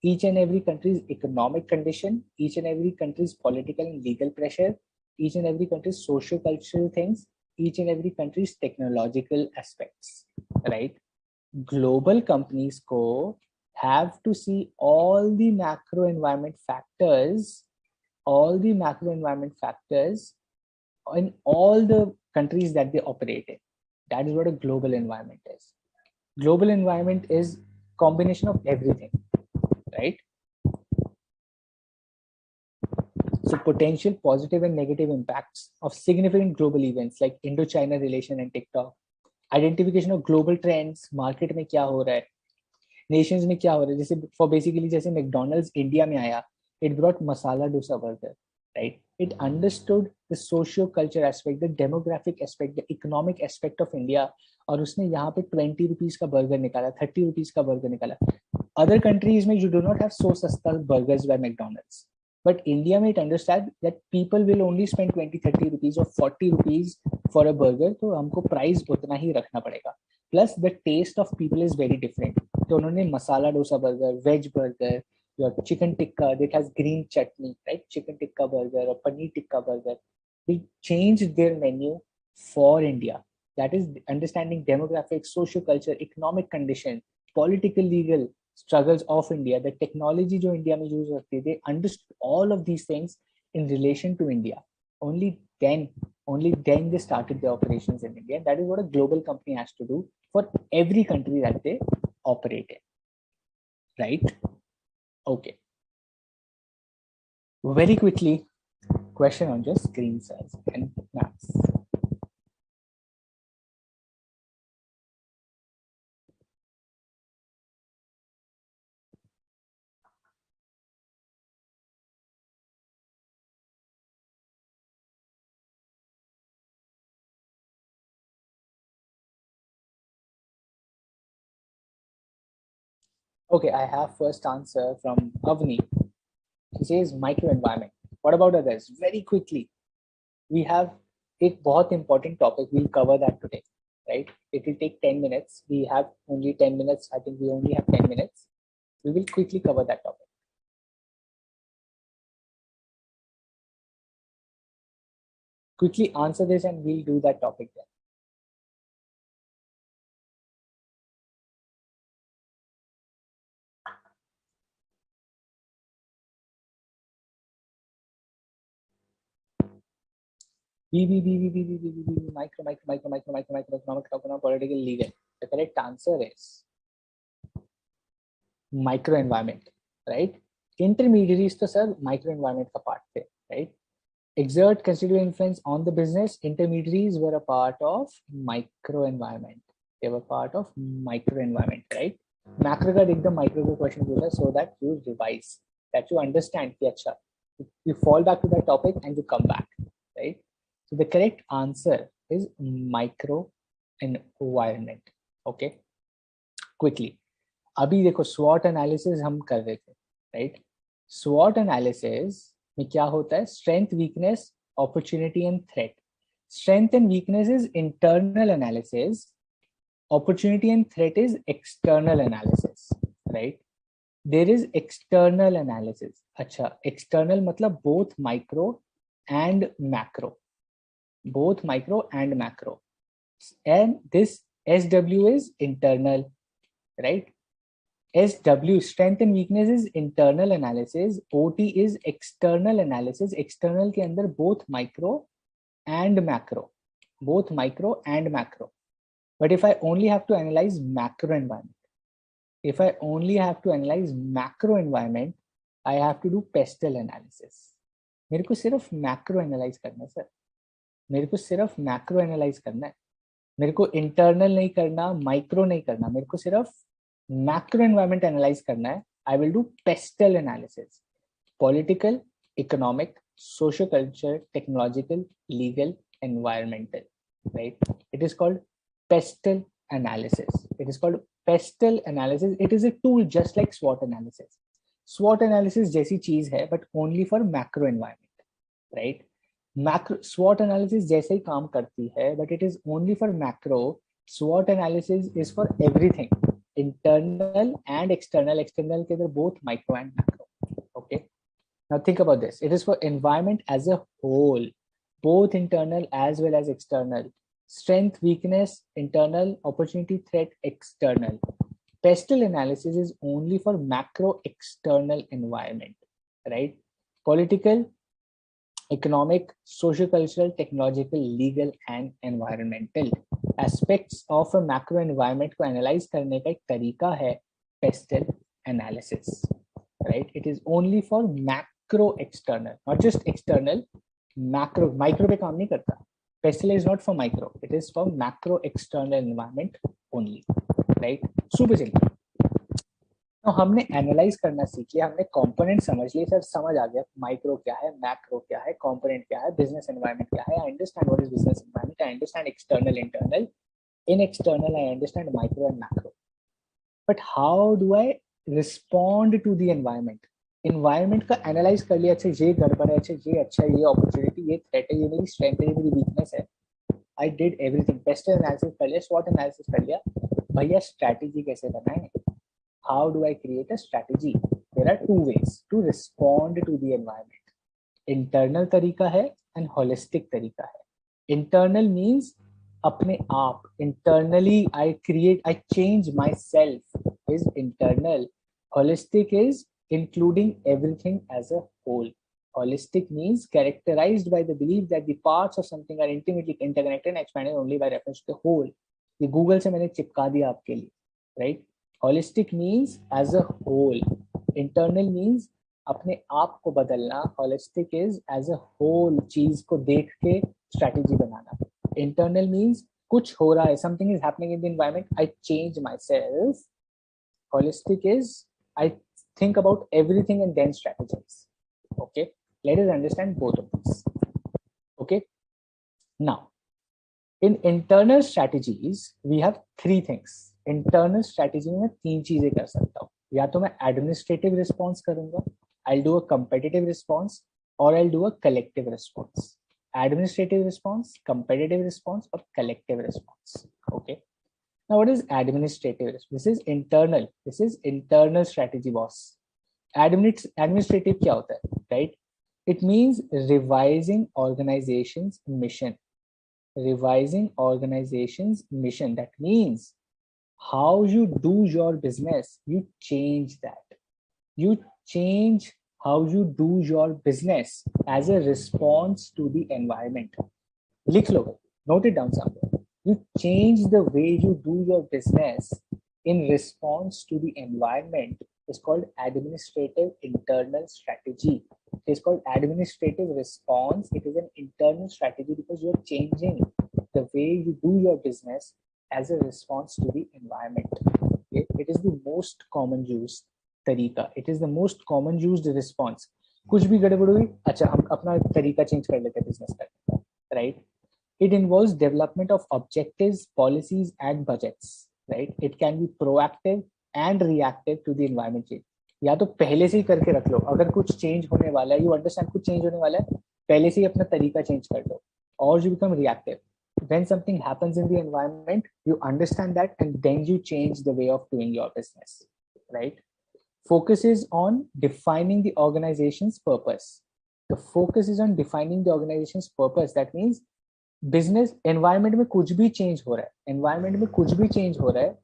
Each and every country's economic condition, each and every country's political and legal pressure, each and every country's socio-cultural things, each and every country's technological aspects, right? Global companies को have to see all the macro environment factors in all the countries that they operate in. That is what a global environment is. Global environment is combination of everything, right? So potential positive and negative impacts of significant global events like Indo-China relation and TikTok, identification of global trends, market में क्या हो रहा है, nations में क्या हो रहा है, जैसे for basically जैसे McDonald's India में आया, it brought masala dosa burger, right? It understood the socio-culture aspect, the demographic aspect, the economic aspect of India, और उसने यहाँ पे 20 rupees का burger निकाला, 30 rupees का burger निकाला. Other countries में you do not have so सस्ता burgers by McDonald's. But India may understand that people will only spend 20-30 rupees or 40 rupees for a burger, तो हमको price उतना ही रखना पड़ेगा. Plus the taste of people is very different. तो उन्होंने masala dosa burger, veg burger, your chicken tikka that has green chutney, right? Chicken tikka burger or paneer tikka burger. They changed their menu for India. That is understanding demographics, social culture, economic condition, political, legal struggles of India, the technology जो India में use होती है, they understood all of these things in relation to India. Only then they started their operations in India. That is what a global company has to do for every country that they operate in, right? Okay. Very quickly, question on just screen size and maps. Okay, I have first answer from Avni. He says microenvironment. What about others? Very quickly, we have a बहुत important topic. We'll cover that today, right? It will take 10 minutes. We have only 10 minutes. I think we only have 10 minutes. We will quickly cover that topic. Quickly answer this and we'll do that topic then. Micro, political, legal. The correct answer is micro environment, right? Intermediaries to sir micro environment का part थे, right? Exert considerable influence on the business. Intermediaries were a part of micro environment. They were part of micro environment, right? Macro का एकदम micro का question बोला so that you revise, that you understand कि अच्छा, you fall back to that topic and you come back, right? So the correct answer is micro environment. Okay, quickly. अभी देखो SWOT analysis हम कर रहे थे, right? SWOT analysis में क्या होता है? Strength, weakness, opportunity and threat. Strength and weakness is internal analysis. Opportunity and threat is external analysis, right? there is external analysis. अच्छा, external मतलब both micro and macro, both micro and macro, and this SW is internal, right? SW, strength and weakness, is internal analysis. OT is external analysis. External के अंदर both micro and macro, both micro and macro. But if I only have to analyze macro environment, if I only have to analyze macro environment, I have to do pestle analysis. मेरे को सिर्फ macro analyze करना है sir, मेरे को सिर्फ macro analyze करना है, मेरे को internal नहीं करना, micro नहीं करना, मेरे को सिर्फ macro environment analyze करना है. I will do pestle analysis. Political, economic, socio-culture, technological, legal, environmental, right? It is called pestle analysis. It is called pestle analysis. It is a tool just like SWOT analysis. SWOT analysis जैसी चीज है, but only for macro environment, right? Macro SWOT analysis जैसे ही काम करती है, but it is only for macro. SWOT analysis is for everything, internal and external. External के अंदर both micro and macro. Okay. Now think about this. It is for environment as a whole, both internal as well as external. Strength, weakness, internal, opportunity, threat, external. Pestle analysis is only for macro external environment, right? Political, economic, socio-cultural, technological, legal and environmental aspects of a macro environment को analyze करने का एक तरीका है pestle analysis, right? It is only for macro external, not just external. Macro, micro पे काम नहीं करता. Pestle is not for micro, it is for macro external environment only, right? Super simple. तो हमने एनालाइज करना सीख लिया, हमने कंपोनेंट समझ लिए, सर समझ आ गया माइक्रो क्या है, मैक्रो क्या है, कंपोनेंट क्या है, बिजनेस एनवायरनमेंट क्या है. I understand what is business environment, I understand external, internal, in external I understand micro and macro. But how do I respond to the environment? Environment का analyse कर लिया, अच्छा ये गड़बड़ है, अच्छा ये अच्छा है, ये अपॉर्चुनिटी, ये थ्रेट है, ये मेरी स्ट्रेंथ है, ये मेरी वीकनेस है. I did everything, paste analysis कर लिया, स्वॉट एनालिसिस कर लिया. भैया स्ट्रैटेजी कैसे बनाए? How do I create a strategy? There are two ways to respond to the environment. Internal तरीका है and holistic तरीका है. Internal means अपने आप, internally I create, I change myself is internal. Holistic is including everything as a whole. Holistic means characterized by the belief that the parts of something are intimately interconnected and expanded only by reference to the whole. ये Google से मैंने चिपका दिया आपके लिए, right? Holistic means as a whole. Internal means अपने आप को बदलना. Holistic is as a whole, चीज को देख के strategy बनाना. Internal means कुछ हो रहा है, something is happening in the environment, I change myself. Holistic is I think about everything and then strategize. Okay, let us understand both of these. Okay, now in internal strategies we have three things. Internal strategy में मैं तीन चीजें कर सकता हूँ. या तो मैं एडमिनिस्ट्रेटिव रिस्पॉन्स करूंगा, I do a competitive response, और I do a collective response. Administrative response, competitive response और collective response. Okay, now what is administrative response? This is internal, this is internal strategy boss. Administrative क्या होता है, right? It means revising organization's mission. Revising organization's mission, that means how you do your business, you change that. You change how you do your business as a response to the environment. लिख लो, note it down somewhere. You change the way you do your business in response to the environment. It's called administrative internal strategy. It is called administrative response. It is an internal strategy because you're changing the way you do your business as a response to the environment. Okay? It is the most common used तरीका. It is the most common used response. कुछ भी गड़बड़ हुई, अच्छा हम अपना तरीका change कर लेते हैं बिजनेस का, right? It involves development of objectives, policies and budgets, right? It can be proactive and reactive to the environment change. या तो पहले से ही करके रख लो, अगर कुछ चेंज होने वाला है, यू अंडरस्टैंड कुछ चेंज होने वाला है, पहले से ही अपना तरीका चेंज कर दो. और you become reactive. When something happens in the environment, you understand that and then you change the way of doing your business, right? focuses on defining the organization's purpose. The focus is on defining the organization's purpose. That means business environment में कुछ भी change हो रहा है, environment में कुछ भी change हो रहा है,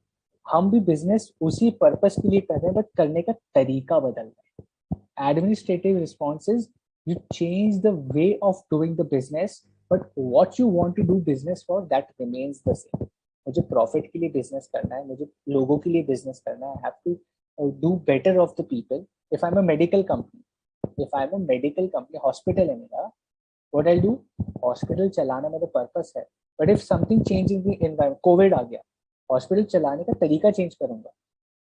हम भी बिजनेस उसी पर्पस के लिए कर रहे हैं, बट करने का तरीका बदल रहा है. Administrative response is you change the way of doing the business, but what you want to do business for that remains the same. मुझे प्रॉफिट के लिए बिजनेस करना है, मुझे लोगों के लिए बिजनेस करना है. I have to do better of the people. If I am a medical company, hospital है मेरा, what I'll do, हॉस्पिटल चलाना मेरा पर्पस है. But if something change in the environment, Covid आ गया, हॉस्पिटल चलाने का तरीका चेंज करूंगा.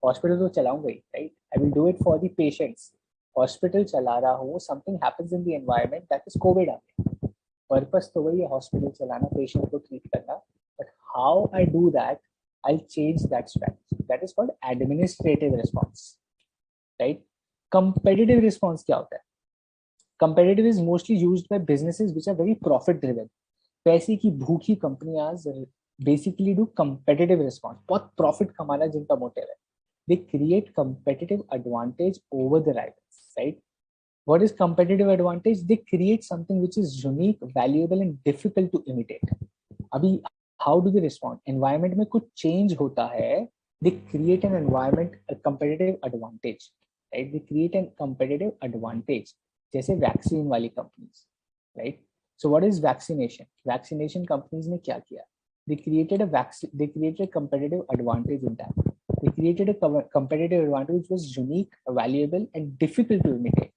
हॉस्पिटल तो चलाऊंगा ही, right. I will do it for the patients. Hospital चला रहा हूँ, something happens in the environment, that is Covid आ गया. पर्पस तो वही है, हॉस्पिटल चलाना, पेशेंट को ट्रीट करना, but how I do that, I change that strategy. That is called administrative response, right. Competitive response क्या होता है? Competitive is mostly used by businesses which are very profit driven. पैसे की भूखी कंपनियां basically do competitive response. बहुत profit कमाना जिनका मोटिव है. They create competitive advantage over the rivals, right? What is competitive advantage? They create something which is unique, valuable and difficult to imitate. अभी how do they respond? Environment में कुछ change होता है, they create an environment, a competitive advantage, right? They create a competitive advantage. जैसे vaccine वाली companies, right. So what is vaccination? Vaccination companies ने क्या किया? They created a competitive advantage in that. They created a competitive advantage which was unique, valuable and difficult to imitate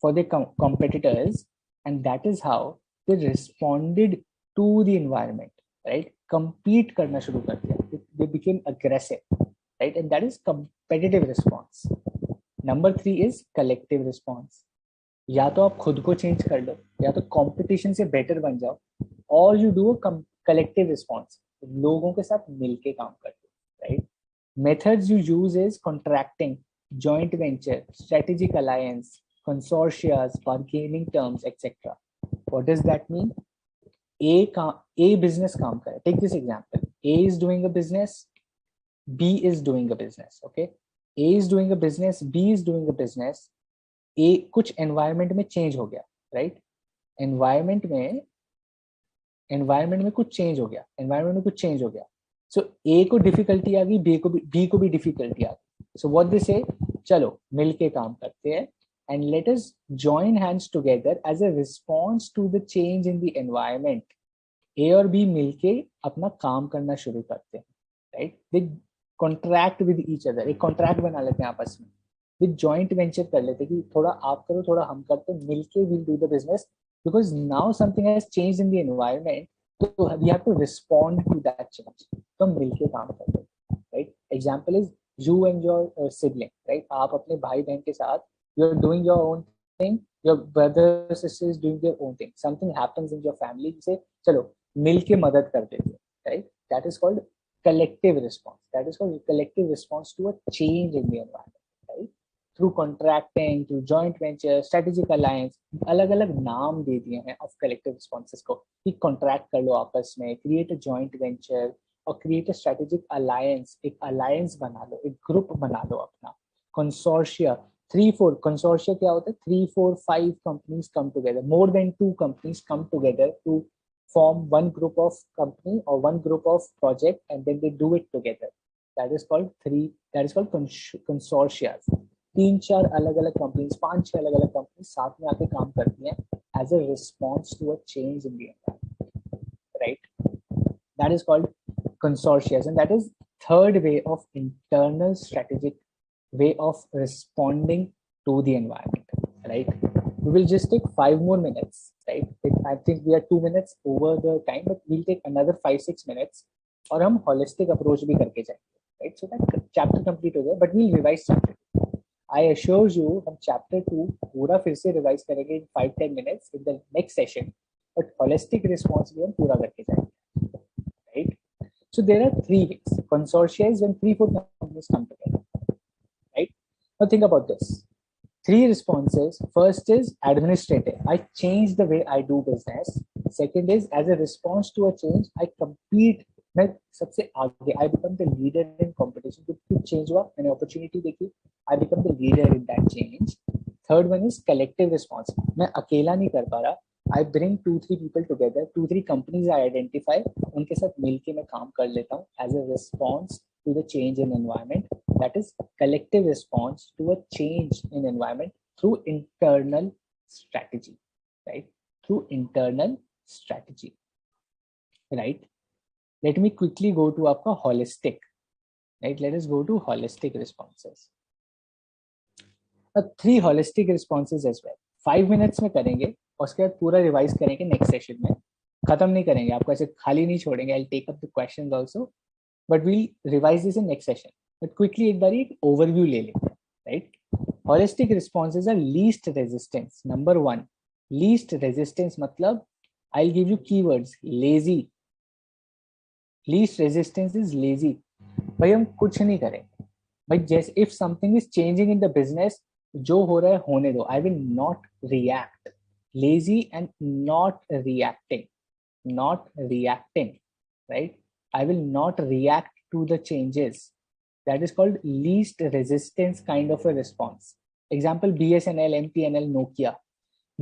for the competitors, and that is how they responded to the environment, right. Compete करना शुरू कर दिया, they became aggressive, right, and that is competitive response. Number 3 is collective response. या तो आप खुद को change कर लो, या तो कंपटीशन से बेटर बन जाओ, और यू डू कलेक्टिव रिस्पॉन्स, लोगों के साथ मिलके काम कर लो, right. Methods you use is contracting, joint venture, strategic alliance, consortias, bargaining terms etcetera. What does that mean? A business काम करे. Take this example. A is doing a business, B is doing a business. Okay, A is doing a business, B is doing a business. A कुछ environment में change हो गया, right. Environment में कुछ change हो गया. सो ए को डिफिकल्टी आ गई, बी को भी डिफिकल्टी आ गई. सो व्हाट दे से, चलो मिलके काम करते हैं, and let us join hands together as a response to the change in the environment. A और बी मिलके अपना काम करना शुरू करते हैं, right. They contract with each other, एक कॉन्ट्रैक्ट बना लेते हैं आपस में. विद जॉइंट वेंचर कर लेते कि थोड़ा आप करो, थोड़ा हम करते, मिलके will do the business, because now something has changed in the environment, तो we have to respond to that change. तो हम मिलके काम करते हैं, right. Example is you and your sibling, right. आप अपने भाई बहन के साथ, you are doing your own thing, your brother sister is doing their own thing, something happens in your family, जिसे चलो मिलके मदद कर देते हैं, right. That is called collective response. That is called collective response to a change in the environment, right? Through contracting, through joint venture, strategic alliance, अलग अलग नाम दे दिए हैं of collective responses को, कि contract कर लो आपस में, create a joint venture और create a strategic alliance, एक alliance बना लो, एक group बना लो अपना. Consortia, 3-4 consortia क्या होता है? 3-4-5 companies come together, more than 2 companies come together to form one group of company or one group of project, and then they do it together. That is called consortia. 3-4 अलग-अलग companies, 5-6 अलग-अलग companies साथ में आके काम करती हैं as a response to a change in the environment, right? That is called consortia, and that is third way of internal strategic way of responding to the environment, right? We will just take 5 more minutes, right? I think we are 2 minutes over the time, but we'll take another 5-6 minutes और हम holistic approach भी करके जाएंगे, right? So that chapter complete हो गया, but we'll revise chapter 2. I assure you हम chapter 2 पूरा फिर से revise करेंगे in 5-10 minutes in the next session, but holistic response भी हम पूरा करके जाएंगे, right? So there are 3 ways. Consortia is when 3-4 companies come together, right? Now think about this. 3 responses. First is administrative. I change the way I do business. Second is as a response to a change, I compete मैं सबसे आगे, I become the leader in competition, कुछ change हुआ, मैंने opportunity देखी, I become the leader in that change. Third one is collective response, मैं अकेला नहीं कर पा रहा, I bring 2-3 people together, 2-3 companies I identify, उनके साथ मिलके मैं काम कर लेता हूँ as a response to the change in environment. That is collective response to a change in environment through internal strategy, right? Through internal strategy, right? Let me quickly go to आपका holistic, right? Let us go to holistic responses. 3 holistic responses as well. 5 minutes में करेंगे और उसके बाद पूरा revise करेंगे next session में, खत्म नहीं करेंगे, आपको ऐसे खाली नहीं छोड़ेंगे, I take up the questions also, but we'll revise this in next session. But quickly एक बार एक overview ले लेते हैं, right? Holistic responses are least resistance. Number 1, least resistance मतलब I'll give you keywords. Lazy. Least resistance is lazy. भाई हम कुछ नहीं करेंगे भाई, जैसे if something is changing in the business, जो हो रहा है होने दो, I will not react. Lazy and not reacting, right? I will not react to the changes. That is called least resistance kind of a response. Example, BSNL, MTNL, Nokia.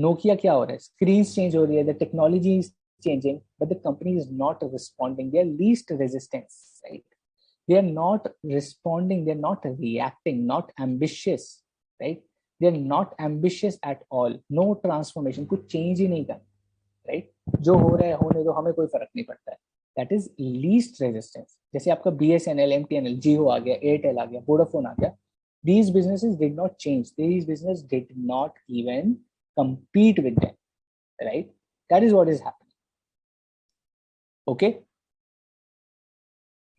Nokia क्या हो रहा है? Screens change हो रही है, the technology is changing, but the company is not responding. They are least resistance, right? They are not responding. They are not reacting. Not ambitious, right? They are not ambitious at all. No transformation. कुछ change ही नहीं करना, right? जो हो रहा है होने दो, हमें कोई फर्क नहीं पड़ता है. That is least resistance. जैसे आपका BSNL, MTNL, Jio आ गया, Airtel आ गया, Vodafone आ गया. These businesses did not change. These businesses did not even compete with them, right? That is what is happening. Okay.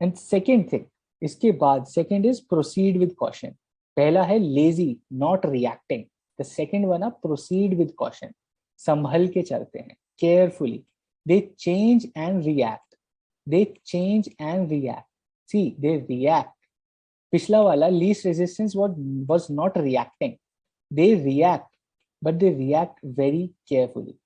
And second thing, इसके बाद second is proceed with caution. पहला है lazy, not reacting. The second one है proceed with caution. संभल के चलते हैं, carefully. They change and react. They change and react. See, they react. पिछला वाला least resistance was not reacting. They react, but they react very carefully.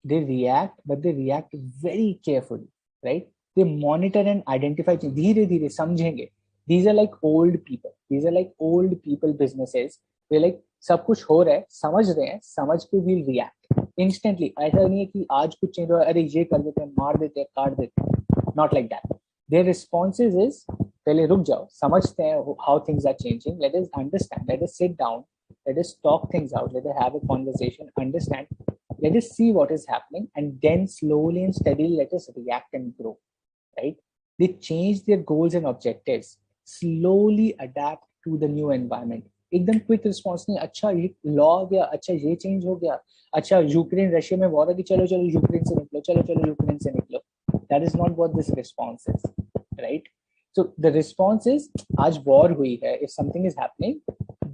They react, but they react very carefully, right? They monitor and identify. धीरे धीरे समझेंगे. These are like old people. These are like old people businesses. They're like सब कुछ हो रहा है, समझ रहे हैं, समझ के will react instantly. ऐसा नहीं है कि आज कुछ चेंज हुआ, अरे ये कर देते हैं, मार देते हैं, काट देते हैं. Not like that. Their responses is पहले रुक जाओ, समझते हैं how things are changing. Let us understand. Let us sit down. Let us talk things out. Let us have a conversation. Understand. Let us see what is happening, and then slowly and steadily let us react and grow. Right? They change their goals and objectives. Slowly adapt to the new environment. एकदम quick response नहीं, अच्छा ये law आ गया, अच्छा ये change हो गया, अच्छा यूक्रेन रशिया में वॉर है कि चलो चलो यूक्रेन से निकलो, चलो चलो यूक्रेन से निकलो. That is not what this response is, right? So the response is आज वॉर हुई है, if something is happening,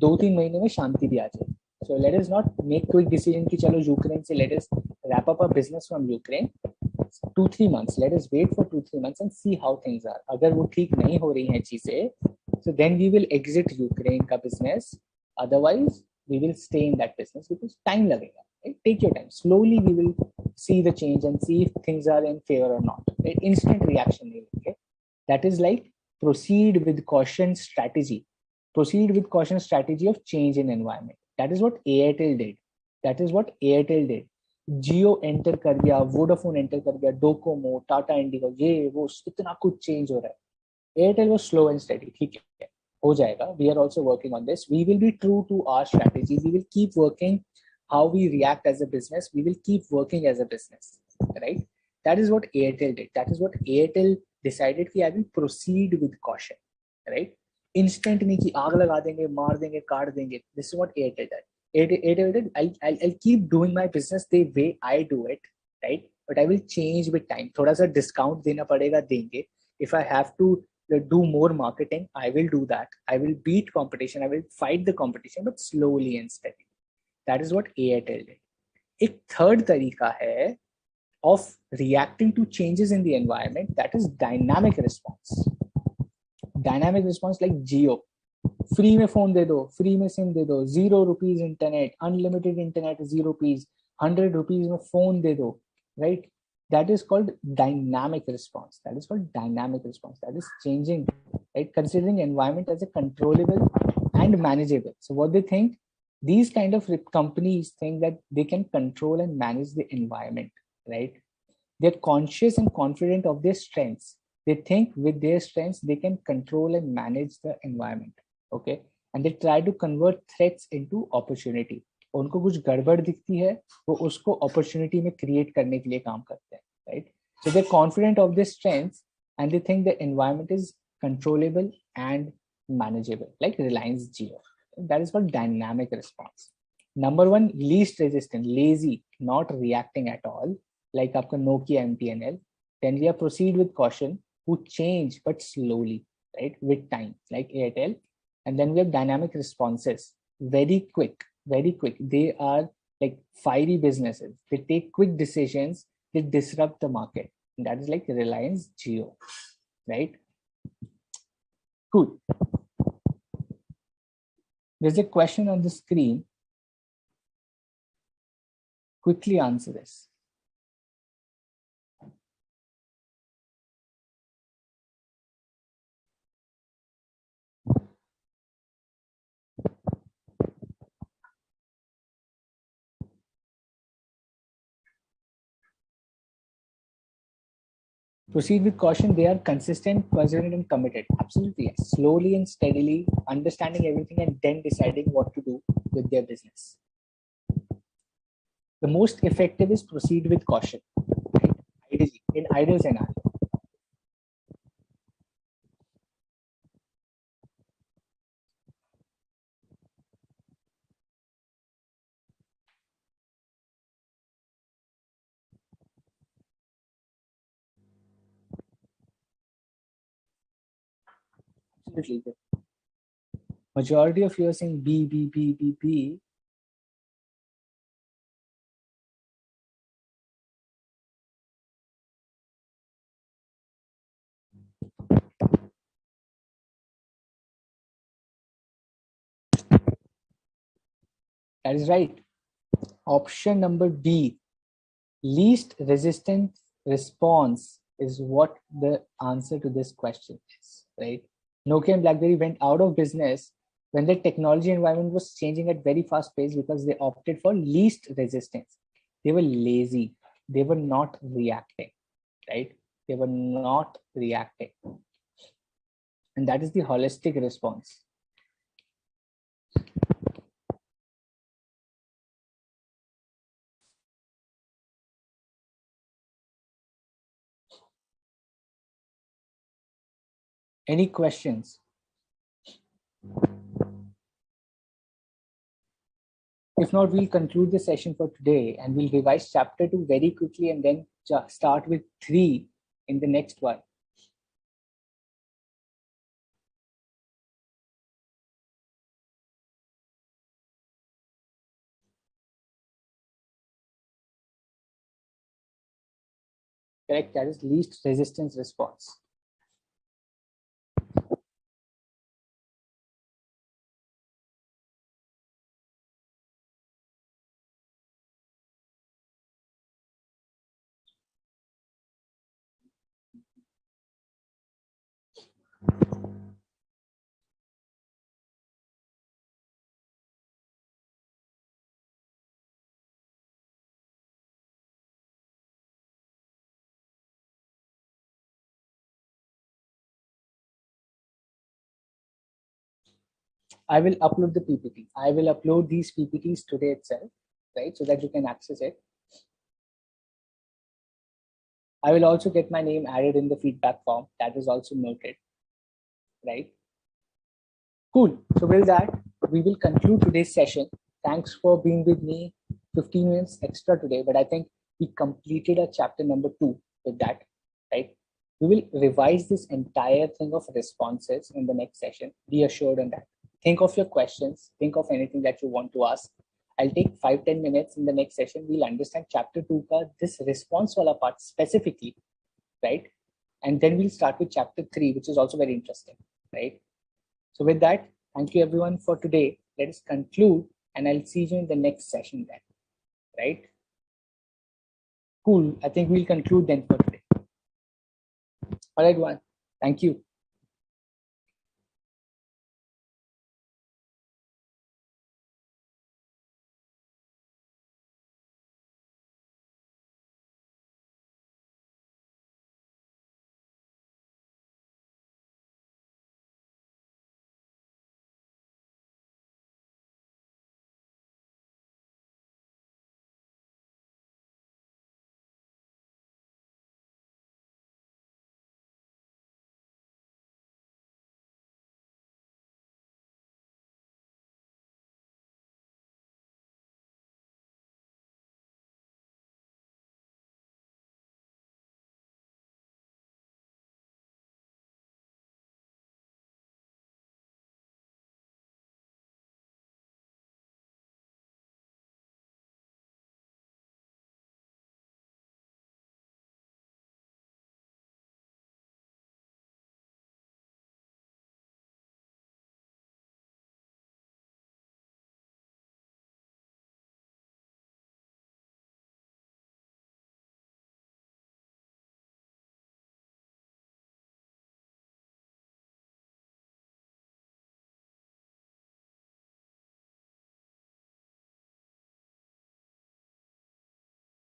2-3 महीने में शांति भी आ जाए. So let us not make quick decision कि चलो यूक्रेन से let us wrap up our business from Ukraine. 2-3 months, let us wait for 2-3 months and see how things are. अगर वो ठीक नहीं हो रही हैं चीजें, so then we will exit Ukraine का business. Otherwise, we will stay in that business because time लगेगा. Right? Take your time. Slowly, we will see the change and see if things are in favor or not. Right? Instant reaction. Okay? That is like proceed with caution strategy. Proceed with caution strategy of change in environment. That is what Airtel did. That is what Airtel did. Jio enter कर गया, Vodafone enter कर गया, Docomo, Tata Indigo, ये वो इतना कुछ change हो रहा है. Airtel was slow and steady. ठीक है, हो जाएगा. We are also working on this. We will be true to our strategy. We will keep working how we react as a business. We will keep working as a business, right? That is what Airtel did. That is what Airtel decided कि I will proceed with caution, right? Instant नहीं कि आग लगा देंगे, मार देंगे, काट देंगे. This is what Airtel did. Airtel did. I'll keep doing my business the way I do it, right? But I will change with time. थोड़ा सा discount देना पड़ेगा, देंगे. If I have to do more marketing, I will do that. I will beat competition. I will fight the competition, but slowly and steadily. That is what Airtel did. एक third तरीका है of reacting to changes in the environment, that is dynamic response. Dynamic response like Jio. Free में phone दे दो, free में SIM दे दो, ₹0 internet, unlimited internet, ₹0, ₹100 में phone दे दो, right? that is called dynamic response. That is called dynamic response. That is changing, right? Considering environment as a controllable and manageable. So what they think, these kind of companies think that they can control and manage the environment, right? They're conscious and confident of their strengths. They think with their strengths, they can control and manage the environment. Okay. And they try to convert threats into opportunity. उनको कुछ गड़बड़ दिखती है वो उसको opportunity में create करने के लिए काम करते हैं, right? So they're confident of their strengths and they think the environment is controllable and manageable, like Reliance Jio. That is called dynamic response. Number one, least resistant, lazy, not reacting at all, like आपका Nokia MTNL. Then we have proceed with caution, who change but slowly, right, with time, like Airtel. And then we have dynamic responses, very quick, very quick. They are like fiery businesses. They take quick decisions. They disrupt the market. And that is like Reliance Jio, right? Cool. There's a question on the screen. Quickly answer this. Proceed with caution. They are consistent, perseverant, and committed. Absolutely, yes. Slowly and steadily understanding everything and then deciding what to do with their business. The most effective is proceed with caution, right? Ideally, in ideal scenario. Absolutely. Majority of you are saying B, B, B, B, B. That is right. Option number B, least resistant response, is what the answer to this question is, right? Nokia and BlackBerry went out of business when the technology environment was changing at very fast pace because they opted for least resistance. They were lazy. They were not reacting, right? They were not reacting. And that is the holistic response. Any questions? If not, we'll conclude the session for today and we'll revise chapter 2 very quickly and then start with 3 in the next one. Correct, that is least resistance response. I will upload the PPT. I will upload these PPTs today itself, right? So that you can access it. I will also get my name added in the feedback form. That is also noted, right? Cool. So with that, we will conclude today's session. Thanks for being with me. 15 minutes extra today, but I think we completed a chapter number 2 with that, right? We will revise this entire thing of responses in the next session. Be assured on that. Think of your questions. Think of anything that you want to ask. I'll take 5-10 minutes in the next session. We'll understand chapter 2 ka this response wala part specifically, right? And then we'll start with chapter 3, which is also very interesting, right? So with that, thank you everyone for today. Let us conclude and I'll see you in the next session then, right? Cool. I think we'll conclude then for today. All right, one. Thank you.